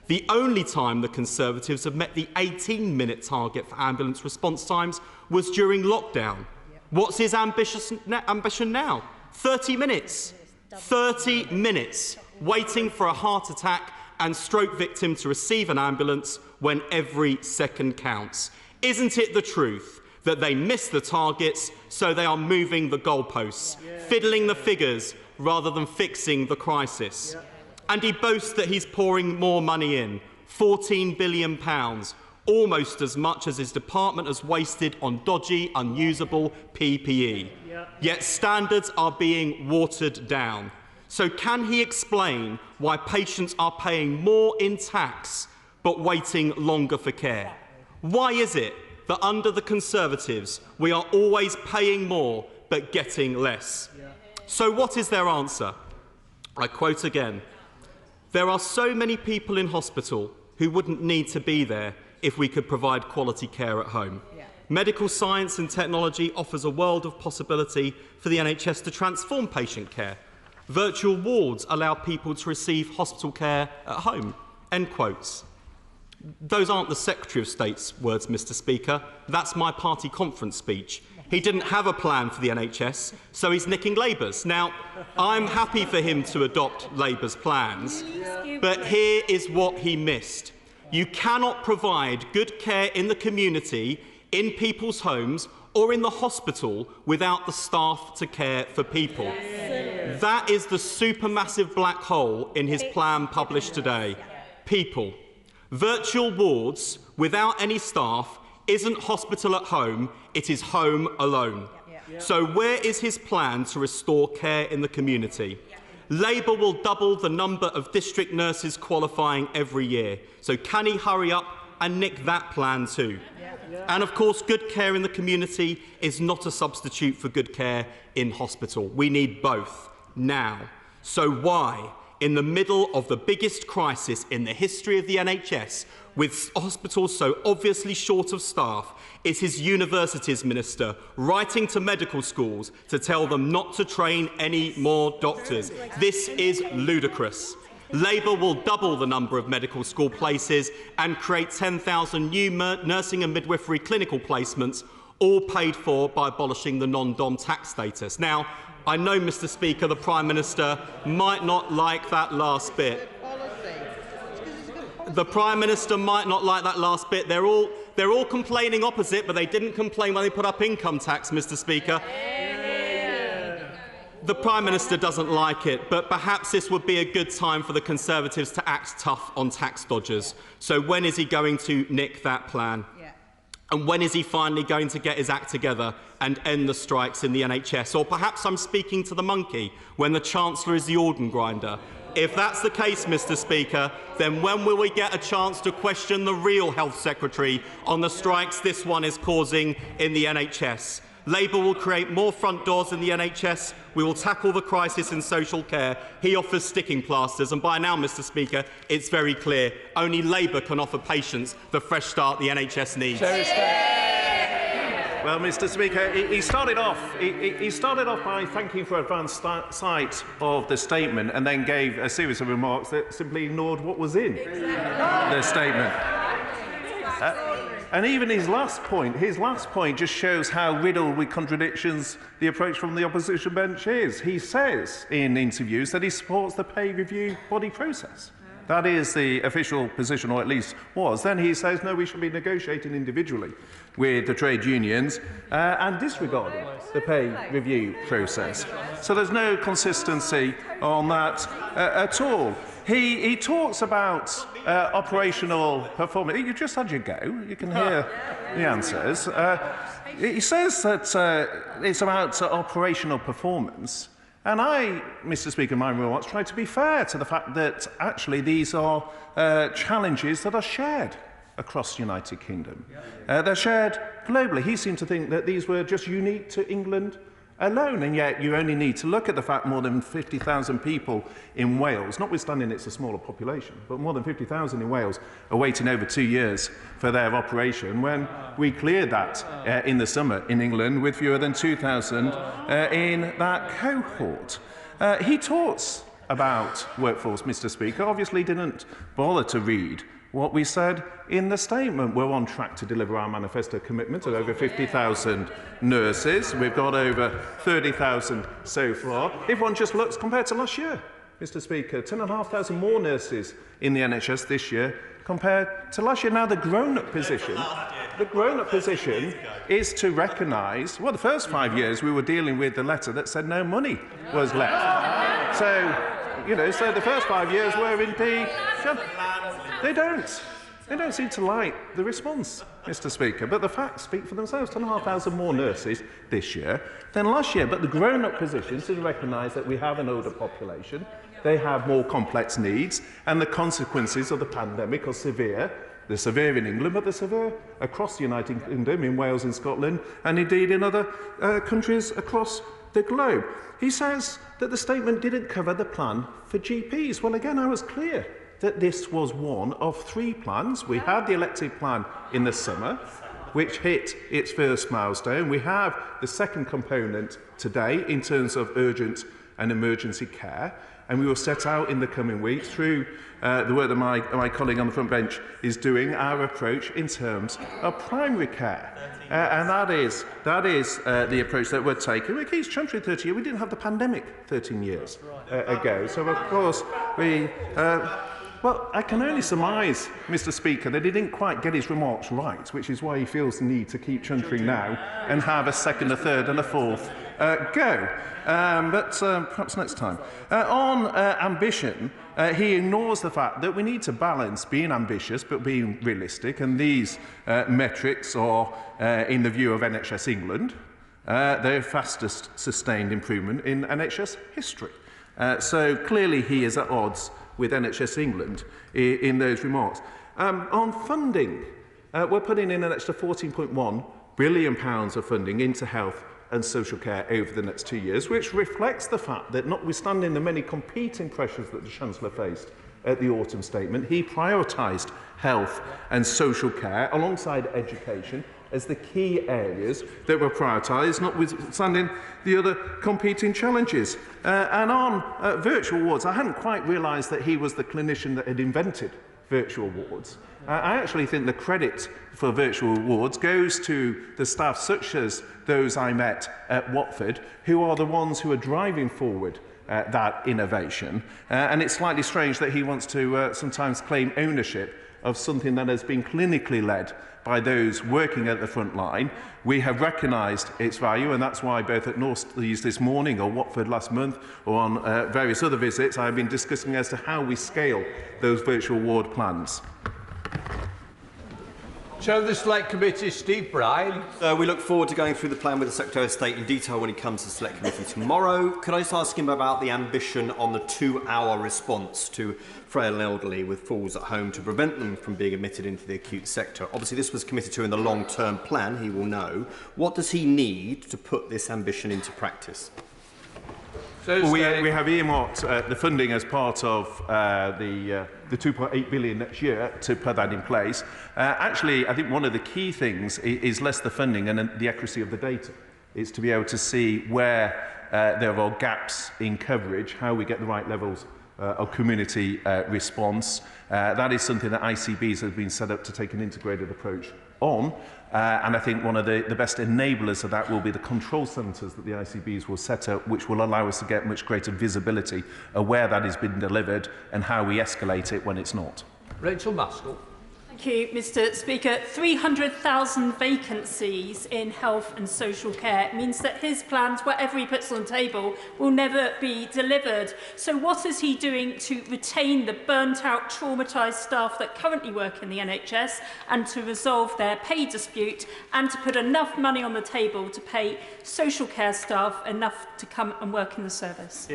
The only time the Conservatives have met the 18-minute target for ambulance response times was during lockdown. What's his ambition now? 30 minutes. 30 minutes waiting for a heart attack and stroke victim to receive an ambulance when every second counts. Isn't it the truth that they miss the targets, so they are moving the goalposts, fiddling the figures rather than fixing the crisis? And he boasts that he's pouring more money in, £14 billion, almost as much as his department has wasted on dodgy, unusable PPE. Yet standards are being watered down. So can he explain why patients are paying more in tax but waiting longer for care? Why is it that under the Conservatives we are always paying more but getting less? So what is their answer? I quote again, "There are so many people in hospital who wouldn't need to be there if we could provide quality care at home. Medical science and technology offers a world of possibility for the NHS to transform patient care. Virtual wards allow people to receive hospital care at home." End quotes. Those aren't the Secretary of State's words, Mr. Speaker. That's my party conference speech. He didn't have a plan for the NHS, so he's nicking Labour's. Now, I'm happy for him to adopt Labour's plans, but here is what he missed. You cannot provide good care in the community, in people's homes, or in the hospital without the staff to care for people. That is the supermassive black hole in his plan published today. People. Virtual wards without any staff isn't hospital at home, it is home alone. So where is his plan to restore care in the community? Labour will double the number of district nurses qualifying every year. So can he hurry up and nick that plan too? And of course, good care in the community is not a substitute for good care in hospital. We need both now. So why, in the middle of the biggest crisis in the history of the NHS, with hospitals so obviously short of staff, is his universities minister writing to medical schools to tell them not to train any more doctors? This is ludicrous. Labour will double the number of medical school places and create 10,000 new nursing and midwifery clinical placements, all paid for by abolishing the non-dom tax status. Now, I know, Mr. Speaker, the Prime Minister might not like that last bit. The Prime Minister might not like that last bit. They're all complaining opposite, but they didn't complain when they put up income tax, Mr. Speaker. The Prime Minister doesn't like it, but perhaps this would be a good time for the Conservatives to act tough on tax dodgers. So when is he going to nick that plan? And when is he finally going to get his act together and end the strikes in the NHS? Or perhaps I'm speaking to the monkey when the Chancellor is the organ grinder. If that's the case, Mr. Speaker, then when will we get a chance to question the real Health Secretary on the strikes this one is causing in the NHS? Labour will create more front doors in the NHS. We will tackle the crisis in social care. He offers sticking plasters. And by now, Mr. Speaker, it's very clear only Labour can offer patients the fresh start the NHS needs. Well, Mr. Speaker, he started off by thanking for advance sight of the statement and then gave a series of remarks that simply ignored what was in the statement. And even his last point just shows how riddled with contradictions the approach from the opposition bench is. He says in interviews that he supports the pay review body process. That is the official position, or at least was. Then he says, no, we should be negotiating individually with the trade unions and disregarding the pay review process. So there's no consistency on that at all. He talks about operational performance. You just had your go. You can hear the answers. He says that it's about operational performance. And I, Mr. Speaker, in my remarks, try to be fair to the fact that actually these are challenges that are shared across the United Kingdom. They're shared globally. He seemed to think that these were just unique to England alone, and yet you only need to look at the fact more than 50,000 people in Wales, notwithstanding it's a smaller population, but more than 50,000 in Wales are waiting over 2 years for their operation, when we cleared that in the summer in England with fewer than 2,000 in that cohort. He talks about workforce, Mr. Speaker, obviously didn't bother to read what we said in the statement. We're on track to deliver our manifesto commitment of over 50,000 nurses. We've got over 30,000 so far. If one just looks compared to last year, Mr. Speaker, 10,500 more nurses in the NHS this year compared to last year. Now, the grown-up position is to recognise, well, the first 5 years we were dealing with the letter that said no money was left. So the first 5 years were indeed... They don't seem to like the response, Mr. Speaker. But the facts speak for themselves. 10,500 more nurses this year than last year. But the grown-up position is to recognise that we have an older population. They have more complex needs. And the consequences of the pandemic are severe. They're severe in England, but they're severe across the United Kingdom, in Wales, in Scotland, and indeed in other countries across the globe. He says that the statement didn't cover the plan for GPs. Well, again, I was clear that this was one of 3 plans. We had the elective plan in the summer, which hit its first milestone. We have the second component today in terms of urgent and emergency care, and we will set out in the coming weeks through the work that my colleague on the front bench is doing, our approach in terms of primary care. And that is the approach that we're taking. We keep country 30 years. We didn't have the pandemic 13 years ago. So, of course, we... Well, I can only surmise, Mr. Speaker, that he didn't quite get his remarks right, which is why he feels the need to keep chuntering now and have a second, a third and a fourth go. But perhaps next time. On ambition, he ignores the fact that we need to balance being ambitious but being realistic, and these metrics are, in the view of NHS England, the fastest sustained improvement in NHS history. So clearly he is at odds with NHS England in those remarks. On funding, we're putting in an extra £14.1 billion of funding into health and social care over the next 2 years, which reflects the fact that, notwithstanding the many competing pressures that the Chancellor faced at the autumn statement, he prioritised health and social care alongside education as the key areas that were prioritised, notwithstanding the other competing challenges. And on virtual wards, I hadn't quite realised that he was the clinician that had invented virtual wards. I actually think the credit for virtual wards goes to the staff such as those I met at Watford, who are the ones who are driving forward that innovation. And it's slightly strange that he wants to sometimes claim ownership of something that has been clinically led by those working at the front line. We have recognised its value, and that's why both at Northeast this morning or Watford last month or on various other visits, I have been discussing as to how we scale those virtual ward plans. Chair of the Select Committee, Steve Bryan. We look forward to going through the plan with the Secretary of State in detail when he comes to the Select Committee tomorrow. Could I just ask him about the ambition on the 2-hour response to frail and elderly with falls at home to prevent them from being admitted into the acute sector? Obviously, this was committed to in the long-term plan, he will know. What does he need to put this ambition into practice? Well, we have earmarked the funding as part of the 2.8 billion next year to put that in place. Actually, I think one of the key things is less the funding and the accuracy of the data. It's to be able to see where there are gaps in coverage, how we get the right levels of community response. That is something that ICBs have been set up to take an integrated approach on. And I think one of the best enablers of that will be the control centres that the ICBs will set up, which will allow us to get much greater visibility of where that has been delivered and how we escalate it when it's not. Rachel Maskell. Thank you, Mr. Speaker. 300,000 vacancies in health and social care means that his plans, whatever he puts on the table, will never be delivered. So what is he doing to retain the burnt-out, traumatised staff that currently work in the NHS and to resolve their pay dispute and to put enough money on the table to pay social care staff enough to come and work in the service?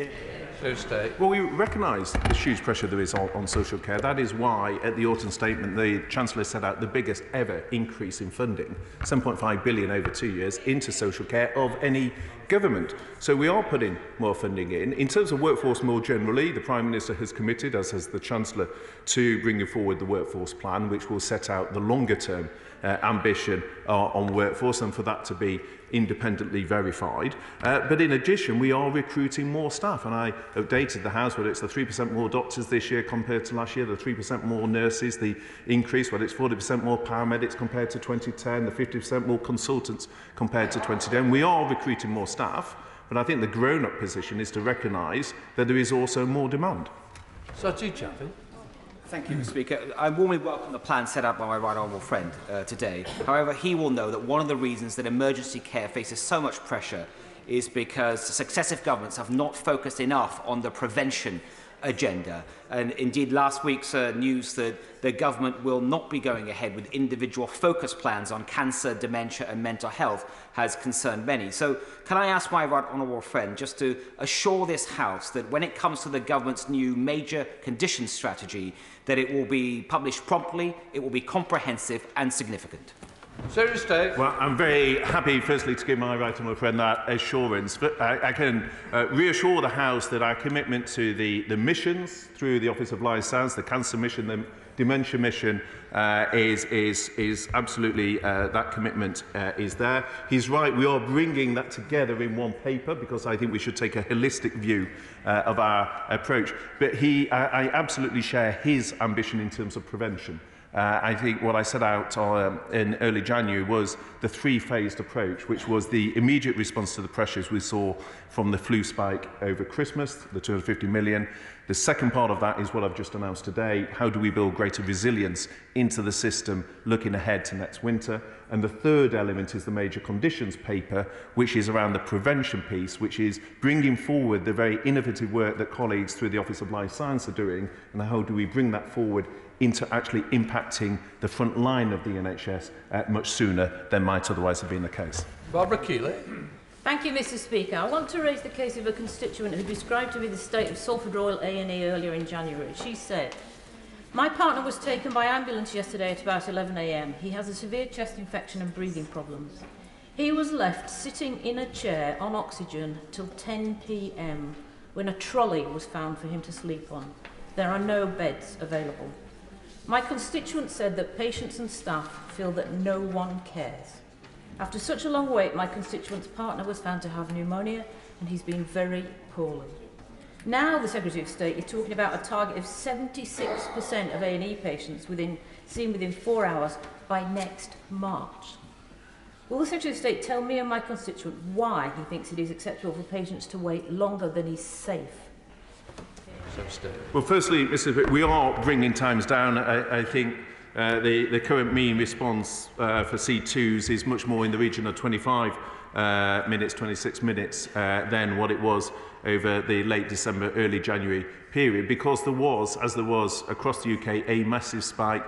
Well, we recognise the huge pressure there is on social care. That is why, at the autumn statement, the Chancellor set out the biggest ever increase in funding, 7.5 billion over 2 years, into social care of any government. So we are putting more funding in. In terms of workforce more generally, the Prime Minister has committed, as has the Chancellor, to bringing forward the workforce plan, which will set out the longer-term ambition on workforce and for that to be independently verified. But in addition, we are recruiting more staff, and I updated the House whether it's the 3% more doctors this year compared to last year, the 3% more nurses, the increase, whether it's 40% more paramedics compared to 2010, the 50% more consultants compared to 2010. We are recruiting more staff, but I think the grown-up position is to recognise that there is also more demand. Sajid Javid. Thank you, Mr. Speaker. I warmly welcome the plan set out by my right honourable friend today. However, he will know that one of the reasons that emergency care faces so much pressure is because successive governments have not focused enough on the prevention agenda. And indeed, last week's news that the government will not be going ahead with individual focus plans on cancer, dementia and mental health has concerned many. So can I ask my right honourable friend just to assure this House that when it comes to the government's new major conditions strategy, that it will be published promptly, it will be comprehensive and significant? Well, I'm very happy, firstly, to give my right honourable friend that assurance. But I can reassure the House that our commitment to the missions through the Office of Life Science, the cancer mission, the dementia mission, is absolutely that commitment is there. He's right, we are bringing that together in one paper because I think we should take a holistic view of our approach. But I absolutely share his ambition in terms of prevention. I think what I set out in early January was the three-phased approach, which was the immediate response to the pressures we saw from the flu spike over Christmas, the 250 million. The second part of that is what I've just announced today. How do we build greater resilience into the system looking ahead to next winter? And the third element is the major conditions paper, which is around the prevention piece, which is bringing forward the very innovative work that colleagues through the Office of Life Science are doing, and how do we bring that forward into actually impacting the front line of the NHS much sooner than might otherwise have been the case. Barbara Keeley. Thank you, Mr. Speaker. I want to raise the case of a constituent who described to me the state of Salford Royal A&E earlier in January. She said, "My partner was taken by ambulance yesterday at about 11 a.m. He has a severe chest infection and breathing problems. He was left sitting in a chair on oxygen till 10 p.m. when a trolley was found for him to sleep on. There are no beds available. My constituent said that patients and staff feel that no one cares. After such a long wait, my constituent's partner was found to have pneumonia and he's been very poorly. Now the Secretary of State is talking about a target of 76% of A&E patients seen within 4 hours by next March. Will the Secretary of State tell me and my constituent why he thinks it is acceptable for patients to wait longer than is safe? Well, firstly, Mr. we are bringing times down. I think the current mean response for C2s is much more in the region of 25 minutes, 26 minutes than what it was over the late December, early January period, because there was, as there was across the UK, a massive spike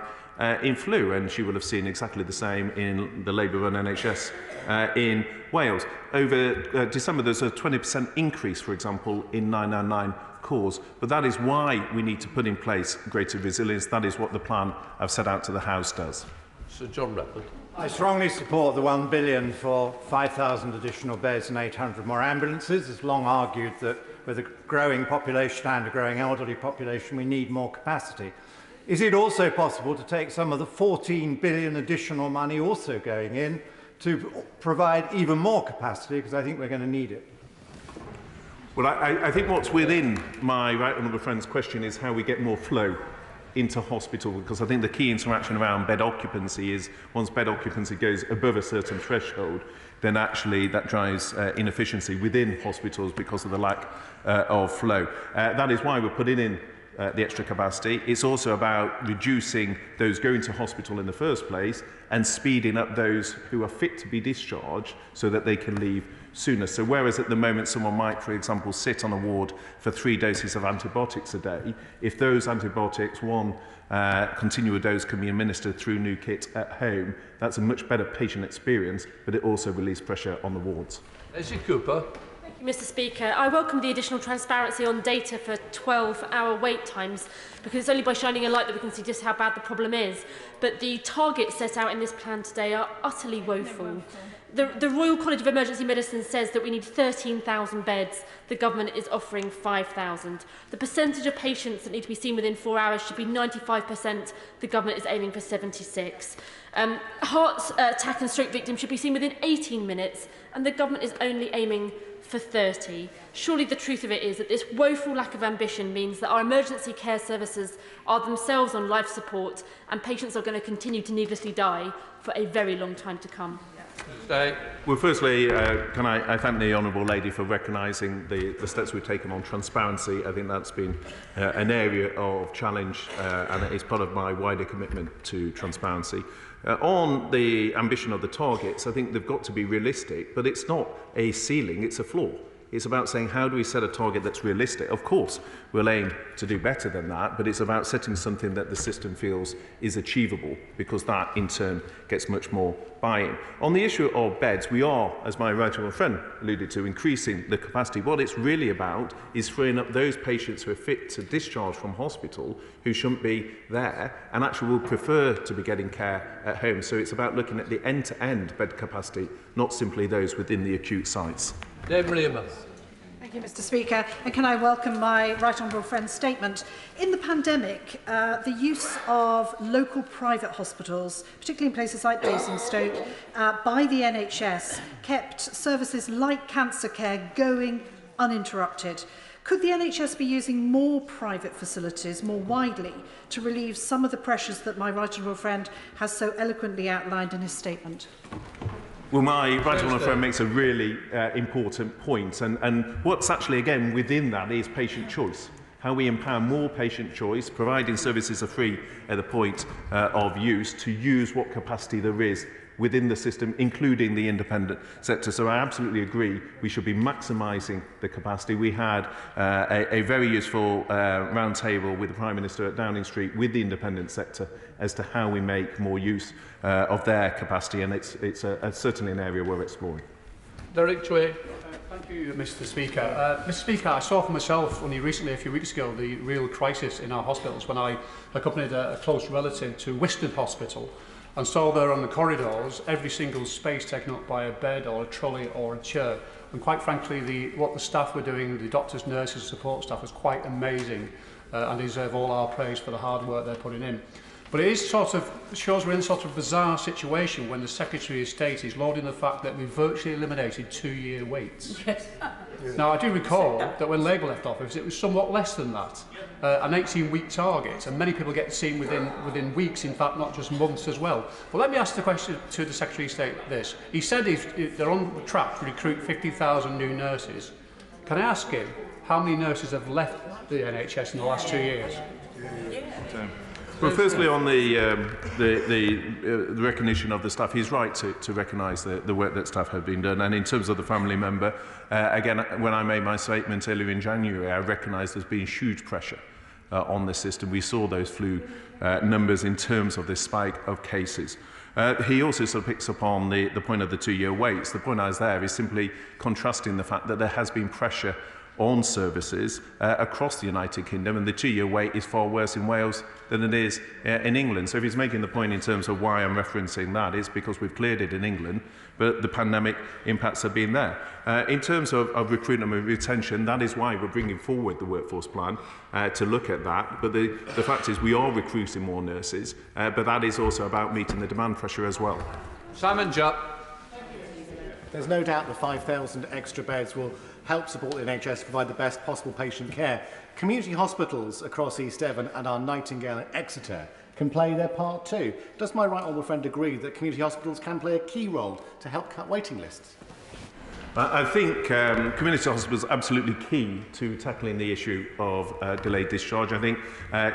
in flu, and she will have seen exactly the same in the Labour-run NHS in Wales. Over December, there's a 20% increase, for example, in 999 calls, but that is why we need to put in place greater resilience. That is what the plan I've set out to the House does. Sir John Repard. I strongly support the 1 billion for 5,000 additional beds and 800 more ambulances. It's long argued that with a growing population and a growing elderly population, we need more capacity. Is it also possible to take some of the 14 billion additional money also going in to provide even more capacity, because I think we're going to need it? Well, I think what's within my right honourable friend's question is how we get more flow into hospital, because I think the key interaction around bed occupancy is once bed occupancy goes above a certain threshold, then actually that drives inefficiency within hospitals because of the lack of flow. That is why we're putting in the extra capacity. It's also about reducing those going to hospital in the first place and speeding up those who are fit to be discharged so that they can leave sooner. So whereas at the moment someone might, for example, sit on a ward for 3 doses of antibiotics a day, if those antibiotics, one continual dose can be administered through new kit at home, that's a much better patient experience, but it also relieves pressure on the wards. Ezzy Cooper. Mr. Speaker, I welcome the additional transparency on data for 12-hour wait times, because it's only by shining a light that we can see just how bad the problem is. But the targets set out in this plan today are utterly woeful. The Royal College of Emergency Medicine says that we need 13,000 beds. The government is offering 5,000. The percentage of patients that need to be seen within 4 hours should be 95%. The government is aiming for 76%. Heart attack and stroke victims should be seen within 18 minutes, and the government is only aiming for 30. Surely the truth of it is that this woeful lack of ambition means that our emergency care services are themselves on life support, and patients are going to continue to needlessly die for a very long time to come. Well, firstly, can I thank the Honourable Lady for recognising the steps we've taken on transparency. I think that's been an area of challenge, and it is part of my wider commitment to transparency. On the ambition of the targets, I think they've got to be realistic, but it's not a ceiling, it's a floor. It's about saying, how do we set a target that's realistic? Of course, we'll aim to do better than that, but it's about setting something that the system feels is achievable, because that, in turn, gets much more buy-in. On the issue of beds, we are, as my right honourable friend alluded to, increasing the capacity. What it's really about is freeing up those patients who are fit to discharge from hospital, who shouldn't be there, and actually will prefer to be getting care at home. So it's about looking at the end-to-end bed capacity, not simply those within the acute sites. Thank you, Mr. Speaker. And can I welcome my right honourable friend's statement. In the pandemic, the use of local private hospitals, particularly in places like Basingstoke, by the NHS, kept services like cancer care going uninterrupted. Could the NHS be using more private facilities more widely to relieve some of the pressures that my right honourable friend has so eloquently outlined in his statement? Well, my right honourable friend makes a really important point, and what's actually, again, within that is patient choice. How we empower more patient choice, providing services are free at the point of use, to use what capacity there is within the system, including the independent sector. So I absolutely agree we should be maximising the capacity. We had a very useful round table with the Prime Minister at Downing Street with the independent sector as to how we make more use of their capacity, and it's certainly an area we're exploring. Derek Tway. Thank you, Mr. Speaker. Mr. Speaker, I saw for myself only recently, a few weeks ago, the real crisis in our hospitals when I accompanied a close relative to Wiston Hospital and saw there on the corridors every single space taken up by a bed or a trolley or a chair. And quite frankly, what the staff were doing, the doctors, nurses, support staff, was quite amazing, and deserve all our praise for the hard work they're putting in. But it is shows we're in a sort of bizarre situation when the Secretary of State is lauding the fact that we virtually eliminated 2-year waits. Yes. Now, I do recall that when Labour left office, it was somewhat less than that, an 18-week target, and many people get seen within weeks, in fact, not just months as well. But let me ask the question to the Secretary of State this. He said they're on track to recruit 50,000 new nurses. Can I ask him how many nurses have left the NHS in the last 2 years? Well, firstly, on the recognition of the staff, he's right to recognise the work that staff have been done. And in terms of the family member, again, when I made my statement earlier in January, I recognised there's been huge pressure on the system. We saw those flu numbers in terms of this spike of cases. He also sort of picks up on the point of the 2-year waits. The point I was there is simply contrasting the fact that there has been pressure on services across the United Kingdom, and the 2-year wait is far worse in Wales than it is in England. So if he's making the point in terms of why I'm referencing that, it's because we've cleared it in England, but the pandemic impacts have been there. In terms of recruitment and retention, that is why we're bringing forward the workforce plan to look at that. But the fact is we are recruiting more nurses, but that is also about meeting the demand pressure as well. Simon Jupp. There's no doubt the 5,000 extra beds will help support the NHS to provide the best possible patient care. Community hospitals across East Devon and our Nightingale in Exeter can play their part too. Does my right honourable friend agree that community hospitals can play a key role to help cut waiting lists? I think community hospitals are absolutely key to tackling the issue of delayed discharge. I think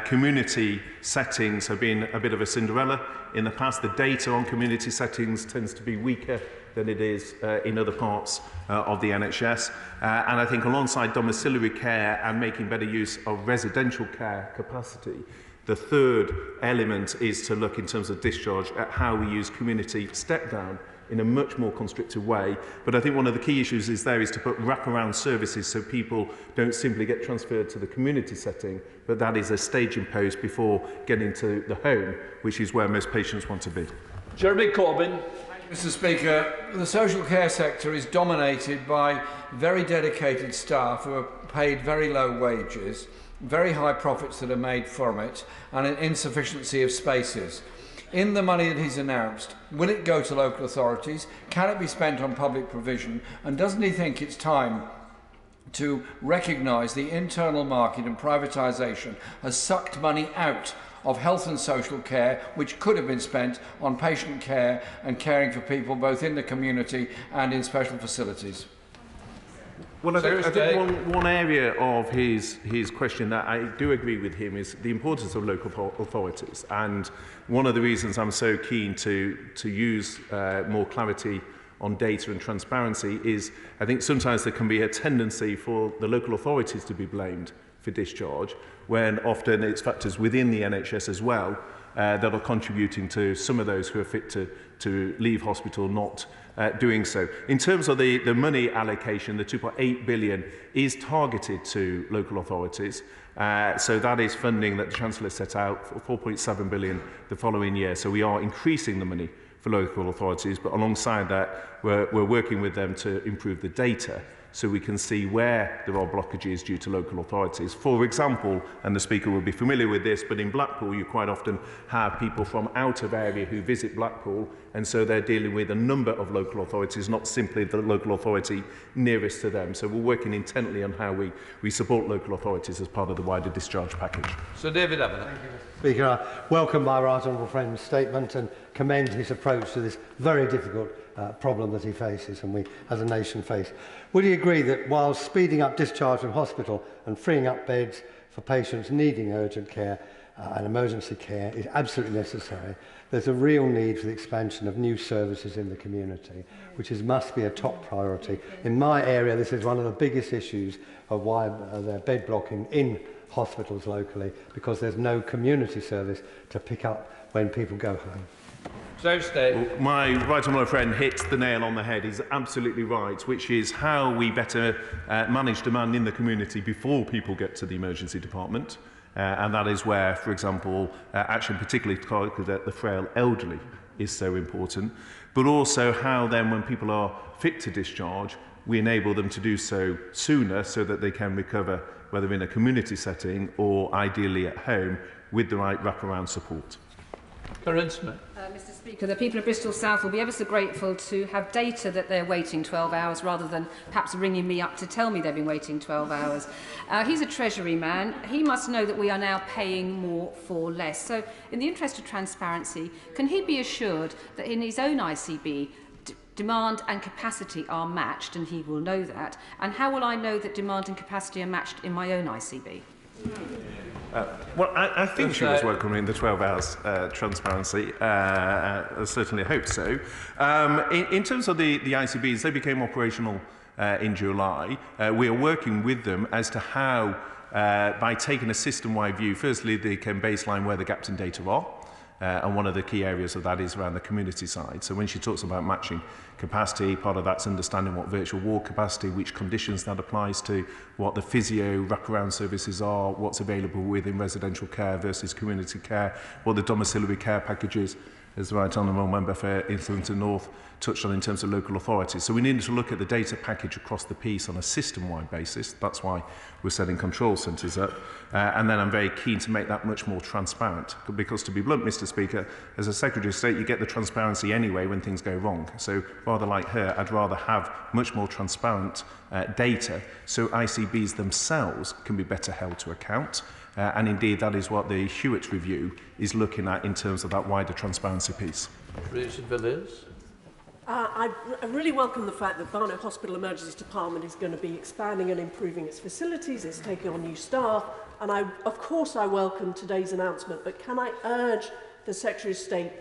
community settings have been a bit of a Cinderella in the past. The data on community settings tends to be weaker than it is in other parts of the NHS. And I think alongside domiciliary care and making better use of residential care capacity, the third element is to look in terms of discharge at how we use community step down in a much more constructive way. But I think one of the key issues is to put wraparound services so people don't simply get transferred to the community setting, but that is a staging post before getting to the home, which is where most patients want to be. Jeremy Corbyn. Mr. Speaker, the social care sector is dominated by very dedicated staff who are paid very low wages, very high profits that are made from it, and an insufficiency of spaces. In the money that he's announced, will it go to local authorities? Can it be spent on public provision? And doesn't he think it's time to recognise the internal market and privatisation has sucked money out of health and social care, which could have been spent on patient care and caring for people both in the community and in special facilities? Well, I think one area of his question that I do agree with him is the importance of local authorities. And one of the reasons I'm so keen to use more clarity on data and transparency is I think sometimes there can be a tendency for the local authorities to be blamed for discharge, when often it's factors within the NHS as well that are contributing to some of those who are fit to leave hospital not doing so. In terms of the money allocation, the 2.8 billion is targeted to local authorities. So that is funding that the Chancellor set out for 4.7 billion the following year. So we are increasing the money for local authorities, but alongside that, we're working with them to improve the data so we can see where there are blockages due to local authorities. For example, and the Speaker will be familiar with this, but in Blackpool you quite often have people from out of area who visit Blackpool, and so they're dealing with a number of local authorities, not simply the local authority nearest to them. So we're working intently on how we support local authorities as part of the wider discharge package. Sir David Avenant. Speaker, I welcome my right honourable friend's statement and commend his approach to this very difficult problem that he faces and we as a nation face. Would he agree that while speeding up discharge from hospital and freeing up beds for patients needing urgent care and emergency care is absolutely necessary, there's a real need for the expansion of new services in the community, which must be a top priority. In my area, this is one of the biggest issues of why they're bed blocking in hospitals locally, because there's no community service to pick up when people go home. Well, my right honourable friend hits the nail on the head. He's absolutely right, which is how we better manage demand in the community before people get to the emergency department. And that is where, for example, action particularly targeted at the frail elderly is so important. But also how then when people are fit to discharge, we enable them to do so sooner so that they can recover, whether in a community setting or ideally at home, with the right wraparound support. Karen Smith. Mr. Speaker, the people of Bristol South will be ever so grateful to have data that they're waiting 12 hours rather than perhaps ringing me up to tell me they've been waiting 12 hours. He's a Treasury man. He must know that we are now paying more for less. So in the interest of transparency, can he be assured that in his own ICB, demand and capacity are matched, and he will know that? And how will I know that demand and capacity are matched in my own ICB? Well, I think she was welcoming the 12 hours transparency. I certainly hope so. In terms of the ICBs, they became operational in July. We are working with them as to how, by taking a system-wide view, firstly, they can baseline where the gaps in data are. And one of the key areas of that is around the community side. So when she talks about matching capacity, part of that's understanding what virtual ward capacity, which conditions that applies to, what the physio wraparound services are, what's available within residential care versus community care, what the domiciliary care package is. as the Right Honourable Member for Islington North touched on in terms of local authorities. So we need to look at the data package across the piece on a system-wide basis. That's why we're setting control centres up. And then I'm very keen to make that much more transparent. Because to be blunt, Mr Speaker, as a Secretary of State, you get the transparency anyway when things go wrong. So rather like her, I'd rather have much more transparent data so ICBs themselves can be better held to account. And indeed, that is what the Hewitt review is looking at in terms of that wider transparency piece. Richard Villiers. I really welcome the fact that Barnet Hospital Emergency Department is going to be expanding and improving its facilities, it's taking on new staff, and of course I welcome today's announcement, but can I urge the Secretary of State,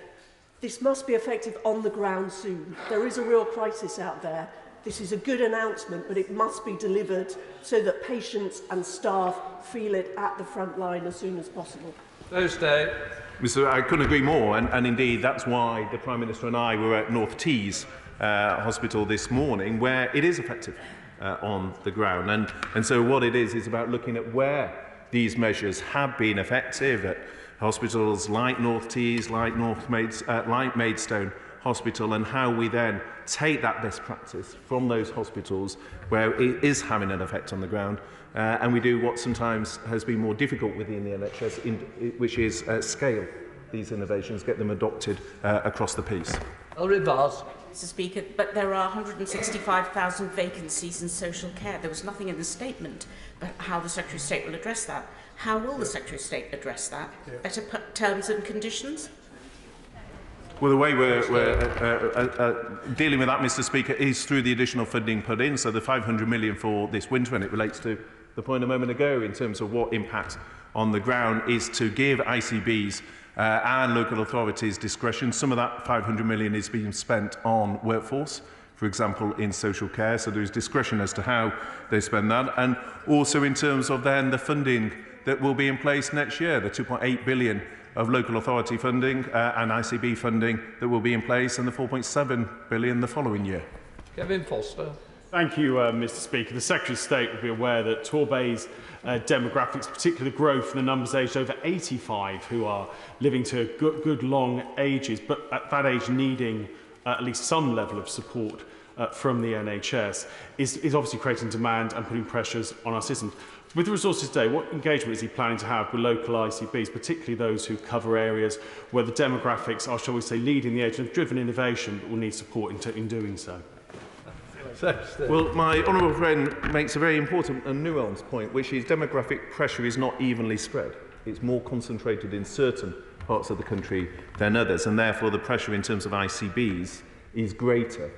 this must be effective on the ground soon. There is a real crisis out there. This is a good announcement, but it must be delivered so that patients and staff feel it at the front line as soon as possible. Thursday. I couldn't agree more, and indeed that's why the Prime Minister and I were at North Tees Hospital this morning, where it is effective on the ground. And so what it is about looking at where these measures have been effective at hospitals like North Tees, like Maidstone Hospital, and how we then take that best practice from those hospitals where it is having an effect on the ground, and we do what sometimes has been more difficult within the NHS, which is scale these innovations, get them adopted across the piece. Mr Speaker, but there are 165,000 vacancies in social care. There was nothing in the statement about how the Secretary of State will address that. How will the Secretary of State address that? Better terms and conditions? Well, the way we're dealing with that, Mr Speaker, is through the additional funding put in. So the 500 million for this winter, and it relates to the point a moment ago in terms of what impact on the ground is to give ICBs and local authorities discretion. Some of that 500 million is being spent on workforce, for example, in social care. So there is discretion as to how they spend that. And also in terms of then the funding that will be in place next year, the 2.8 billion of local authority funding and ICB funding that will be in place, and the 4.7 billion the following year. Kevin Foster. Thank you, Mr Speaker. The Secretary of State will be aware that Torbay's demographics, particularly the growth in the numbers aged over 85 who are living to good long ages, but at that age needing at least some level of support from the NHS, is obviously creating demand and putting pressures on our system. With the resources today, what engagement is he planning to have with local ICBs, particularly those who cover areas where the demographics are, shall we say, leading the age and have driven innovation, but will need support in doing so? Well, my honourable friend makes a very important and nuanced point, which is demographic pressure is not evenly spread. It's more concentrated in certain parts of the country than others, and therefore the pressure in terms of ICBs is greater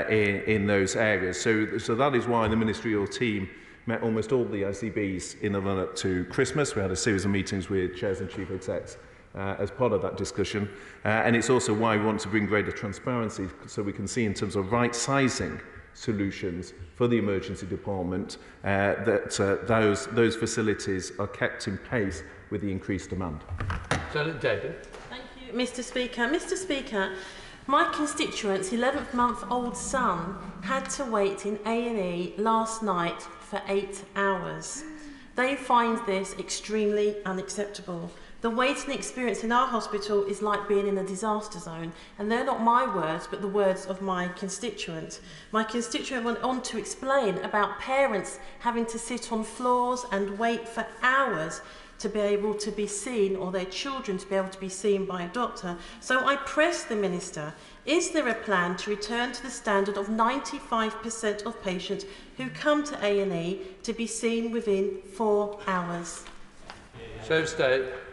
in those areas. So that is why the ministerial team met almost all the ICBs in the run-up to Christmas. We had a series of meetings with chairs and chief execs as part of that discussion. And it's also why we want to bring greater transparency so we can see in terms of right-sizing solutions for the emergency department that those facilities are kept in pace with the increased demand. Senator David. Thank you, Mr Speaker. Mr Speaker, my constituent's 11-month-old son had to wait in A&E last night for 8 hours. They find this extremely unacceptable. The waiting experience in our hospital is like being in a disaster zone, and they're not my words, but the words of my constituent. My constituent went on to explain about parents having to sit on floors and wait for hours to be able to be seen, or their children to be able to be seen by a doctor. So I pressed the Minister, is there a plan to return to the standard of 95% of patients who come to A&E to be seen within 4 hours?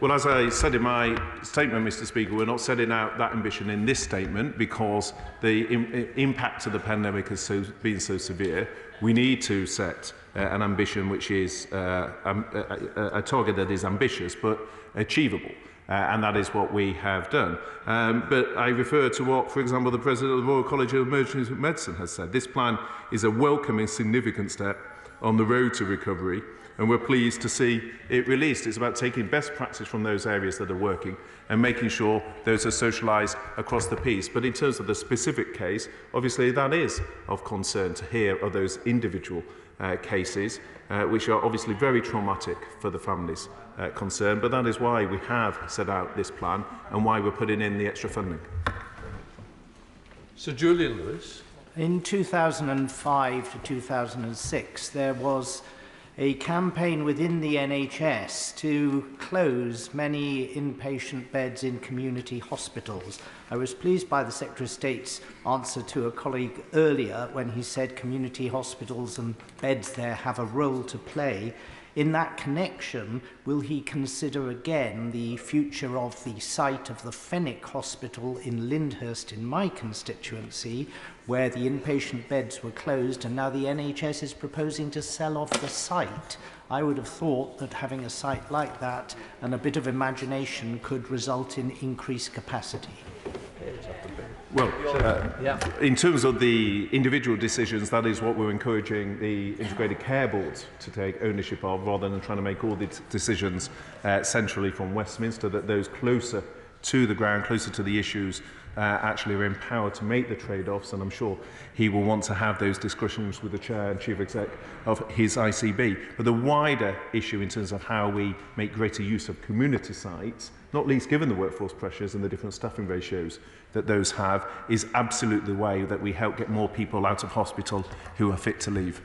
Well, as I said in my statement, Mr Speaker, we're not setting out that ambition in this statement because the impact of the pandemic has been so severe. We need to set an ambition which is a target that is ambitious but achievable. And that is what we have done. But I refer to what, for example, the President of the Royal College of Emergency Medicine has said. This plan is a welcome and significant step on the road to recovery, and we're pleased to see it released. It's about taking best practice from those areas that are working and making sure those are socialised across the piece. But in terms of the specific case, obviously that is of concern to hear of those individual cases, which are obviously very traumatic for the families concerned. But that is why we have set out this plan and why we're putting in the extra funding. Sir Julian Lewis. In 2005 to 2006, there was a campaign within the NHS to close many inpatient beds in community hospitals. I was pleased by the Secretary of State's answer to a colleague earlier when he said community hospitals and beds there have a role to play. In that connection, will he consider again the future of the site of the Fenwick Hospital in Lyndhurst in my constituency, where the inpatient beds were closed and now the NHS is proposing to sell off the site? I would have thought that having a site like that and a bit of imagination could result in increased capacity. Well, in terms of the individual decisions, that is what we're encouraging the integrated care boards to take ownership of, rather than trying to make all the decisions centrally from Westminster, that those closer to the ground, closer to the issues, actually are empowered to make the trade-offs, and I'm sure he will want to have those discussions with the Chair and Chief Exec of his ICB. But the wider issue in terms of how we make greater use of community sites, not least given the workforce pressures and the different staffing ratios that those have, is absolutely the way that we help get more people out of hospital who are fit to leave.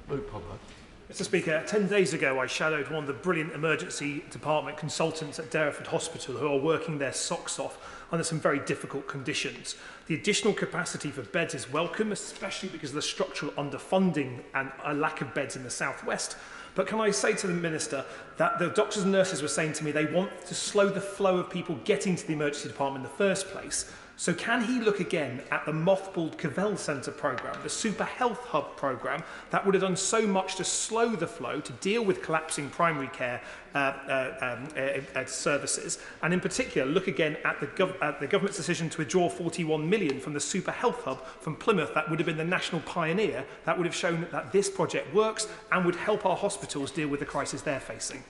Mr. Speaker, 10 days ago I shadowed one of the brilliant emergency department consultants at Derriford Hospital who are working their socks off under some very difficult conditions. The additional capacity for beds is welcome, especially because of the structural underfunding and a lack of beds in the southwest. But can I say to the Minister that the doctors and nurses were saying to me they want to slow the flow of people getting to the emergency department in the first place. So can he look again at the mothballed Cavell Centre programme, the Super Health Hub programme, that would have done so much to slow the flow, to deal with collapsing primary care services, and in particular look again at the government's decision to withdraw 41 million from the Super Health Hub from Plymouth. That would have been the national pioneer. That would have shown that this project works and would help our hospitals deal with the crisis they're facing.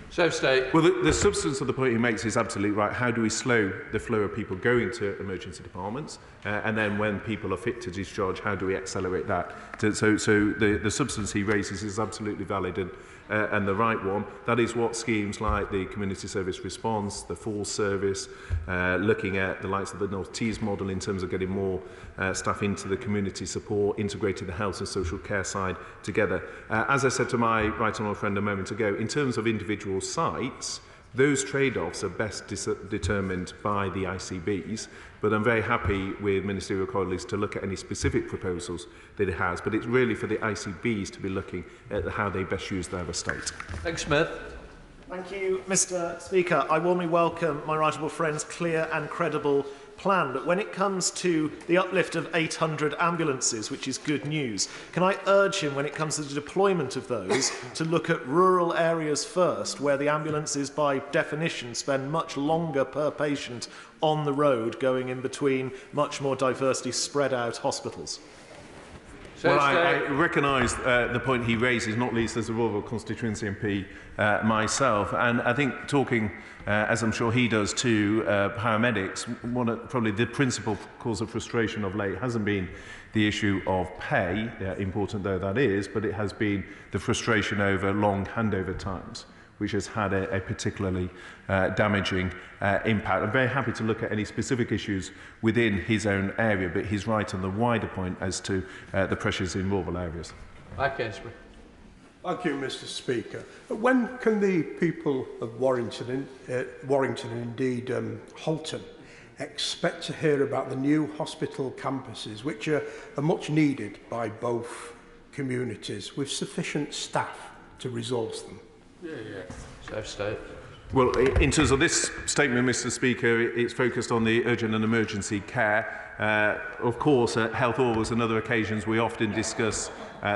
So State. Well, the substance of the point he makes is absolutely right. How do we slow the flow of people going to emergency departments? And then when people are fit to discharge, how do we accelerate that? So the substance he raises is absolutely valid and the right one. That is what schemes like the Community Service Response, the Falls Service, looking at the likes of the North Tees model in terms of getting more staff into the community support, integrating the health and social care side together. As I said to my right honourable friend a moment ago, in terms of individual sites, those trade-offs are best determined by the ICBs, but I'm very happy with Ministerial colleagues to look at any specific proposals that it has, but it's really for the ICBs to be looking at how they best use their estate. Thanks, Smith. Thank you, Mr. Speaker. I warmly welcome my right honourable friend's clear and credible plan, but when it comes to the uplift of 800 ambulances, which is good news, can I urge him, when it comes to the deployment of those, to look at rural areas first, where the ambulances by definition spend much longer per patient on the road, going in between much more diversity spread out hospitals? Well, I recognise the point he raises, not least as a rural constituency MP myself, and I think talking, as I'm sure he does too, paramedics, probably the principal cause of frustration of late hasn't been the issue of pay, important though that is, but it has been the frustration over long handover times, which has had a particularly damaging impact. I'm very happy to look at any specific issues within his own area, but he's right on the wider point as to the pressures in rural areas. Thank you, Mr. Speaker. When can the people of Warrington and indeed Halton expect to hear about the new hospital campuses, which are much needed by both communities, with sufficient staff to resource them? State. Well, in terms of this statement, Mr. Speaker, it's focused on the urgent and emergency care. Of course, at Health Orals and other occasions, we often discuss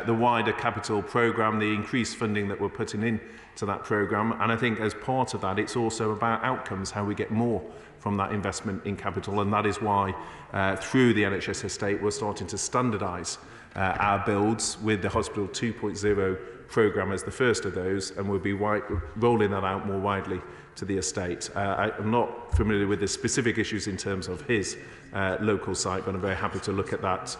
the wider capital programme, the increased funding that we're putting into that programme. And I think as part of that, it's also about outcomes, how we get more from that investment in capital. And that is why, through the NHS estate, we're starting to standardise our builds with the Hospital 2.0 programme as the first of those, and we'll be rolling that out more widely to the estate. I'm not familiar with the specific issues in terms of his local site, but I'm very happy to look at that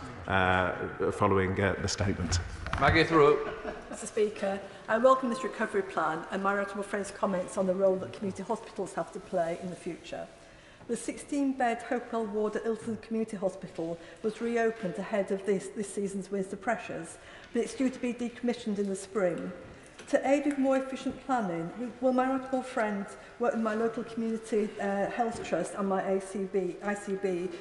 following the statement. Maggie Throop. Mr Speaker, I welcome this recovery plan and my honourable friend's comments on the role that community hospitals have to play in the future. The 16-bed Hopewell ward at Ilton Community Hospital was reopened ahead of this season's winter pressures, but it's due to be decommissioned in the spring. To aid with more efficient planning, will my honourable friend work with my local community health trust and my ICB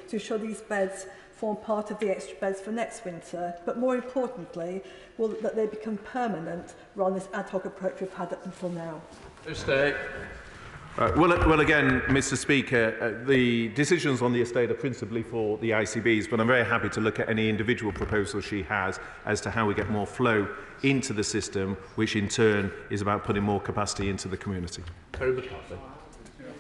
to ensure these beds form part of the extra beds for next winter, but more importantly, that they become permanent rather than this ad hoc approach we've had up until now? Well, again, Mr Speaker, the decisions on the estate are principally for the ICBs, but I'm very happy to look at any individual proposal she has as to how we get more flow into the system, which in turn is about putting more capacity into the community.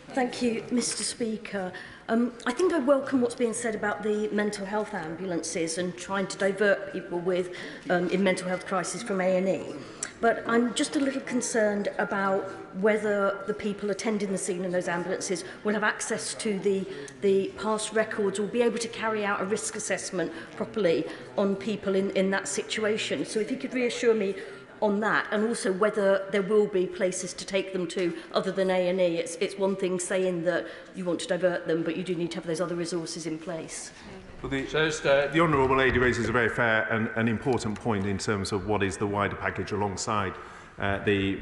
Thank you, Mr Speaker. I think I welcome what's being said about the mental health ambulances and trying to divert people with in mental health crisis from A&E. But I'm just a little concerned about whether the people attending the scene in those ambulances will have access to the past records or be able to carry out a risk assessment properly on people in that situation. So if you could reassure me on that, and also whether there will be places to take them to other than A&E. It's one thing saying that you want to divert them, but you do need to have those other resources in place. Well, the Honourable Lady raises a very fair and important point in terms of what is the wider package alongside the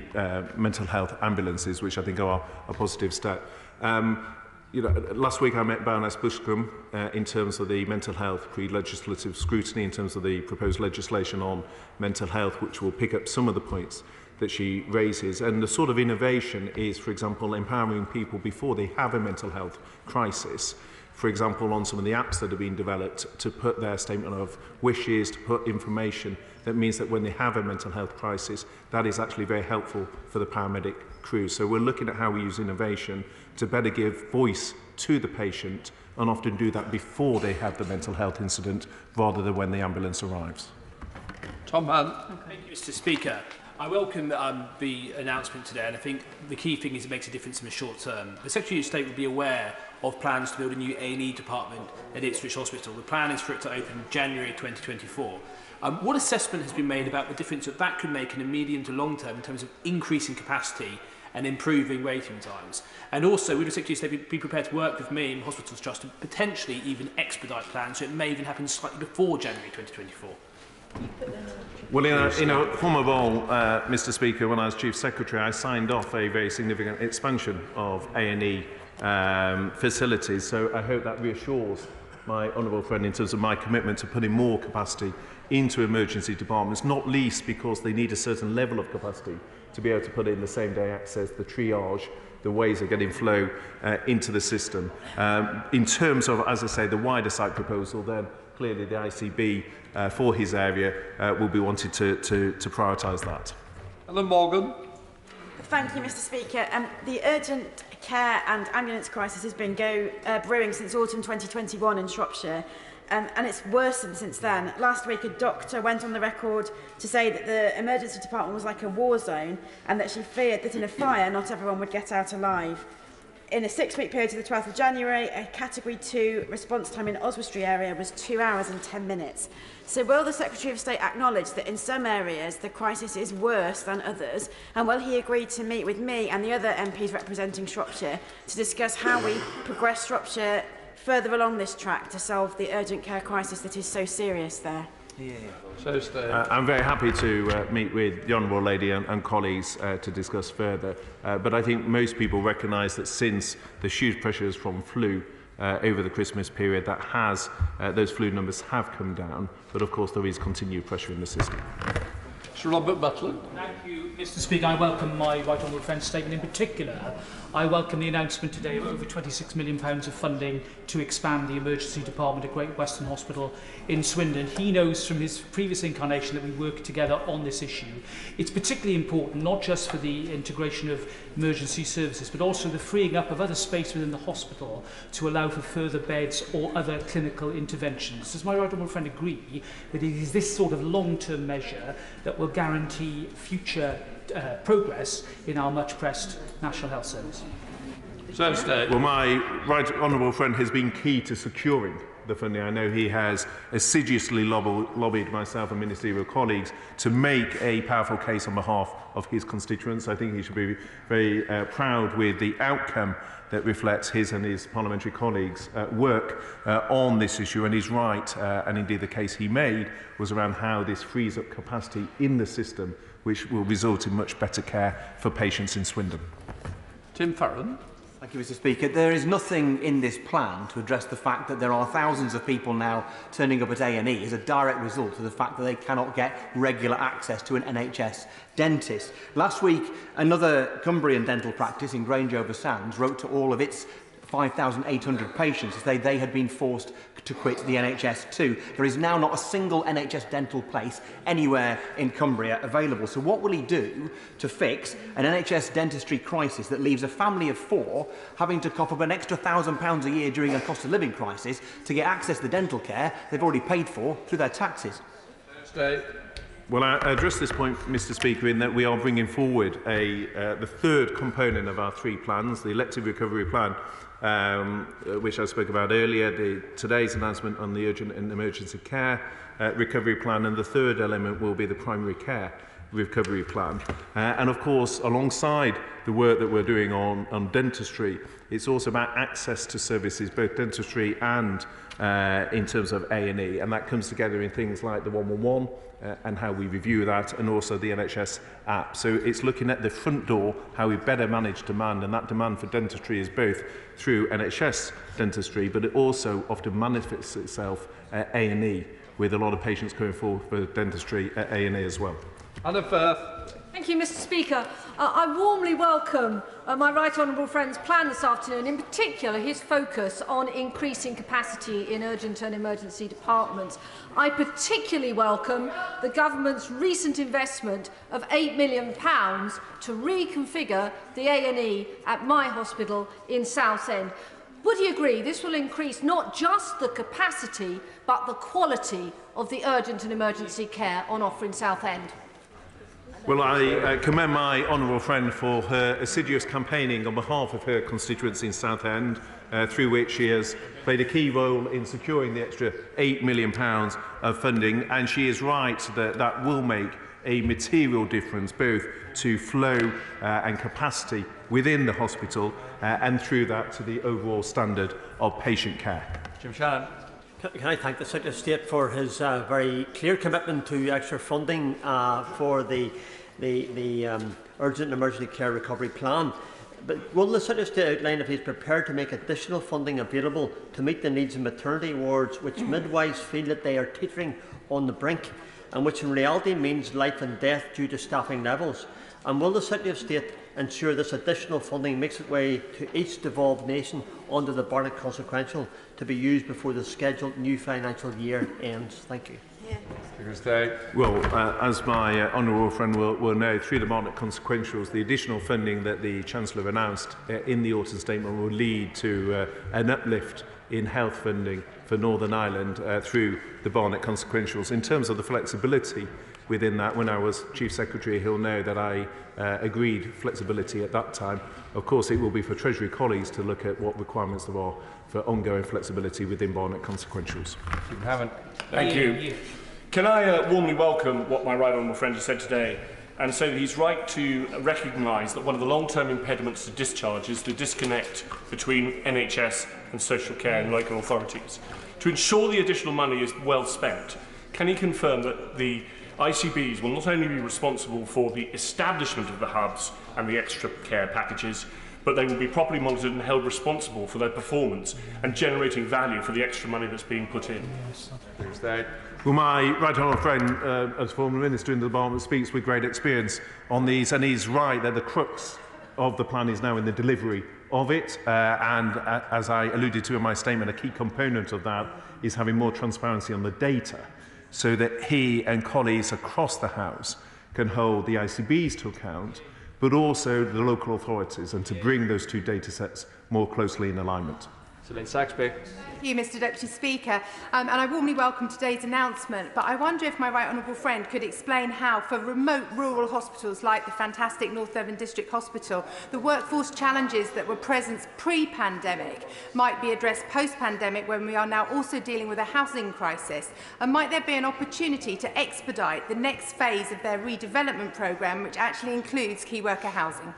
mental health ambulances, which I think are a positive step. Last week I met Baroness Bushcombe in terms of the mental health pre-legislative scrutiny, in terms of the proposed legislation on mental health, which will pick up some of the points that she raises. And the sort of innovation is, for example, empowering people before they have a mental health crisis. For example, on some of the apps that have been developed to put their statement of wishes, to put information that means that when they have a mental health crisis, that is actually very helpful for the paramedic crew. So we're looking at how we use innovation to better give voice to the patient and often do that before they have the mental health incident rather than when the ambulance arrives. Tom Hunt. Thank you, Mr Speaker. I welcome the announcement today, and I think the key thing is it makes a difference in the short term. The Secretary of State will be aware of plans to build a new A&E department at Ipswich Hospital. The plan is for it to open January 2024. What assessment has been made about the difference that could make in the medium to long term in terms of increasing capacity and improving waiting times? And also, would the Secretary of State be prepared to work with me and Hospitals Trust to potentially even expedite plans so it may even happen slightly before January 2024? Well, in a former role, Mr Speaker, when I was Chief Secretary, I signed off a very significant expansion of A&E facilities, so I hope that reassures my honourable friend in terms of my commitment to putting more capacity into emergency departments, not least because they need a certain level of capacity to be able to put in the same-day access, the triage, the ways of getting flow into the system. In terms of, as I say, the wider site proposal, then clearly the ICB for his area will be wanting to prioritise that. Ellen Morgan. Thank you, Mr Speaker. The urgent care and ambulance crisis has been brewing since autumn 2021 in Shropshire, and it's worsened since then. Last week, a doctor went on the record to say that the emergency department was like a war zone and that she feared that in a fire, not everyone would get out alive. In a 6-week period to the 12th of January, a Category 2 response time in Oswestry area was 2 hours and 10 minutes. So will the Secretary of State acknowledge that in some areas the crisis is worse than others, and will he agree to meet with me and the other MPs representing Shropshire to discuss how we progress Shropshire further along this track to solve the urgent care crisis that is so serious there? I'm very happy to meet with the Honourable Lady and colleagues to discuss further, but I think most people recognise that since the huge pressures from flu over the Christmas period, those flu numbers have come down, but of course there is continued pressure in the system. Sir Robert Butler. Thank you, Mr Speaker. I welcome my right honourable friend's statement. In particular, I welcome the announcement today of over £26 million of funding to expand the emergency department at Great Western Hospital in Swindon. He knows from his previous incarnation that we work together on this issue. It's particularly important not just for the integration of emergency services, but also the freeing up of other space within the hospital to allow for further beds or other clinical interventions. Does my right honourable friend agree that it is this sort of long-term measure that will guarantee future progress in our much-pressed National Health Service? So state. Well, my right honourable friend has been key to securing the funding. I know he has assiduously lobbied myself and ministerial colleagues to make a powerful case on behalf of his constituents. I think he should be very proud with the outcome that reflects his and his parliamentary colleagues' work on this issue. And he's right, and indeed the case he made was around how this frees up capacity in the system, which will result in much better care for patients in Swindon. Tim Farron. Thank you, Mr. Speaker. There is nothing in this plan to address the fact that there are thousands of people now turning up at A&E as a direct result of the fact that they cannot get regular access to an NHS dentist. Last week, another Cumbrian dental practice in Grange-over-Sands wrote to all of its 5,800 patients to say they had been forced to quit the NHS too. There is now not a single NHS dental place anywhere in Cumbria available. So what will he do to fix an NHS dentistry crisis that leaves a family of 4 having to cough up an extra £1,000 a year during a cost of living crisis to get access to dental care they've already paid for through their taxes? State. Well, I address this point, Mr. Speaker, in that we are bringing forward the third component of our 3 plans, the elective recovery plan, which I spoke about earlier, today's announcement on the urgent and emergency care recovery plan, and the third element will be the primary care recovery plan. And of course, alongside the work that we're doing on dentistry, it's also about access to services, both dentistry and in terms of A&E, and that comes together in things like the 111 and how we review that, and also the NHS app. So it's looking at the front door, how we better manage demand, and that demand for dentistry is both through NHS dentistry, but it also often manifests itself at A&E, with a lot of patients going forward for dentistry at A&E as well. Anna Firth. Thank you, Mr. Speaker. I warmly welcome my right honourable friend's plan this afternoon, in particular his focus on increasing capacity in urgent and emergency departments. I particularly welcome the government's recent investment of £8 million to reconfigure the A&E at my hospital in Southend. Would you agree this will increase not just the capacity but the quality of the urgent and emergency care on offer in Southend? Well, I commend my honourable friend for her assiduous campaigning on behalf of her constituency in Southend, through which she has played a key role in securing the extra £8 million of funding, and she is right that that will make a material difference both to flow and capacity within the hospital and through that to the overall standard of patient care. Jim Shannon. Can I thank the Secretary of State for his very clear commitment to extra funding for the urgent and emergency care recovery plan. But will the Secretary of State outline if he is prepared to make additional funding available to meet the needs of maternity wards, which midwives feel that they are teetering on the brink, and which in reality means life and death due to staffing levels? And will the Secretary of State ensure this additional funding makes its way to each devolved nation under the Barclay consequential to be used before the scheduled new financial year ends? Thank you. Well, as my honourable friend will know, through the Barclay consequentials, the additional funding that the Chancellor announced in the autumn statement will lead to an uplift in health funding for Northern Ireland through the Barclay consequentials. In terms of the flexibility within that, when I was Chief Secretary, he'll know that I agreed flexibility at that time. Of course, it will be for Treasury colleagues to look at what requirements there are for ongoing flexibility within Barclay consequentials. You haven't. Thank you. Can I warmly welcome what my right honourable friend has said today, and say that he's right to recognise that one of the long-term impediments to discharge is the disconnect between NHS and social care and local authorities. To ensure the additional money is well spent, can he confirm that the ICBs will not only be responsible for the establishment of the hubs and the extra care packages, but they will be properly monitored and held responsible for their performance and generating value for the extra money that's being put in? Well, my right honourable friend, as former Minister in the Department, speaks with great experience on these, and he's right that the crux of the plan is now in the delivery of it, and as I alluded to in my statement, a key component of that is having more transparency on the data, so that he and colleagues across the House can hold the ICBs to account, but also the local authorities, and to bring those two data sets more closely in alignment. Mr Lynn Saxby. Thank you, Mr Deputy Speaker, and I warmly welcome today's announcement, but I wonder if my right honourable friend could explain how, for remote rural hospitals like the fantastic North Devon District Hospital, the workforce challenges that were present pre-pandemic might be addressed post-pandemic when we are now also dealing with a housing crisis, and might there be an opportunity to expedite the next phase of their redevelopment programme, which actually includes key worker housing?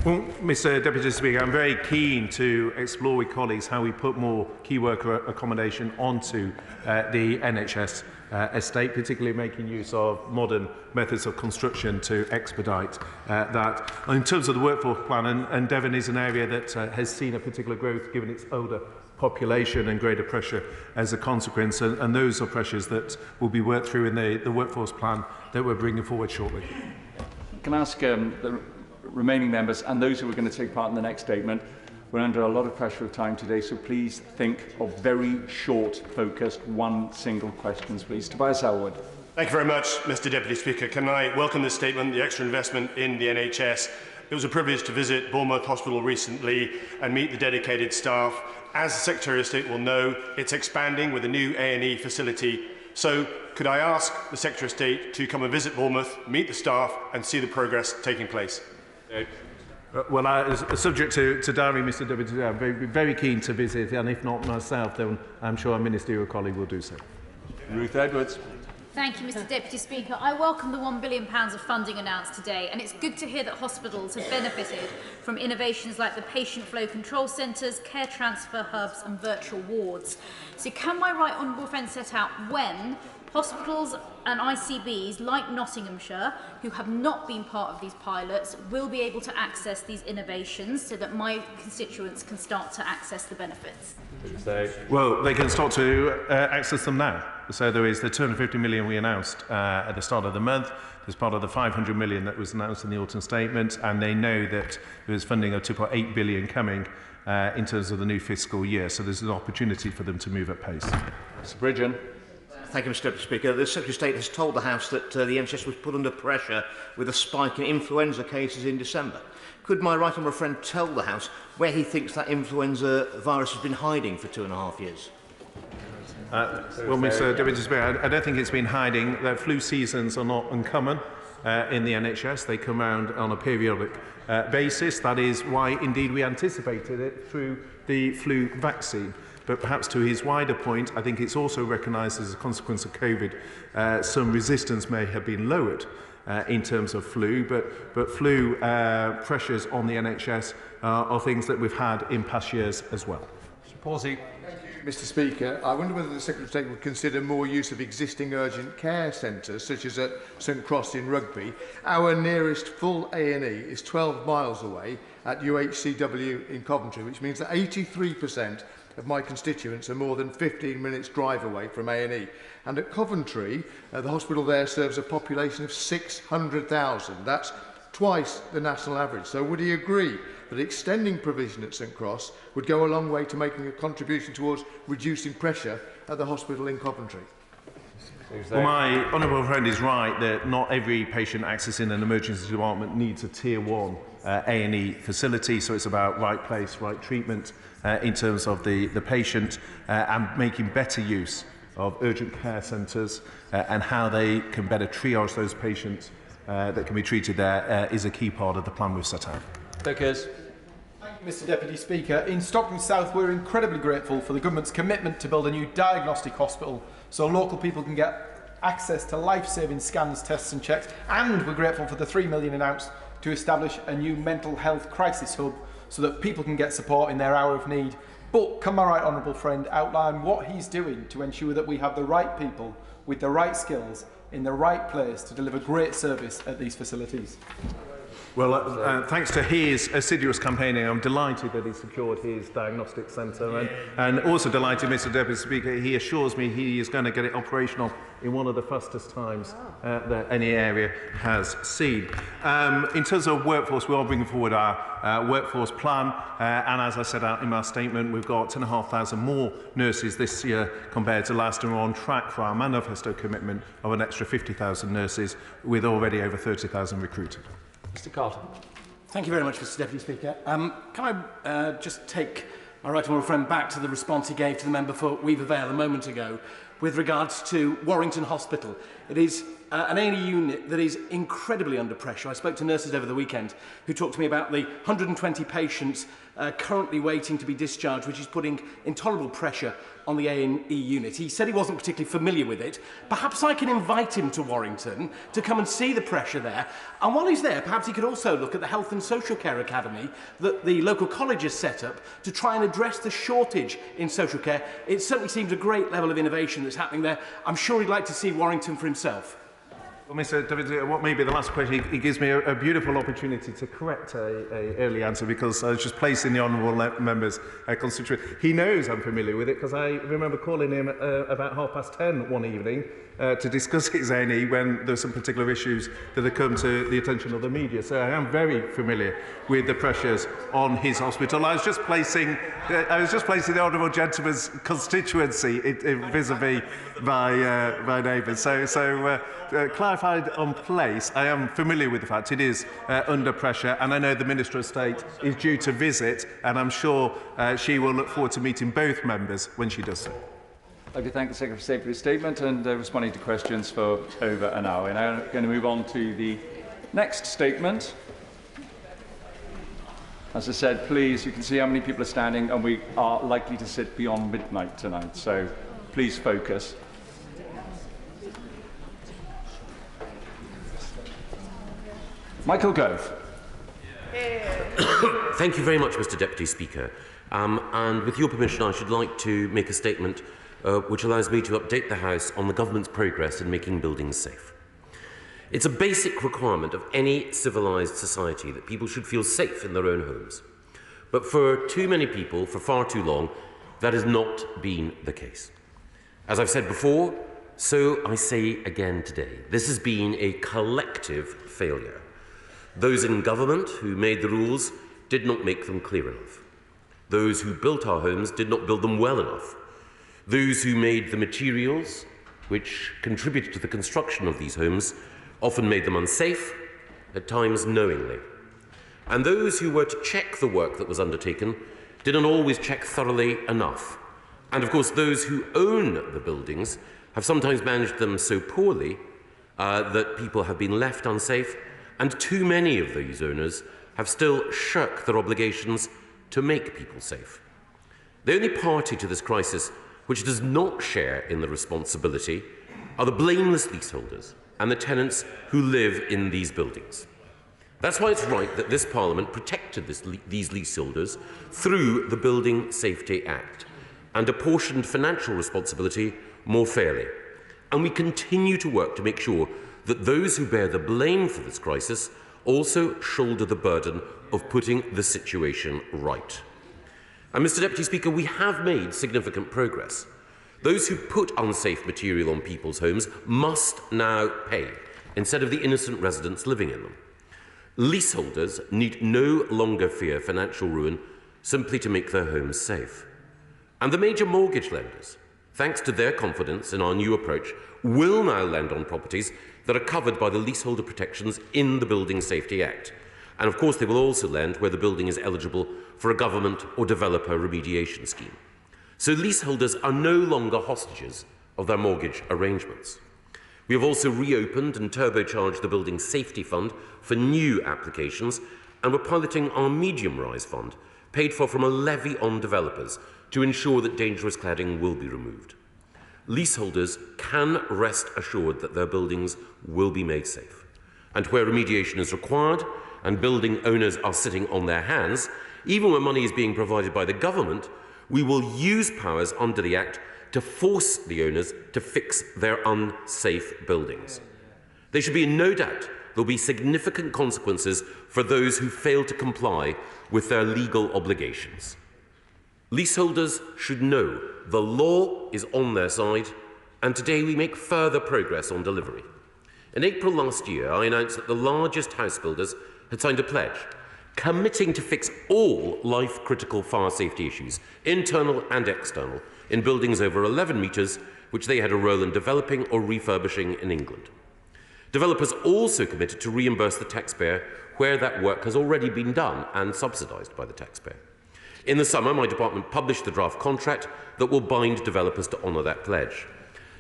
Well, Mr Deputy Speaker, I'm very keen to explore with colleagues how we put more key worker accommodation onto the NHS estate, particularly making use of modern methods of construction to expedite that. In terms of the workforce plan, and Devon is an area that has seen a particular growth given its older population and greater pressure as a consequence, and those are pressures that will be worked through in the workforce plan that we're bringing forward shortly. Can I ask the remaining members and those who are going to take part in the next statement, we're under a lot of pressure of time today, so please think of very short, focused, one single questions, please. Tobias Elwood. Thank you very much, Mr Deputy Speaker. Can I welcome this statement, the extra investment in the NHS? It was a privilege to visit Bournemouth Hospital recently and meet the dedicated staff. As the Secretary of State will know, it's expanding with a new A&E facility. So could I ask the Secretary of State to come and visit Bournemouth, meet the staff and see the progress taking place? Well, subject to diary, Mr Deputy, I'm very keen to visit, and if not myself, then I'm sure a ministerial colleague will do so. Ruth Edwards. Thank you, Mr Deputy Speaker. I welcome the £1 billion of funding announced today, and it's good to hear that hospitals have benefited from innovations like the patient flow control centres, care transfer hubs and virtual wards. So can my right honourable friend set out when hospitals and ICBs like Nottinghamshire, who have not been part of these pilots, will be able to access these innovations so that my constituents can start to access the benefits? Well, they can start to access them now. So there is the 250 million we announced at the start of the month. There's part of the 500 million that was announced in the autumn statement, and they know that there is funding of 2.8 billion coming in terms of the new fiscal year. So there's an opportunity for them to move at pace. Mr Bridgen. Thank you, Mr Deputy Speaker. The Secretary of State has told the House that the NHS was put under pressure with a spike in influenza cases in December. Could my right honourable friend tell the House where he thinks that influenza virus has been hiding for 2.5 years? Well, Mr Deputy Speaker, I don't think it's been hiding. The flu seasons are not uncommon in the NHS. They come around on a periodic basis. That is why, indeed, we anticipated it through the flu vaccine. But perhaps to his wider point, I think it's also recognised as a consequence of COVID, some resistance may have been lowered in terms of flu, but flu pressures on the NHS are things that we've had in past years as well. Mr Pawsey. Mr Speaker, I wonder whether the Secretary of State would consider more use of existing urgent care centres, such as at St Cross in Rugby. Our nearest full A&E is 12 miles away at UHCW in Coventry, which means that 83% of my constituents are more than 15 minutes drive away from A&E. And at Coventry, the hospital there serves a population of 600,000. That's twice the national average. So would he agree that extending provision at St Cross would go a long way to making a contribution towards reducing pressure at the hospital in Coventry? Well, my honourable friend is right that not every patient accessing an emergency department needs a Tier 1 A&E facility, so it's about right place, right treatment in terms of the patient and making better use of urgent care centres and how they can better triage those patients that can be treated there is a key part of the plan we've set out. Vickers. Thank you, Mr Deputy Speaker. In Stockton South, we're incredibly grateful for the government's commitment to build a new diagnostic hospital so local people can get access to life-saving scans, tests and checks, and we're grateful for the £3 million announced to establish a new mental health crisis hub so that people can get support in their hour of need. But can my right honourable friend outline what he's doing to ensure that we have the right people with the right skills in the right place to deliver great service at these facilities? Well, thanks to his assiduous campaigning, I'm delighted that he secured his diagnostic centre and also delighted, Mr Deputy Speaker, he assures me he is going to get it operational in one of the fastest times that any area has seen. In terms of workforce, we are bringing forward our workforce plan and as I set out in my statement, we've got 10,500 more nurses this year compared to last, and we're on track for our manifesto commitment of an extra 50,000 nurses with already over 30,000 recruited. Mr Carter. Thank you very much, Mr Deputy Speaker. Can I just take All right, well, friend, back to the response he gave to the member for Weaver Vale a moment ago with regards to Warrington Hospital. It is an A&E unit that is incredibly under pressure. I spoke to nurses over the weekend who talked to me about the 120 patients currently waiting to be discharged, which is putting intolerable pressure on the A&E unit. He said he wasn't particularly familiar with it. Perhaps I can invite him to Warrington to come and see the pressure there. And while he's there, perhaps he could also look at the Health and Social Care Academy that the local college has set up to try and address the shortage in social care. It certainly seems a great level of innovation that's happening there. I'm sure he'd like to see Warrington for himself. Well, Mr. David, what may be the last question, he gives me a beautiful opportunity to correct a early answer, because I was just placing the honourable member's constituency. He knows I'm familiar with it, because I remember calling him about 10:30 one evening to discuss his A&E when there were some particular issues that had come to the attention of the media. So I am very familiar with the pressures on his hospital. I was just placing the honourable gentleman's constituency vis-à-vis my neighbours. So clarified on place, I am familiar with the fact it is under pressure, and I know the Minister of State is due to visit, and I'm sure she will look forward to meeting both members when she does so. I'd like to thank the Secretary of State for his statement and responding to questions for over an hour. We're now going to move on to the next statement. As I said, please, you can see how many people are standing, and we are likely to sit beyond midnight tonight, so please focus. Michael Gove. Thank you very much, Mr. Deputy Speaker. And with your permission, I should like to make a statement which allows me to update the House on the Government's progress in making buildings safe. It's a basic requirement of any civilised society that people should feel safe in their own homes. But for too many people, for far too long, that has not been the case. As I've said before, so I say again today, this has been a collective failure. Those in government who made the rules did not make them clear enough. Those who built our homes did not build them well enough. Those who made the materials which contributed to the construction of these homes often made them unsafe, at times knowingly. And those who were to check the work that was undertaken didn't always check thoroughly enough. And of course, those who own the buildings have sometimes managed them so poorly that people have been left unsafe, and too many of these owners have still shirked their obligations to make people safe. The only party to this crisis which does not share in the responsibility are the blameless leaseholders and the tenants who live in these buildings. That's why it's right that this Parliament protected these leaseholders through the Building Safety Act and apportioned financial responsibility more fairly. And we continue to work to make sure that those who bear the blame for this crisis also shoulder the burden of putting the situation right. And Mr. Deputy Speaker, we have made significant progress. Those who put unsafe material on people's homes must now pay, instead of the innocent residents living in them. Leaseholders need no longer fear financial ruin simply to make their homes safe. And the major mortgage lenders, thanks to their confidence in our new approach, will now lend on properties that are covered by the leaseholder protections in the Building Safety Act. And of course, they will also lend where the building is eligible for a government or developer remediation scheme. So leaseholders are no longer hostages of their mortgage arrangements. We have also reopened and turbocharged the Building Safety Fund for new applications, and we're piloting our Medium Rise Fund, paid for from a levy on developers, to ensure that dangerous cladding will be removed. Leaseholders can rest assured that their buildings will be made safe. And where remediation is required and building owners are sitting on their hands, even when money is being provided by the government, we will use powers under the Act to force the owners to fix their unsafe buildings. There should be no doubt there will be significant consequences for those who fail to comply with their legal obligations. Leaseholders should know the law is on their side, and today we make further progress on delivery. In April last year, I announced that the largest house builders had signed a pledge committing to fix all life-critical fire safety issues, internal and external, in buildings over 11 metres, which they had a role in developing or refurbishing in England. Developers also committed to reimburse the taxpayer where that work has already been done and subsidised by the taxpayer. In the summer, my department published the draft contract that will bind developers to honour that pledge.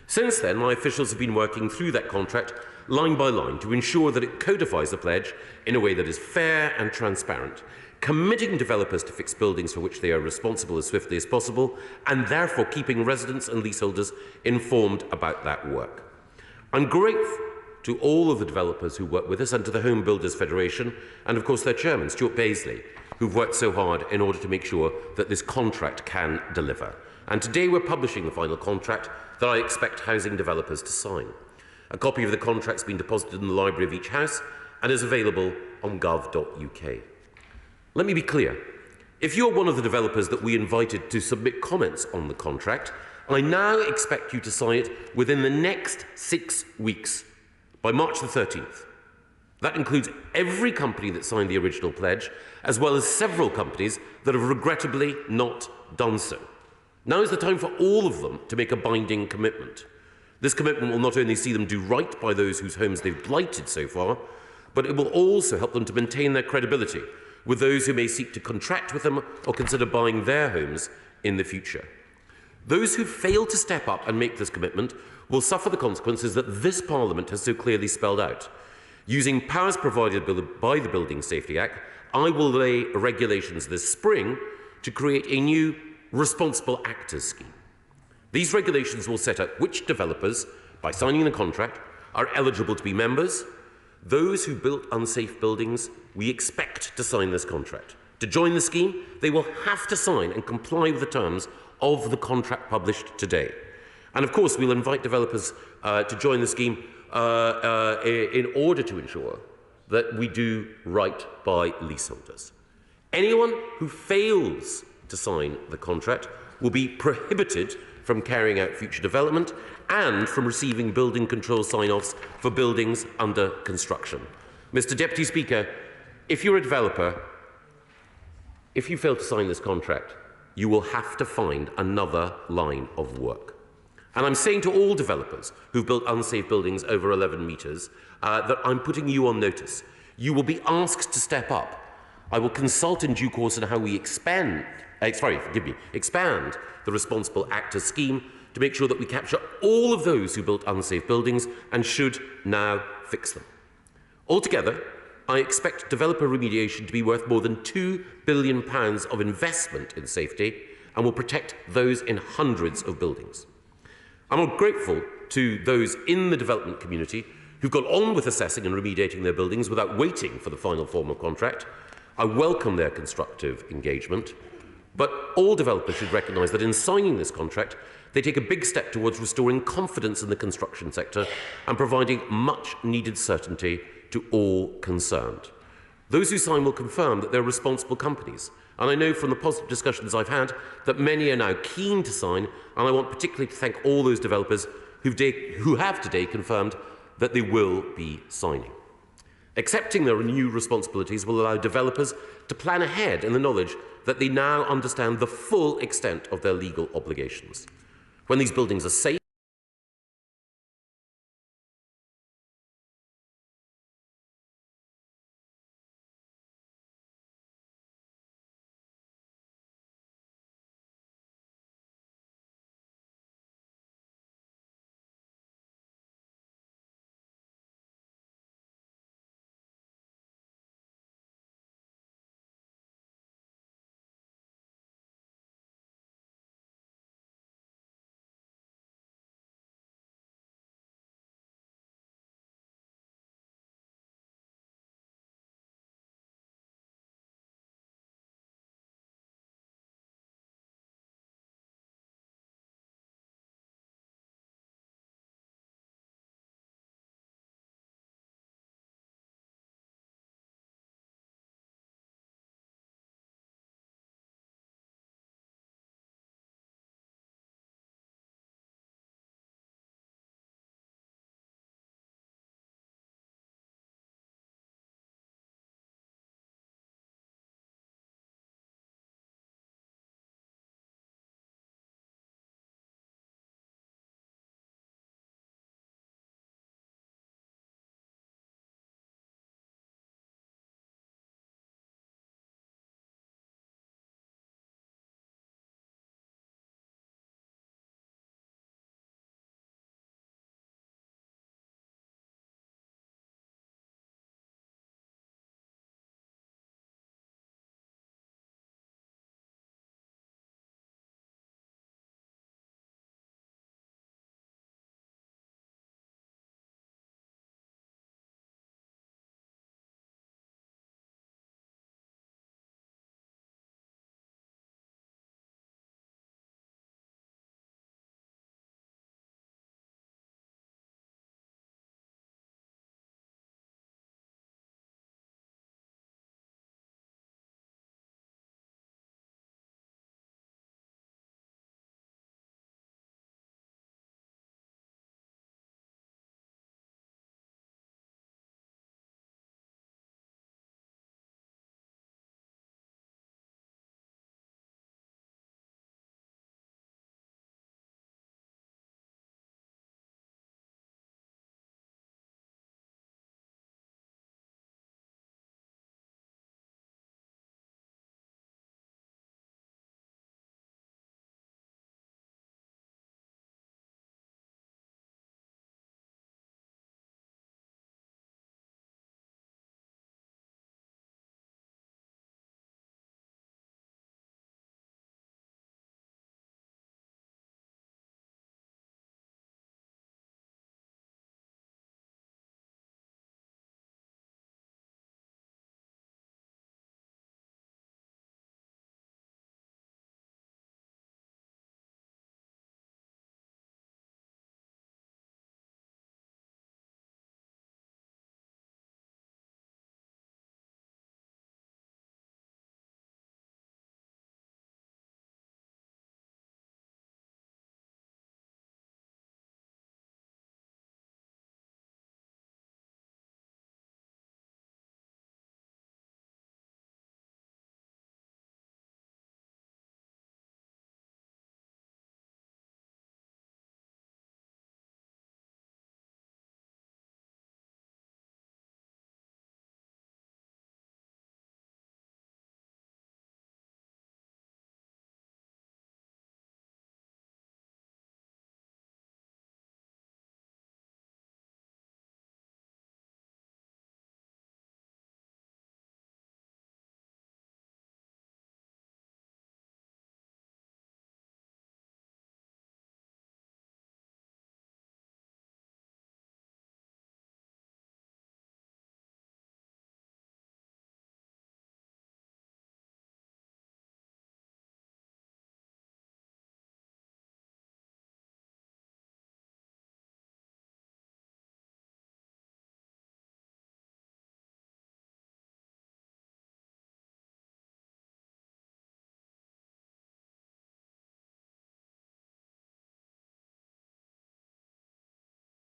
Since then, my officials have been working through that contract line by line to ensure that it codifies the pledge in a way that is fair and transparent, committing developers to fix buildings for which they are responsible as swiftly as possible, and therefore keeping residents and leaseholders informed about that work. I'm grateful to all of the developers who work with us and to the Home Builders Federation and, of course, their chairman, Stuart Paisley, who've worked so hard in order to make sure that this contract can deliver. And today we're publishing the final contract that I expect housing developers to sign. A copy of the contract's been deposited in the library of each house and is available on gov.uk. Let me be clear. If you're one of the developers that we invited to submit comments on the contract, I now expect you to sign it within the next 6 weeks, by March the 13th. That includes every company that signed the original pledge, as well as several companies that have regrettably not done so. Now is the time for all of them to make a binding commitment. This commitment will not only see them do right by those whose homes they've blighted so far, but it will also help them to maintain their credibility with those who may seek to contract with them or consider buying their homes in the future. Those who fail to step up and make this commitment will suffer the consequences that this Parliament has so clearly spelled out. Using powers provided by the Building Safety Act, I will lay regulations this spring to create a new responsible actors scheme. These regulations will set out which developers, by signing the contract, are eligible to be members. Those who built unsafe buildings, we expect to sign this contract. To join the scheme, they will have to sign and comply with the terms of the contract published today. And of course, we'll invite developers to join the scheme in order to ensure that we do right by leaseholders. Anyone who fails to sign the contract will be prohibited from carrying out future development and from receiving building control sign-offs for buildings under construction. Mr. Deputy Speaker, if you're a developer, if you fail to sign this contract, you will have to find another line of work. And I'm saying to all developers who've built unsafe buildings over 11 metres that I'm putting you on notice. You will be asked to step up. I will consult in due course on how we expand the responsible actors scheme to make sure that we capture all of those who built unsafe buildings and should now fix them. Altogether, I expect developer remediation to be worth more than £2 billion of investment in safety and will protect those in hundreds of buildings. I'm grateful to those in the development community who've got on with assessing and remediating their buildings without waiting for the final formal contract. I welcome their constructive engagement, but all developers should recognise that in signing this contract, they take a big step towards restoring confidence in the construction sector and providing much needed certainty to all concerned. Those who sign will confirm that they're responsible companies, and I know from the positive discussions I've had that many are now keen to sign, and I want particularly to thank all those developers who have today confirmed that they will be signing. Accepting their new responsibilities will allow developers to plan ahead in the knowledge that they now understand the full extent of their legal obligations. When these buildings are safe,